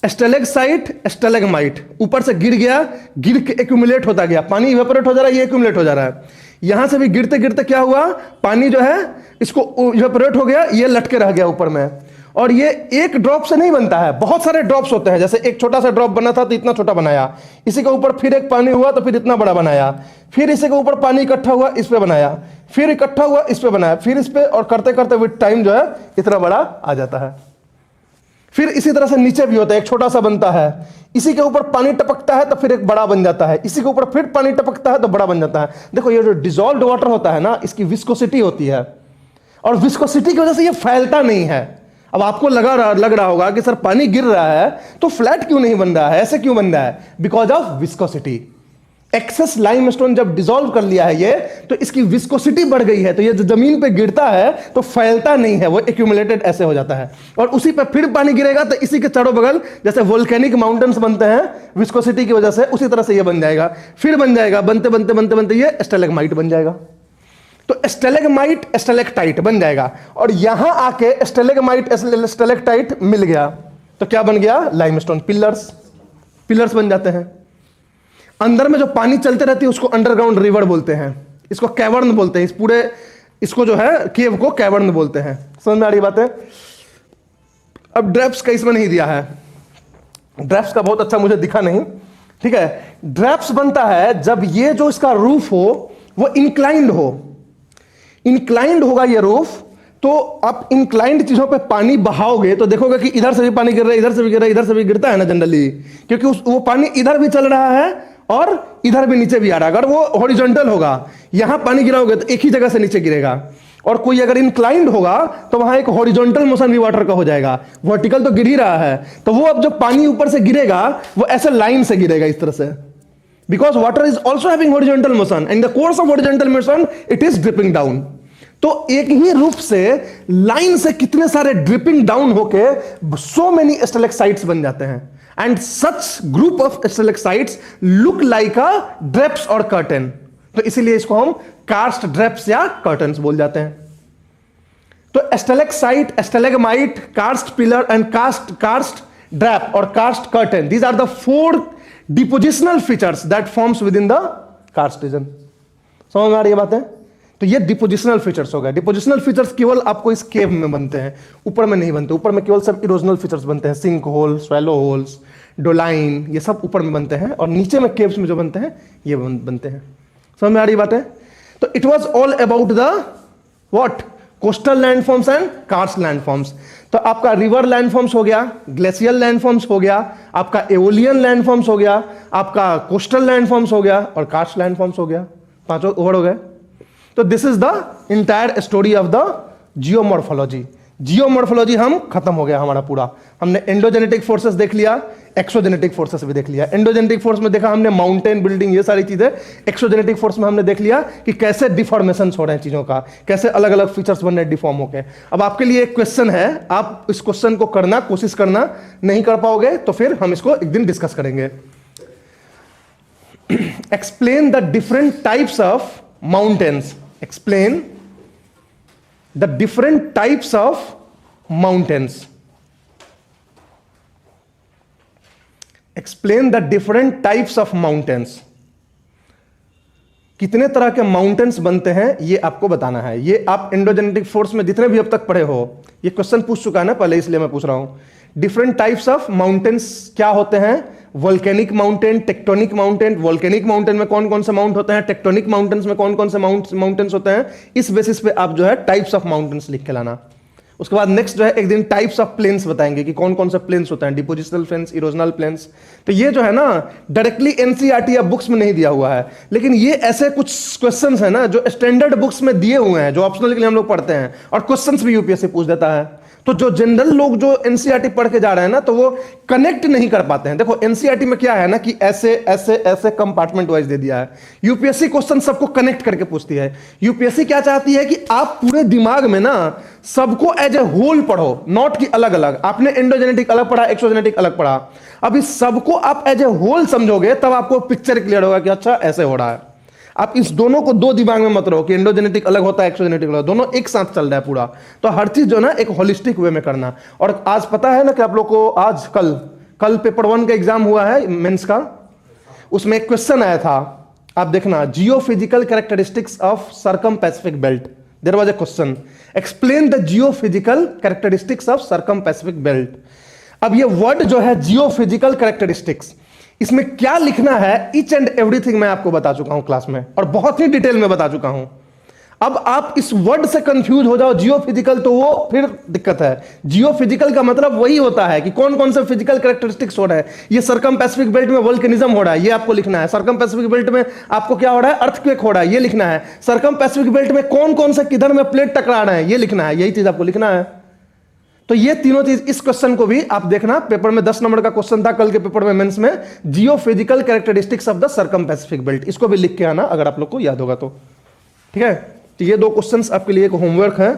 Stalactite, stalagmite ऊपर से गिर गया, गिर के एक्यूमुलेट होता गया, पानी इवेपोरेट हो जा रहा है, ये एक्यूमुलेट हो जा रहा है। यहां से भी गिरते गिरते क्या हुआ? पानी जो है इसको इवेपोरेट हो गया, ये लटके रह गया ऊपर में। और ये एक ड्रॉप से नहीं बनता है, बहुत सारे ड्रॉप्स होते हैं। जैसे एक छोटा सा ड्रॉप बना था तो इतना छोटा बनाया, इसी के ऊपर फिर एक पानी हुआ तो फिर इतना बड़ा बनाया, फिर इसी के ऊपर पानी इकट्ठा हुआ इस पे बनाया, फिर इकट्ठा हुआ इस पे बनाया, फिर इस पे, और करते करते विद टाइम जो है इतना बड़ा आ जाता है। फिर इसी तरह से नीचे भी होता है, एक छोटा सा बनता है, इसी के ऊपर पानी टपकता है तो फिर एक बड़ा बन जाता है, इसी के ऊपर फिर पानी टपकता है तो बड़ा बन जाता है। देखो ये जो डिसॉल्व्ड वाटर होता है ना, इसकी विस्कोसिटी होती है, और विस्कोसिटी की वजह से ये फैलता नहीं है। अब आपको लग रहा होगा कि सर पानी गिर रहा है तो फ्लैट क्यों नहीं बन रहा है, ऐसे क्यों बन रहा है? Because of viscosity. Excess limestone जब डिसॉल्व कर लिया है ये, तो इसकी विस्कोसिटी बढ़ गई है, तो ये जो जमीन पे गिरता है तो फैलता नहीं है, वो एक्यूमुलेटेड ऐसे हो जाता है। और उसी पे फिर पानी गिरेगा तो इसी के चारों बगल जैसे वोल्केनिक माउंटेन्स बनते हैं विस्कोसिटी की वजह से, उसी तरह से ये बन जाएगा, फिर बन जाएगा, बनते बनते बनते बनते ये स्टैलेगमाइट बन जाएगा। तो स्टैलेगमाइट स्टैलेक्टाइट बन जाएगा, और यहां आके स्टैलेगमाइट स्टैलेक्टाइट मिल गया तो क्या बन गया? Limestone pillars. पिलर्स बन जाते हैं। अंदर में जो पानी चलते रहती है उसको अंडरग्राउंड रिवर बोलते हैं, इसको कैवर्न बोलते हैं। इस पूरे इसको जो है केव को कैवर्न बोलते हैं। समझ में आ रही बात है? अब ड्रैप्स का इसमें नहीं दिया है, ड्रैप्स का बहुत अच्छा मुझे दिखा नहीं, ठीक है। ड्रैप्स बनता है जब ये जो इसका रूफ हो वो इंक्लाइंड हो, इंक्लाइंड होगा ये रूफ, तो आप इंक्लाइंड चीजों पे पानी बहाओगे तो देखोगे कि इधर से भी पानी गिर रहा है, इधर से भी गिर रहा है, इधर से भी गिरता है ना जनरली, क्योंकि वो पानी इधर भी चल रहा है और इधर भी नीचे भी आ रहा है। अगर वो हॉरिजॉन्टल होगा, यहां पानी गिराओगे तो एक ही जगह से नीचे गिरेगा, और कोई अगर इंक्लाइंड होगा तो वहां एक हॉरिजॉन्टल मोशन भी वाटर का हो जाएगा। वर्टिकल तो गिर ही रहा है, तो वो अब जो पानी ऊपर से गिरेगा वो ऐसे लाइन से गिरेगा इस तरह से, because water is also having horizontal motion and in the course of horizontal motion it is dripping down. तो एक ही रूप से लाइन से कितने सारे ड्रिपिंग डाउन होके सो मेनी स्टेलेक्साइट्स बन जाते हैं, and such group of stalactites look like a drapes और कर्टन. तो इसीलिए इसको हम कार्स्ट ड्रेप्स या कर्टन्स बोल जाते हैं. तो stalactite, stalagmite, karst pillar and karst drape और karst curtain, these are the 4 depositional features that forms within the karst region. समझ में आ रही है बात है? तो ये डिपोजिशनल फीचर्स हो गए. डिपोजिशनल फीचर्स केवल आपको इस केव में बनते हैं, ऊपर में नहीं बनते. ऊपर में केवल सब इरोजनल फीचर्स बनते हैं, sink hole, swallow holes, doline, ये सब ऊपर में बनते हैं, और नीचे में केव्स में जो बनते हैं ये बनते हैं. समझ में आ रही बात है? तो it was all about the what, coastal landforms and karst landforms. तो आपका रिवर लैंडफॉर्म्स हो गया, ग्लेशियल लैंडफॉर्म्स हो गया, आपका एओलियन लैंडफॉर्म्स हो गया, आपका कोस्टल लैंडफॉर्म्स हो गया, और कार्स्ट लैंडफॉर्म्स हो गया. 5 ओवर हो गए. तो this is the entire story of the geomorphology. Geomorphology हम खत्म हो गया हमारा पूरा. हमने एंडोजेनेटिक फोर्सेस देख लिया, एक्सोजेनेटिक फोर्सेस भी देख लिया. एंडोजेनेटिक फोर्स में देखा हमने माउंटेन बिल्डिंग, ये सारी चीजें. एक्सोजेनेटिक फोर्स में हमने देख लिया कि कैसे डिफॉर्मेशंस हो रहे हैं चीजों का, कैसे अलग अलग फीचर्स बन रहे हैं डिफॉर्म होके. अब आपके लिए एक क्वेश्चन है, आप इस क्वेश्चन को करना, कोशिश करना. नहीं कर पाओगे तो फिर हम इसको एक दिन डिस्कस करेंगे. Explain the different types of mountains. Explain the different types of mountains. Explain the different types of mountains. कितने तरह के माउंटेन्स बनते हैं ये आपको बताना है. ये आप एंडोजेनेटिक फोर्स में जितने भी अब तक पढ़े हो, ये क्वेश्चन पूछ चुका है ना पहले, इसलिए मैं पूछ रहा हूं. डिफरेंट टाइप्स ऑफ माउंटेन्स क्या होते हैं? Volcanic mountain, tectonic mountain. Volcanic mountain में कौन कौन से माउंट होते हैं, टेक्टोनिक माउंटेन्स में कौन कौन से माउंटेन्स होते हैं. इस बेसिस पे आप जो है टाइप्स ऑफ माउंटेन्स लिख के लाना. उसके बाद नेक्स्ट जो है एक दिन टाइप्स ऑफ प्लेन्स बताएंगे कि कौन कौन से प्लेन्स होते हैं, डिपोजिशनल प्लेन्स, इरोजनल प्लेन्स. तो ये जो है ना डायरेक्टली एनसीईआरटी या बुक्स में नहीं दिया हुआ है, लेकिन ये ऐसे कुछ क्वेश्चंस है ना जो स्टैंडर्ड बुक्स में दिए हुए हैं, जो ऑप्शनल के लिए हम लोग पढ़ते हैं, और क्वेश्चंस भी यूपीएससी पूछ देता है. तो जो जनरल लोग जो एनसीईआरटी पढ़ के जा रहे हैं ना, तो वो कनेक्ट नहीं कर पाते हैं. देखो एनसीईआरटी में क्या है ना कि ऐसे ऐसे ऐसे कंपार्टमेंट वाइज दे दिया है. यूपीएससी क्वेश्चन सबको कनेक्ट करके पूछती है. यूपीएससी क्या चाहती है कि आप पूरे दिमाग में ना सबको एज ए होल पढ़ो, नॉट कि अलग अलग. आपने एंडोजेनेटिक अलग पढ़ा, एक्सोजेनेटिक अलग पढ़ा. अब इस सबको आप एज ए होल समझोगे तब आपको पिक्चर क्लियर होगा कि अच्छा ऐसे हो रहा है. आप इस दोनों को दो दिमाग में मत रहो कि एंडोजेनेटिक अलग होता है, एक्सोजेनेटिक अलग, दोनों एक साथ चल रहा है पूरा. तो हर चीज जो ना एक होलिस्टिक वे में करना. और आज पता है ना कि आप लोग को आज कल पेपर 1 का एग्जाम हुआ है मेंस का. उसमें एक क्वेश्चन आया था, आप देखना, geophysical characteristics of circum Pacific belt. There was a question, explain the geophysical characteristics of circum Pacific belt. अब ये वर्ड जो है जियोफिजिकल कैरेक्टरिस्टिक्स, इसमें क्या लिखना है ईच एंड एवरीथिंग मैं आपको बता चुका हूं क्लास में, और बहुत ही डिटेल में बता चुका हूं. अब आप इस वर्ड से कंफ्यूज हो जाओ जियोफिजिकल, तो वो फिर दिक्कत है. जियोफिजिकल का मतलब वही होता है कि कौन कौन से फिजिकल कैरेक्टरिस्टिक्स हो रहे हैं. ये सर्कम पैसिफिक बेल्ट में वोल्केनिज्म हो रहा है, ये आपको लिखना है. सर्कम पैसिफिक बेल्ट में आपको क्या हो रहा है, अर्थक्वेक हो रहा है, ये लिखना है. सर्कम पैसिफिक बेल्ट में कौन कौन से किधर में प्लेट टकरा रहे हैं, ये लिखना है. यही चीज आपको लिखना है. तो ये तीनों चीज, इस क्वेश्चन को भी आप देखना, पेपर में 10 नंबर का क्वेश्चन था कल के पेपर में मेंस में, geophysical characteristics of the circum Pacific belt. इसको भी लिख के आना अगर आप लोग को याद होगा तो. ठीक है, तो ये 2 क्वेश्चंस आपके लिए एक होमवर्क है,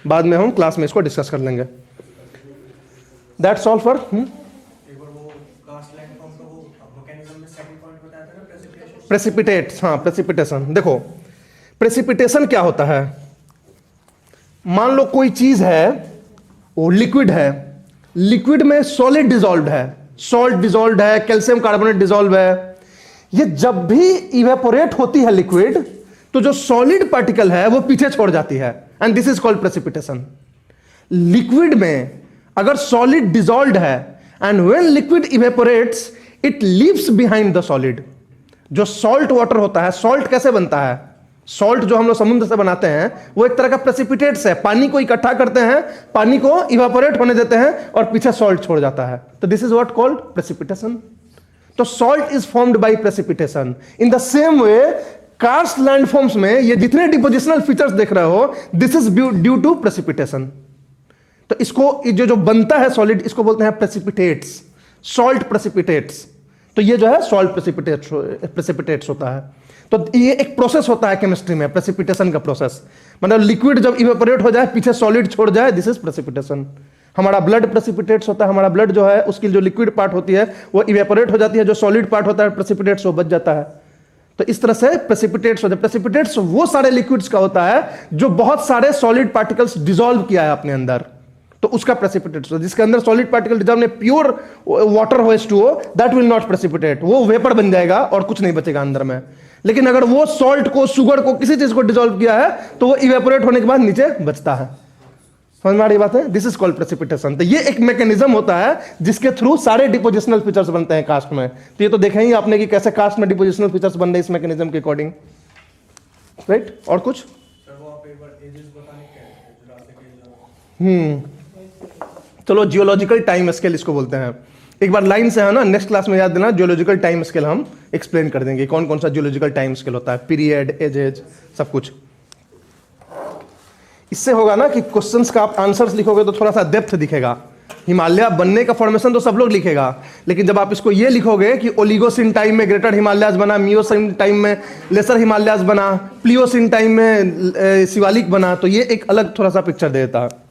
बाद में हम क्लास में इसको डिस्कस कर लेंगे. That's all for precipitates. हाँ, प्रेसिपिटेशन. देखो प्रेसिपिटेशन क्या होता है, मान लो कोई चीज है वो लिक्विड है, लिक्विड में सॉलिड डिसॉल्व है, सॉल्ट डिसॉल्व है, कैल्शियम कार्बोनेट डिसॉल्व है. ये जब भी इवेपोरेट होती है लिक्विड, तो जो सॉलिड पार्टिकल है वो पीछे छोड़ जाती है, and this is called precipitation. Liquid में अगर सॉलिड डिसॉल्व है and when liquid evaporates it leaves behind the solid. जो सॉल्ट वाटर होता है, सॉल्ट कैसे बनता है, सॉल्ट जो हम लोग समुद्र से बनाते हैं वो एक तरह का प्रेसिपिटेट्स है. पानी को इकट्ठा करते हैं, पानी को इवेपोरेट होने देते हैं और पीछे सॉल्ट छोड़ जाता है. तो this is what called precipitation. तो salt is formed by precipitation. In the same way karst landforms में ये जितने डिपोजिशनल फीचर्स देख रहे हो, this is due to precipitation. तो इसको जो बनता है सॉलिड, इसको बोलते हैं प्रेसिपिटेट्स, सॉल्ट प्रेसिपिटेट्स. तो ये जो है सॉल्ट प्रेसिपिटेट्स होता है। तो ये एक प्रोसेस होता है केमिस्ट्री में, प्रेसिपिटेशन का प्रोसेस, मतलब लिक्विड जब इवेपोरेट हो जाए, पीछे सॉलिड छोड़ जाए, दिस इज प्रेसिपिटेशन। हमारा ब्लड प्रेसिपिटेट्स होता है, हमारा ब्लड जो है उसकी जो लिक्विड पार्ट होती है वो इवेपोरेट हो जाती है, जो सॉलिड पार्ट होता है प्रेसिपिटेट्स वो बच जाता है। तो इस तरह से प्रेसिपिटेट्स होते हैं। प्रेसिपिटेट्स वो सारे लिक्विड्स का होता है जो बहुत सारे सॉलिड पार्टिकल्स डिसॉल्व किया है अपने अंदर, तो उसका प्रेसिपिटेट्स। जिसके अंदर सॉलिड पार्टिकल डिसॉल्व ने, प्योर वाटर हो H2O, that will not precipitate, वो वेपर बन जाएगा और कुछ नहीं बचेगा अंदर में। लेकिन अगर वो सॉल्ट को, शुगर को, किसी चीज को डिसॉल्व किया है तो वो इवेपोरेट होने के बाद नीचे बचता है। समझ में आ रही बात है? This is called precipitation. तो ये एक मैकेनिज्म होता है जिसके थ्रू सारे डिपोजिशनल फीचर्स बनते हैं कास्ट में। तो ये तो देखें ही आपने कि कैसे कास्ट में डिपोजिशनल फीचर्स बन रहे हैं इस मैकेनिज्म के अकॉर्डिंग, राइट? और कुछ? चलो जियोलॉजिकल टाइम स्केल इसको बोलते हैं। एक बार लाइन से है ना, नेक्स्ट क्लास में याद देना, जियोलॉजिकल टाइम स्केल हम एक्सप्लेन कर देंगे, कौन कौन सा जियोलॉजिकल टाइम स्केल होता है, पीरियड, एजेज, सब कुछ। इससे होगा ना कि क्वेश्चंस का आप आंसर्स लिखोगे तो थोड़ा सा डेप्थ दिखेगा। हिमालय बनने का फॉर्मेशन तो सब लोग लिखेगा, लेकिन जब आप इसको ये लिखोगे कि ओलिगोसिन टाइम में ग्रेटर हिमालयाज बना, मियोसिन टाइम में लेसर हिमालयाज बना, प्लियोसिन टाइम में शिवालिक बना, तो ये एक अलग थोड़ा सा पिक्चर देता है।